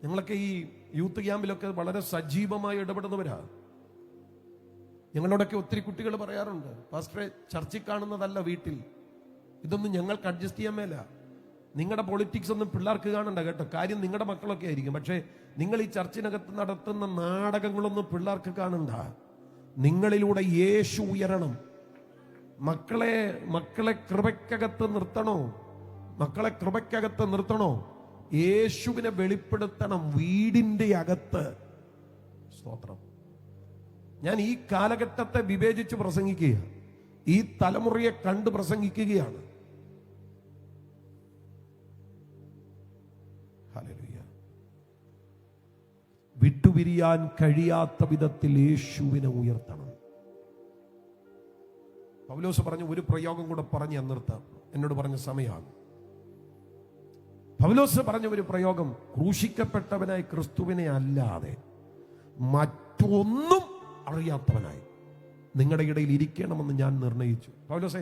ഞങ്ങളൊക്കെ ഈ യൂത്ത് ക്യാമ്പിലൊക്കെ വളരെ സജീവമായി ഇടപെടുന്നവരാ. ഞങ്ങളോടൊക്കെ ഒത്തിരി കുട്ടികൾ പറയാറുണ്ട്, പാസ്റ്ററെ ചർച്ചിൽ കാണുന്നതല്ല വീട്ടിൽ, ഇതൊന്നും ഞങ്ങൾക്ക് അഡ്ജസ്റ്റ് ചെയ്യാൻ മേല. നിങ്ങളുടെ പൊളിറ്റിക്സ് ഒന്നും പിള്ളേർക്ക് കാണണ്ട കേട്ടോ. കാര്യം നിങ്ങളുടെ മക്കളൊക്കെ ആയിരിക്കും. പക്ഷേ നിങ്ങൾ ഈ ചർച്ചിനകത്ത് നടത്തുന്ന നാടകങ്ങളൊന്നും പിള്ളേർക്ക് കാണണ്ട. നിങ്ങളിലൂടെ യേശു ഉയരണം. മക്കളെ കൃപയ്ക്കകത്ത് നിർത്തണോ? മക്കളെ കൃപയ്ക്കകത്ത് നിർത്തണോ? യേശുവിനെ വെളിപ്പെടുത്തണം വീടിന്റെ അകത്ത്. സ്തോത്രം. ഞാൻ ഈ കാലഘട്ടത്തെ വിവേചിച്ച് പ്രസംഗിക്കുക, ഈ തലമുറയെ കണ്ട് പ്രസംഗിക്കുകയാണ്. ഹല്ലേലൂയ. വിട്ടുപിരിയാൻ കഴിയാത്ത വിധത്തിൽ യേശുവിനെ ഉയർത്തണം. പൗലോസ് പറഞ്ഞു, ഒരു പ്രയോഗം കൂടെ പറഞ്ഞ് നിർത്താം, എന്നോട് പറഞ്ഞ സമയമാണ്. പൗലോസ് പറഞ്ഞ ഒരു പ്രയോഗം, ക്രൂശിക്കപ്പെട്ടവനായി ക്രിസ്തുവിനെ അല്ലാതെ മറ്റൊന്നും അറിയാത്തവനായി നിങ്ങളുടെ ഇടയിൽ ഇരിക്കണമെന്ന് ഞാൻ നിർണയിച്ചു. പൗലോസേ,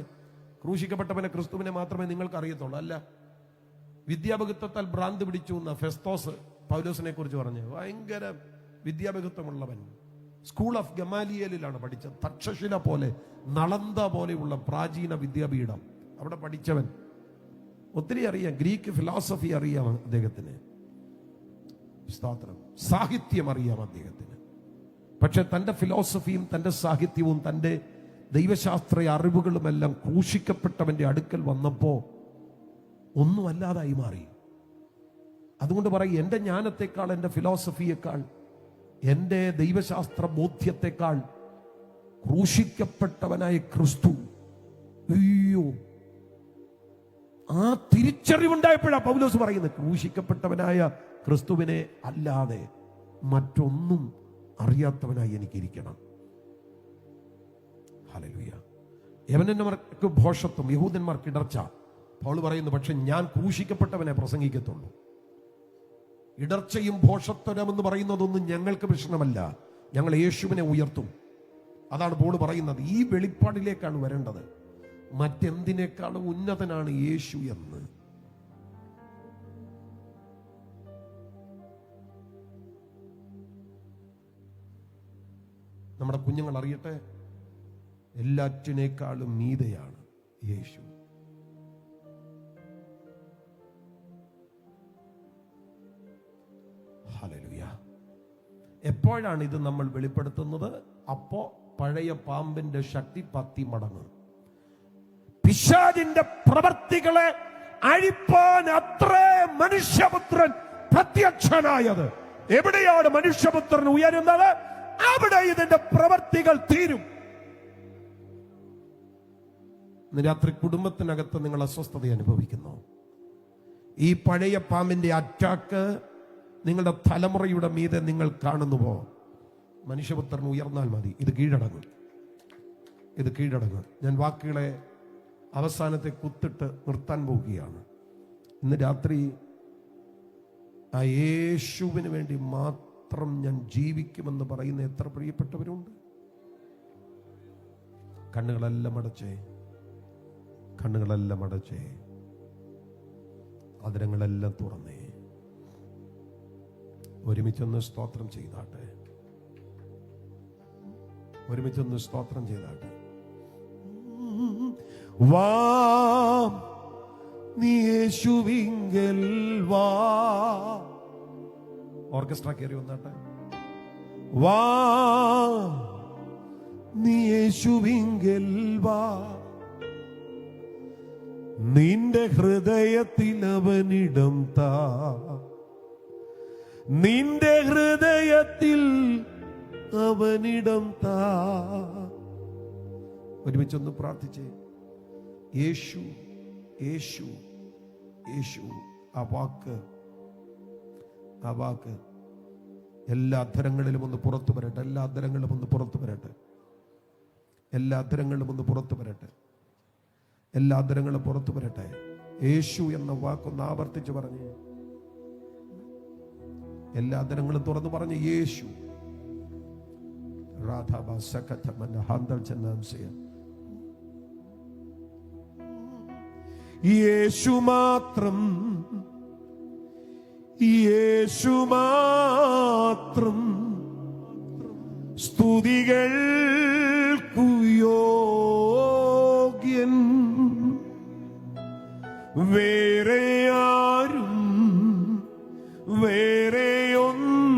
ക്രൂശിക്കപ്പെട്ടവനെ ക്രിസ്തുവിനെ മാത്രമേ നിങ്ങൾക്ക് അറിയത്തുള്ളൂ. അല്ല, വിദ്യാഭ്യാസത്താൽ ഭ്രാന്ത് പിടിച്ചു എന്ന ഫെസ്തോസ് പൗലോസിനെ കുറിച്ച് പറഞ്ഞു. ഭയങ്കര വിദ്യാഭ്യാസമുള്ളവൻ. സ്കൂൾ ഓഫ് ഗമാലിയേലിലാണ് പഠിച്ചത്. തക്ഷശില പോലെ, നളന്ദ പോലെയുള്ള പ്രാചീന വിദ്യാപീഠം, അവിടെ പഠിച്ചവൻ. ഒത്തിരി അറിയാം, ഗ്രീക്ക് ഫിലോസഫി അറിയാം അദ്ദേഹത്തിന്, സ്തോത്രം, സാഹിത്യം അറിയാം അദ്ദേഹത്തിന്. പക്ഷെ തന്റെ ഫിലോസഫിയും തന്റെ സാഹിത്യവും തന്റെ ദൈവശാസ്ത്ര അറിവുകളുമെല്ലാം ക്രൂശിക്കപ്പെട്ടവന്റെ അടുക്കൽ വന്നപ്പോ ഒന്നും അല്ലാതായി മാറി. അതുകൊണ്ട് പറയും, എന്റെ ജ്ഞാനത്തെക്കാൾ, എന്റെ ഫിലോസഫിയേക്കാൾ, എന്റെ ദൈവശാസ്ത്ര ബോധ്യത്തെക്കാൾ ക്രൂശിക്കപ്പെട്ടവനായ ക്രിസ്തു. അയ്യോ, ആ തിരിച്ചറിവുണ്ടായപ്പോഴാണ് പൗലോസ് പറയുന്നത്, ക്രൂശിക്കപ്പെട്ടവനായ ക്രിസ്തുവിനെ അല്ലാതെ മറ്റൊന്നും അറിയാത്തവനായി എനിക്കിരിക്കണം. ഹല്ലേലൂയ. യവനന്മാർക്ക് ഭോഷത്വം, യഹൂദന്മാർക്ക് ഇടർച്ച. പൗൽ പറയുന്നു, പക്ഷെ ഞാൻ ക്രൂശിക്കപ്പെട്ടവനെ പ്രസംഗിക്കത്തുള്ളൂ. ഇടർച്ചയും ഭോഷത്വമെന്ന് പറയുന്നതൊന്നും ഞങ്ങൾക്ക് പ്രശ്നമല്ല, ഞങ്ങൾ യേശുവിനെ ഉയർത്തും. അതാണ് പൗൽ പറയുന്നത്. ഈ വെളിപ്പാടിലേക്കാണ് വരേണ്ടത്. മറ്റെന്തിനേക്കാളും ഉന്നതനാണ് യേശു എന്ന്. നമ്മുടെ കുഞ്ഞുങ്ങൾ അറിയട്ടെ, എല്ലാറ്റിനേക്കാളും മീതെയാണ് യേശു. ഹല്ലേലൂയ. എപ്പോഴാണ് ഇത് നമ്മൾ വെളിപ്പെടുത്തുന്നത്? അപ്പോ പഴയ പാമ്പിന്റെ ശക്തി 10 മടങ്ങ്. പിശാചിന്റെ പ്രവർത്തികളെ അഴിപ്പാൻ അത്രേ മനുഷ്യപുത്രൻ പ്രത്യക്ഷനായത്. എവിടെയാണ് മനുഷ്യപുത്രൻ ഉയരുന്നത്, അവിടെ ഇതിന്റെ പ്രവർത്തികൾ തീരും. ഇന്ന് രാത്രി കുടുംബത്തിനകത്ത് നിങ്ങൾ അസ്വസ്ഥത അനുഭവിക്കുന്നു. ഈ പഴയ പാമ്പിന്റെ അറ്റാക്ക് നിങ്ങളുടെ തലമുറയുടെ മീതെ നിങ്ങൾ കാണുന്നുവോ? മനുഷ്യപുത്രൻ ഉയർന്നാൽ മതി, ഇത് കീഴടങ്ങും, ഇത് കീഴടങ്ങും. ഞാൻ വാക്കുകളെ അവസാനത്തെ കുത്തിട്ട് നിർത്താൻ പോവുകയാണ്. ഇന്ന് രാത്രി ആ യേശുവിന് വേണ്ടി മാത്രം ഞാൻ ജീവിക്കുമെന്ന് പറയുന്ന എത്ര പ്രിയപ്പെട്ടവരുണ്ട്? കണ്ണുകളെല്ലാം അടച്ചേ, കണ്ണുകളെല്ലാം അടച്ചേ, അതിരങ്ങളെല്ലാം തുറന്നേ. ഒരുമിച്ചൊന്ന് സ്തോത്രം ചെയ്താട്ടെ, ഒരുമിച്ചൊന്ന് സ്തോത്രം ചെയ്താട്ടെ. വാ നീ യേശുവിങ്കൽ വാ. ഓർക്കസ്ട്ര കയറി വന്നാട്ടെ. വാ നീ യേശുവിങ്കൽ വാ, നിന്റെ ഹൃദയത്തിൽ അവനിടം താ, നിന്റെ ഹൃദയത്തിൽ അവനിടം താ. ഒരുമിച്ചൊന്ന് പ്രാർത്ഥിച്ചേ. യേശു യേശു യേശു. ആ വാക്ക്, ആ വാക്ക് എല്ലാ അധരങ്ങളിലും ഒന്ന് പുറത്തു വരട്ടെ, എല്ലാ അധരങ്ങളിലും ഒന്ന് പുറത്തു വരട്ടെ, എല്ലാ അധരങ്ങളിലും ഒന്ന് പുറത്തു വരട്ടെ, എല്ലാ അധരങ്ങളും പുറത്തു വരട്ടെ. യേശു എന്ന വാക്കൊന്ന് ആവർത്തിച്ച് പറഞ്ഞ്, എല്ലാ അധരങ്ങളും തുറന്നു പറഞ്ഞ് യേശു. യേശു മാത്രം, യേശു മാത്രം സ്തുതികൾക്കു യോഗ്യൻ, വേറെ ആരും വേറെയൊന്നും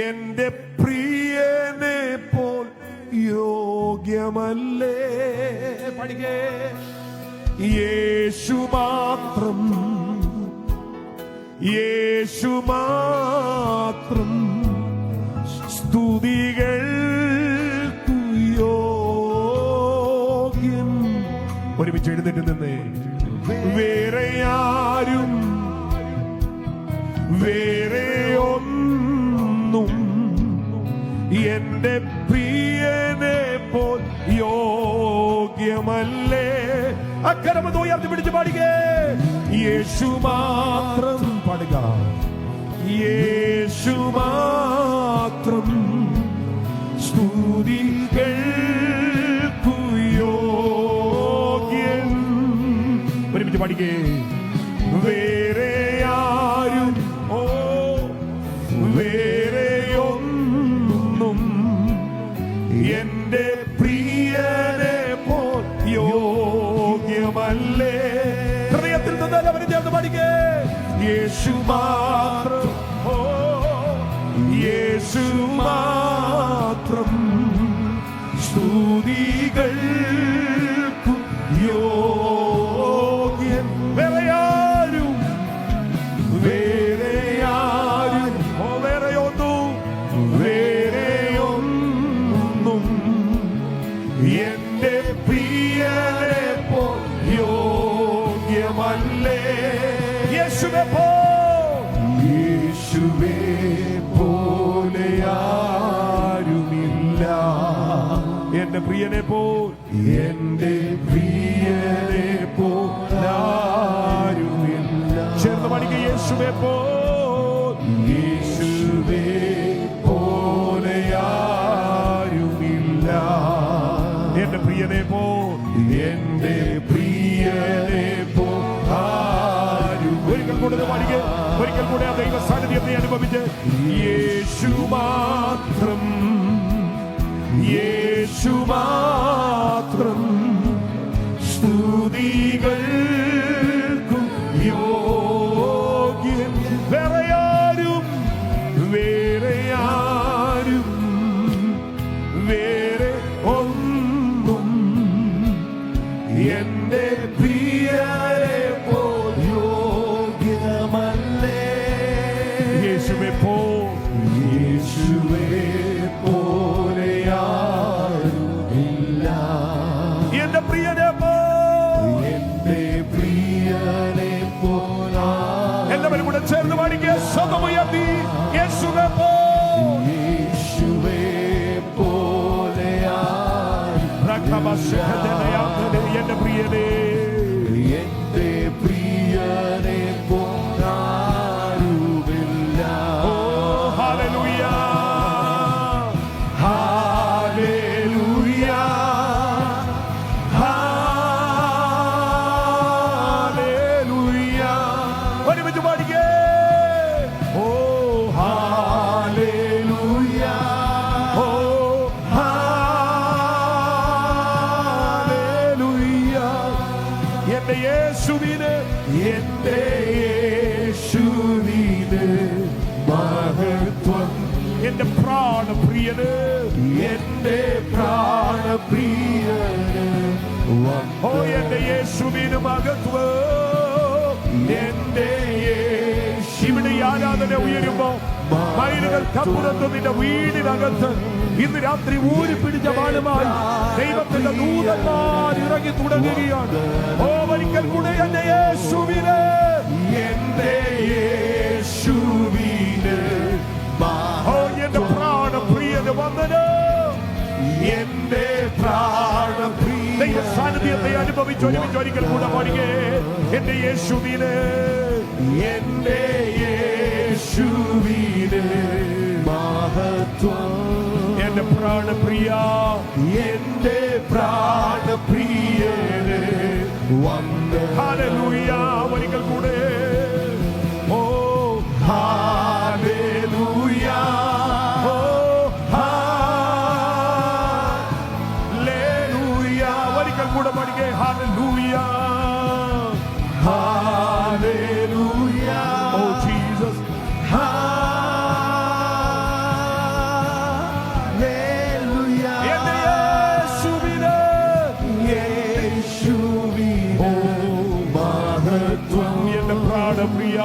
എന്റെ പ്രിയനെ പോൽ യോഗ്യമല്ലേ. പഠിക്കേ. യേശു മാത്രം, യേശു മാത്രം സ്തുതികൾക്കു യോഗ്യൻ. ഒരുമിച്ച് എഴുന്നേറ്റ് നിന്നേ. വേറെ ആരും വേറെ ഒന്നും എന്റെ പ്രിയനെ പോൽ യോഗ്യമല്ലേ. അക്കരമത് ഉയർത്തി പിടിച്ച് പാടുകേ. യേശു മാത്രം പാടുക. യേശു മാത്രം സ്തുതികൾക്കു യോഗ്യൻ. ഒരുമിച്ച് പാടുകേ. വേറെ ആരും വേറെയൊന്നും എന്റെ പ്രിയനെ പോൽ യോഗ്യമല്ലേ. ഹൃദയത്തിൽ നിന്ന് അവരെ ചേർന്ന് പാടിക്കേ. യേശു മാത്രം, യേശു മാത്രം സ്തുതികൾക്കു യോഗ്യൻ. വേറെ ആരും വേറെയൊന്നും എന്റെ പ്രിയനെ പോൽ യോഗ്യമല്ലേ. യേശുവേ പോലെ ആരുമില്ല. എന്റെ പ്രിയനെ പോൽ, എന്റെ പ്രിയനെ പോലാരുമില്ല. ചേർന്ന് പാടിക്കുക. യേശുവേ പോലെ ആരുമില്ല. എന്റെ പ്രിയനെ പോൽ, എന്റെ പ്രിയനെ പോലാരും. ഒരിക്കൽ കൂടെ പാടിക്കുക. ഒരിക്കൽ കൂടെ ആ ദൈവ സാന്നിധ്യത്തെ അനുഭവിച്ച്. യേശു മാത്രം, യേശു മാത്രം സ്തുതികൾക്കു യോഗ്യൻ. വേറെ ആരും വേറെ ഒന്നും എന്റെ പ്രിയനെ പോൽ യോഗ്യമല്ലേ. യേശുവേ പോലെ ആരുമില്ല. എന്റെ പ്രിയനെ പോൽ എല്ലാവരും കൂടെ ചേർന്ന് പാടിക്കുക. സ്വതമുയർത്തി. യേശുവേ പോലെ എന്റെ പ്രിയനെ, എന്റെ പ്രിയനെ പോലാരുമില്ല. ഓ ഹല്ലേലൂയ, ഹല്ലേലൂയ, ഹല്ലേലൂയ. ഒരുമിച്ച് പാടിക്കേ. ഓ ഹല്ലേലൂയ, ഓ ഹല്ലേലൂയ. എന്റെ യേശുവിന്, എന്റെ യേശുവിന് മഹത്വം. എന്റെ പ്രാണപ്രിയന്, എന്റെ പ്രാണപ്രിയന്. ഓ എന്റെ യേശുവിന് മഹത്വം. എന്റെ ഇവിടെ ആരാധന ഉയരുമ്പോ മൈലുകൾക്കപ്പുറത്ത് നിന്റെ വീടിനകത്ത് ഇന്ന് രാത്രി ഊരിപ്പിടിച്ച ബാലമായി ദൈവത്തിന്റെ ദൂതന്മാർ ഇറങ്ങി തുടങ്ങുകയാണ്. ഓ ഒരിക്കൽ കൂടെ എന്റെ യേശുവിന്, എന്റെ യേശുവിന്. ഓ എന്റെ പ്രാണപ്രിയന് വന്ദനം. എന്റെ പ്രാണപ്രിയ ദൈവ സാന്നിധ്യത്തെ അനുഭവിച്ച് ഒരുമിച്ച് ഒരിക്കൽ കൂടെ പാടിക്കേ. എന്റെ യേശുവിന്, എന്റെ യേശുവിന് മഹത്വം. എന്റെ പ്രാണപ്രിയ, എന്റെ പ്രാണപ്രിയന് വന്ദനം. ഹല്ലേലൂയ. ഒരിക്കൽ കൂടെ. ഓ ഹല്ലേലൂയ, ഓ ഹല്ലേലൂയ. ഒരിക്കൽ കൂടെ പാടിക്കേ. Hallelujah, hallelujah. എന്റെ പ്രാണപ്രിയ,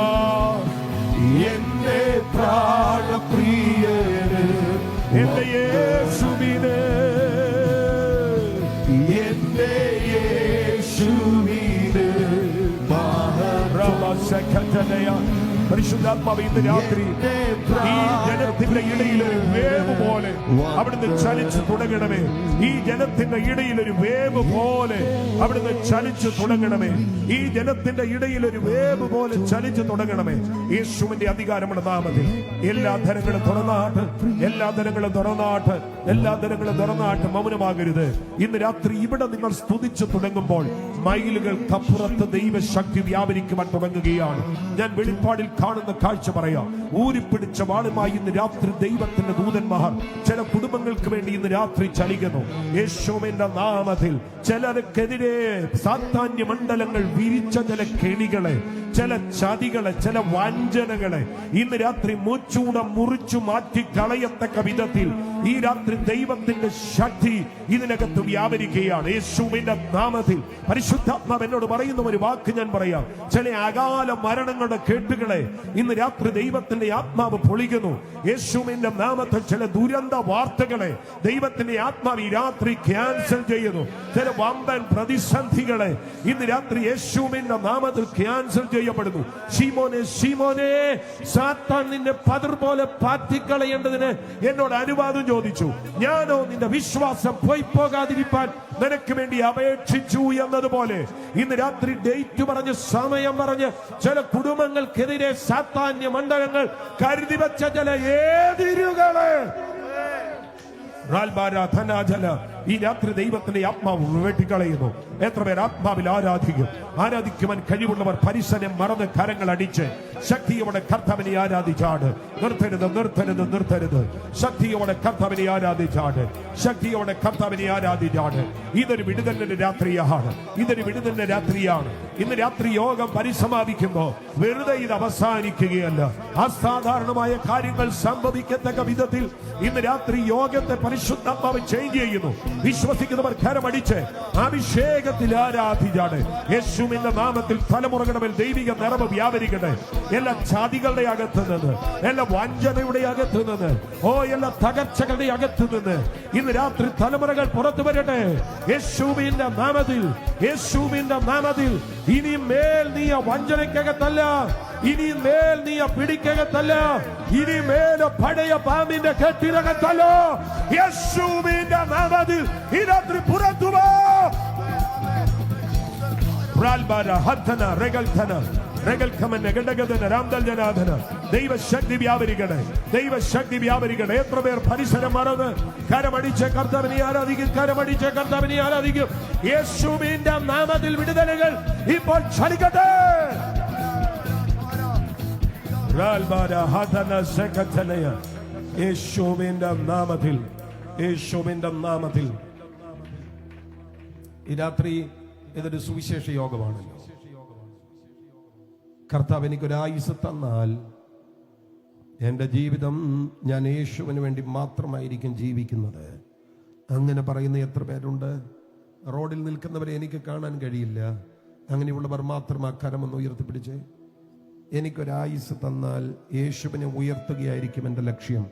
എന്റെ പ്രാണപ്രിയന്, എന്റെ യേശുവിന്, എന്റെ യേശുവിന്. പരിശുദ്ധാത്മാവ് ഇന്ന് രാത്രി ഈ ജനത്തിന്റെ ഇടയിൽ ഒരു വേവ് പോലെ അവിടുന്ന് ചലിച്ചു തുടങ്ങണമേ. ഈ ജനത്തിന്റെ ഇടയിൽ ഒരു വേവ് പോലെ അവിടുന്ന് ചലിച്ചു തുടങ്ങണമേ. ഈ ജനത്തിന്റെ ഇടയിൽ ഒരു വേവ് പോലെ ചലിച്ചു തുടങ്ങണമേ. യേശുവിന്റെ അധികാരമുള്ള നാമത്തിൽ എല്ലാ ധനങ്ങളും തുറന്നാട്ട്, എല്ലാ ധനങ്ങളും തുറന്നാട്ട്, എല്ലാ ധനങ്ങളും തുറന്നാട്ട്. മൗനമാകരുത്. ഇന്ന് രാത്രി ഇവിടെ നിങ്ങൾ സ്തുതിച്ചു തുടങ്ങുമ്പോൾ മൈലുകൾക്കപ്പുറത്ത് ദൈവശക്തി വ്യാപരിക്കുവാൻ തുടങ്ങുകയാണ്. ഞാൻ വെളിപ്പാടിൽ കാണുന്ന കാഴ്ച പറയാം. ഊരിപ്പിടിച്ച വാളുമായി ഇന്ന് രാത്രി ദൈവത്തിന്റെ ദൂതന്മാർ ചില കുടുംബങ്ങൾക്ക് വേണ്ടി ഇന്ന് രാത്രി ചലിക്കുന്നു. യേശുവിന്റെ നാമത്തിൽ ചിലർക്കെതിരെ സാത്താന്യ മണ്ഡലങ്ങൾ വിരിച്ച ചില കെണികളെ, ചില ചതികളെ, ചില വഞ്ചനകളെ ഇന്ന് രാത്രി മൂച്ചൂടെ മുറിച്ചു മാറ്റി കളയത്തക്ക വിധത്തിൽ ഈ രാത്രി ദൈവത്തിന്റെ ശക്തി ഇതിനകത്ത് വ്യാപരിക്കുകയാണ്. യേശുവിന്റെ നാമത്തിൽ പരിശുദ്ധാത്മാവ് എന്നോട് പറയുന്ന ഒരു വാക്ക് ഞാൻ പറയാം. ചില അകാല മരണങ്ങളുടെ കേട്ടുകളെ ഇന്ന് രാത്രി ദൈവത്തിന്റെ ആത്മാവ് പൊളിക്കുന്നു. യേശുവിന്റെ നാമത്തിൽ ചില ദുരന്ത വാർത്തകളെ ദൈവത്തിന്റെ ആത്മാവ് ഈ രാത്രി ക്യാൻസൽ ചെയ്യുന്നു. ചില വമ്പൻ പ്രതിസന്ധികളെ ഇന്ന് രാത്രി യേശുവിന്റെ നാമത്തിൽ ക്യാൻസൽ ചെയ്യപ്പെടുന്നു. ശീമോനെ, ശീമോനെ, സാത്താൻ നിന്നെ പതിർ പോലെ പാറ്റിക്കളയേണ്ടതിന് എന്നോട് അനുവാദം ചോദിച്ചു. ഞാനോ നിന്റെ വിശ്വാസം പോയി പോകാതിരിപ്പാൻ നിനക്ക് വേണ്ടി അപേക്ഷിച്ചു എന്നതുപോലെ ഇന്ന് രാത്രി ഡേറ്റ് പറഞ്ഞ്, സമയം പറഞ്ഞ് ചില കുടുംബങ്ങൾക്കെതിരെ സാത്താന്യ മണ്ഡലങ്ങൾ കരുതി വെച്ച ചില എതിരുകളെ ഈ രാത്രി ദൈവത്തിന്റെ ആത്മാവ് വെട്ടിക്കളയുന്നു. എത്ര പേർ ആത്മാവിൽ ആരാധിക്കുവാൻ കഴിവുള്ളവർ പരിസരം മറന്ന് കരങ്ങൾ അടിച്ച് ശക്തിയോടെ കർത്താവിനെ ആരാധിച്ചാട്. നിർത്തരുത്, നിർത്തരുത്, നിർത്തരുത്. ശക്തിയോടെ കർത്താവിനെ ആരാധിച്ചാട്, ശക്തിയോടെ കർത്താവിനെ ആരാധിച്ചാട്. ഇതൊരു വിടുതലിന്റെ രാത്രിയാണ്, ഇതൊരു വിടുതലിന്റെ രാത്രിയാണ്. ഇന്ന് രാത്രി യോഗം പരിസമാപിക്കുമ്പോ വെറുതെ ഇത് അവസാനിക്കുകയല്ല. അസാധാരണമായ കാര്യങ്ങൾ സംഭവിക്കത്തക്ക വിധത്തിൽ ഇന്ന് രാത്രി യോഗത്തെ പരിശുദ്ധാത്മാവ് ചേഞ്ച് ചെയ്യുന്നു. വിശ്വസിക്കുന്നവർ കരമടിച്ച് അഭിഷേകത്തിൽ ആരാധിച്ചാണ്. യേശുവിന്റെ നാമത്തിൽ തലമുറകളുടെ മേൽ ദൈവിക നിറവ് വ്യാപരിക്കട്ടെ. എല്ലാ ജാതികളുടെ അകത്ത് നിന്ന്, എല്ലാ വഞ്ചനയുടെ അകത്ത് നിന്ന്, എല്ലാ തകർച്ചകളുടെ അകത്ത് നിന്ന് ഇന്ന് രാത്രി തലമുറകൾ പുറത്തു വരട്ടെ. യേശുവിന്റെ നാമത്തിൽ, യേശുവിന്റെ നാമത്തിൽ. ഇനി മേൽ നീ വഞ്ചനയ്ക്കകത്തല്ല, ഇനി മേൽ നീ പിടിക്കകത്തല്ല, ഇനി മേൽ പഴയ പാമ്പിന്റെ കെട്ടിനകത്തല്ല. യേശുവിന്റെ നാമത്തിൽ ഈ രാത്രി പുറത്തു വാ. ദൈവശക്തി വ്യാപരിക്കട്ടെ, ദൈവശക്തി വ്യാപരിക്കട്ടെ. എത്ര പേർ പരിസരം മറന്ന് കരമടിച്ച കർത്താവിനെ ആരാധിക്കും, കരമടിച്ച കർത്താവിനെ ആരാധിക്കും. യേശുവിന്റെ നാമത്തിൽ വിടുതലുകൾ ഇപ്പോൾ ചലിക്കട്ടെ. യേശുവിന്റെ നാമത്തിൽ, യേശുവിന്റെ നാമത്തിൽ. ഈ രാത്രി ഇതൊരു സുവിശേഷ യോഗമാണല്ലോ. കർത്താവ് എനിക്കൊരായുസ് തന്നാൽ എൻ്റെ ജീവിതം ഞാൻ യേശുവിന് വേണ്ടി മാത്രമായിരിക്കും ജീവിക്കുന്നത്. അങ്ങനെ പറയുന്ന എത്ര പേരുണ്ട്? റോഡിൽ നിൽക്കുന്നവരെ എനിക്ക് കാണാൻ കഴിയില്ല. അങ്ങനെയുള്ളവർ മാത്രം ആ കരമൊന്ന് ഉയർത്തിപ്പിടിച്ച്, എനിക്കൊരായുസ് തന്നാൽ യേശുവിനെ ഉയർത്തുകയായിരിക്കും എൻ്റെ ലക്ഷ്യം.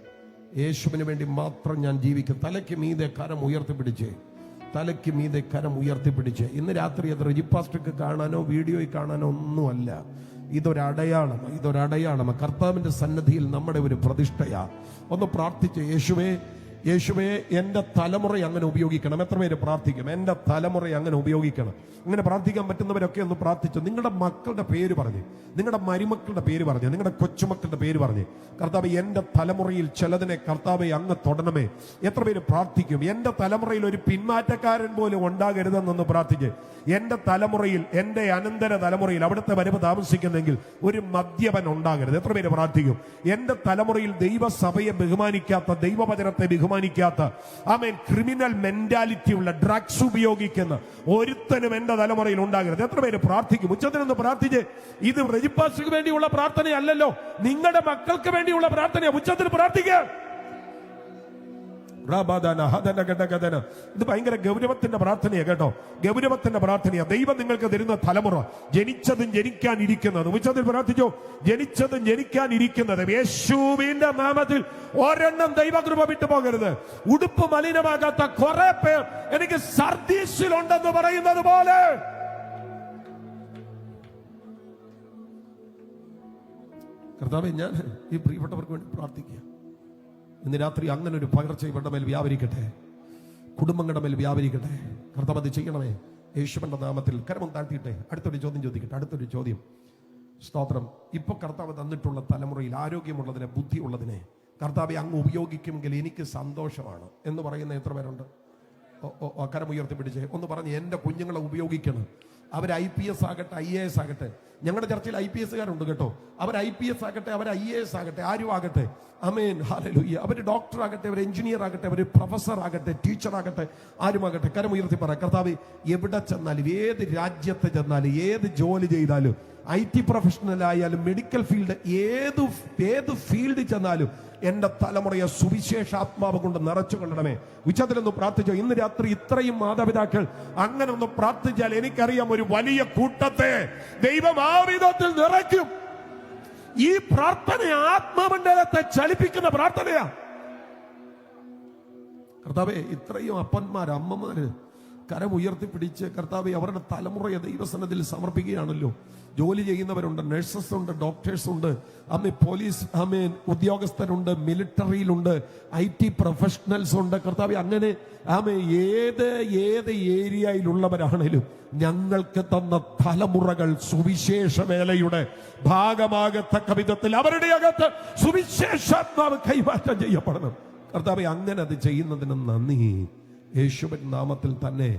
യേശുവിന് വേണ്ടി മാത്രം ഞാൻ ജീവിക്കും. തലയ്ക്ക് മീതെ കരം ഉയർത്തിപ്പിടിച്ച്, തലയ്ക്ക് മീതെ കരം ഉയർത്തിപ്പിടിച്ച്. ഇന്ന് രാത്രി അത് റെജിപ്പാസ്റ്റർക്ക് കാണാനോ വീഡിയോയിൽ കാണാനോ ഒന്നുമല്ല. ഇതൊരടയാളം, ഇതൊരടയാളം. കർത്താവിന്റെ സന്നിധിയിൽ നമ്മുടെ ഒരു പ്രതിഷ്ഠയാ. ഒന്ന് പ്രാർത്ഥിച്ച്, യേശുവേ, യേശുവേ, എൻ്റെ തലമുറയെ അങ്ങനെ ഉപയോഗിക്കണം. എത്ര പേര് പ്രാർത്ഥിക്കും? എൻ്റെ തലമുറയെ അങ്ങനെ ഉപയോഗിക്കണം. അങ്ങനെ പ്രാർത്ഥിക്കാൻ പറ്റുന്നവരൊക്കെ ഒന്ന് പ്രാർത്ഥിച്ചു. നിങ്ങളുടെ മക്കളുടെ പേര് പറഞ്ഞ്, നിങ്ങളുടെ മരുമക്കളുടെ പേര് പറഞ്ഞ്, നിങ്ങളുടെ കൊച്ചുമക്കളുടെ പേര് പറഞ്ഞ്, കർത്താവ് എൻ്റെ തലമുറയിൽ ചിലതിനെ കർത്താവെ അങ്ങ് തൊടണമേ. എത്ര പേര് പ്രാർത്ഥിക്കും? എൻ്റെ തലമുറയിൽ ഒരു പിന്മാറ്റക്കാരൻ പോലും ഉണ്ടാകരുതെന്നൊന്ന് പ്രാർത്ഥിച്ച്. എൻ്റെ തലമുറയിൽ, എൻ്റെ അനന്തര തലമുറയിൽ, അവിടുത്തെ വരവ് താമസിക്കുന്നെങ്കിൽ ഒരു മദ്യപൻ ഉണ്ടാകരുത്. എത്ര പേര് പ്രാർത്ഥിക്കും? എൻ്റെ തലമുറയിൽ ദൈവസഭയെ ബഹുമാനിക്കാത്ത, ദൈവവചനത്തെ ബഹുമാനിക്കാത്ത, ആമേൻ, ക്രിമിനൽ മെന്റാലിറ്റി ഉള്ള, ഡ്രഗ്സ് ഉപയോഗിക്കുന്ന ഒരുത്തനും എൻ്റെ തലമുറയിൽ ഉണ്ടാകരുത്. എത്ര പേര് പ്രാർത്ഥിക്കും? ഉച്ചത്തിനൊന്ന് പ്രാർത്ഥിച്ച്. ഇത് റെജിപ്പാസ്റ്റർക്ക് വേണ്ടിയുള്ള പ്രാർത്ഥനയല്ലല്ലോ, നിങ്ങളുടെ മക്കൾക്ക് വേണ്ടിയുള്ള പ്രാർത്ഥനയാണ്. ഉച്ചത്തിൽ പ്രാർത്ഥിക്കുക. ഇത് ഭയങ്കര ഗൗരവത്തിന്റെ പ്രാർത്ഥനയാണ് കേട്ടോ, ഗൗരവത്തിന്റെ പ്രാർത്ഥനയാണ്. ദൈവം നിങ്ങൾക്ക് തരുന്ന തലമുറ ജനിച്ചതും ജനിക്കാനിരിക്കുന്നതും, ഉച്ചത്തിൽ പ്രാർത്ഥിച്ചോ, ജനിച്ചതും ജനിക്കാനിരിക്കുന്നതും യേശുവിന്റെ നാമത്തിൽ ഒരെണ്ണം ദൈവകൃപ വിട്ടു പോകരുത്. ഉടുപ്പ് മലിനമാകാത്ത കുറെ പേർ എനിക്ക് സർദീസിലുണ്ടെന്ന് പറയുന്നത് പോലെ കർത്താവേ, ഞാൻ ഈ പ്രിയപ്പെട്ടവർക്ക് വേണ്ടി പ്രാർത്ഥിക്കുക. ഇന്ന് രാത്രി അങ്ങനെ ഒരു പകർച്ച ഇവരുടെ മേൽ വ്യാപരിക്കട്ടെ, കുടുംബങ്ങളുടെ മേൽ വ്യാപരിക്കട്ടെ. കർത്താവ് അത് ചെയ്യണമേ യേശുവിന്റെ നാമത്തിൽ. കരമം താഴ്ത്തിയിട്ടെ അടുത്തൊരു ചോദ്യം ചോദിക്കട്ടെ. അടുത്തൊരു ചോദ്യം. സ്തോത്രം. ഇപ്പൊ കർത്താവ് തന്നിട്ടുള്ള തലമുറയിൽ ആരോഗ്യമുള്ളതിനെ, ബുദ്ധിയുള്ളതിനെ കർത്താവെ അങ്ങ് ഉപയോഗിക്കുമെങ്കിൽ എനിക്ക് സന്തോഷമാണ് എന്ന് പറയുന്ന എത്ര പേരുണ്ട്? കരം ഉയർത്തിപ്പിടിച്ചേ ഒന്ന് പറഞ്ഞ്, എന്റെ കുഞ്ഞുങ്ങളെ ഉപയോഗിക്കണം. അവർ IPS ആകട്ടെ, IAS ആകട്ടെ. ഞങ്ങളുടെ ചർച്ചയിൽ IPS കാരുണ്ട് കേട്ടോ. അവർ IPS ആകട്ടെ, അവർ IAS ആകട്ടെ, ആരും ആകട്ടെ. ആമേൻ, ഹല്ലേലൂയ. അവർ ഡോക്ടർ ആകട്ടെ, അവർ എഞ്ചിനീയർ ആകട്ടെ, അവർ പ്രൊഫസർ ആകട്ടെ, ടീച്ചർ ആകട്ടെ, ആരുമാകട്ടെ. കരം ഉയർത്തി പറ, കർത്താവ് എവിടെ ചെന്നാലും, ഏത് രാജ്യത്ത് ചെന്നാലും, ഏത് ജോലി ചെയ്താലും, IT പ്രൊഫഷണൽ ആയാലും, മെഡിക്കൽ ഫീൽഡ്, ഏത് ഫീൽഡിൽ ചെന്നാലും എന്റെ തലമുറയെ സുവിശേഷാത്മാവ് കൊണ്ട് നിറച്ചു കൊള്ളണമേ. ഉച്ചത്തിലൊന്ന് പ്രാർത്ഥിച്ചോ. ഇന്ന് രാത്രി ഇത്രയും മാതാപിതാക്കൾ അങ്ങനെ ഒന്ന് പ്രാർത്ഥിച്ചാൽ എനിക്കറിയാം ഒരു വലിയ കൂട്ടത്തെ ദൈവം ആ വിധത്തിൽ നിറയ്ക്കും. ഈ പ്രാർത്ഥന ആത്മമണ്ഡലത്തെ ചലിപ്പിക്കുന്ന പ്രാർത്ഥനയാ. കർത്താവേ, ഇത്രയും അപ്പന്മാര്, അമ്മമാര് കരം ഉയർത്തിപ്പിടിച്ച് കർത്താവെ അവരുടെ തലമുറയെ ദൈവസന്നിധിയിൽ സമർപ്പിക്കുകയാണല്ലോ. ജോലി ചെയ്യുന്നവരുണ്ട്, നഴ്സസ് ഉണ്ട്, ഡോക്ടേഴ്സ് ഉണ്ട്, പോലീസ് ഉദ്യോഗസ്ഥരുണ്ട്, മിലിറ്ററിയിലുണ്ട്, IT പ്രൊഫഷണൽസ് ഉണ്ട്. കർത്താവെ, അങ്ങനെ ഏത് ഏരിയയിലുള്ളവരാണേലും ഞങ്ങൾക്ക് തന്ന തലമുറകൾ സുവിശേഷ വേലയുടെ ഭാഗമാകത്തക്ക വിധത്തിൽ അവരുടെ അകത്ത് സുവിശേഷാത്മാവ് കൈമാറ്റം ചെയ്യപ്പെടണം. കർത്താവെ, അങ്ങനെ അത് ചെയ്യുന്നതിന് നന്ദി. യേശുവിൻ നാമത്തിൽ തന്നെ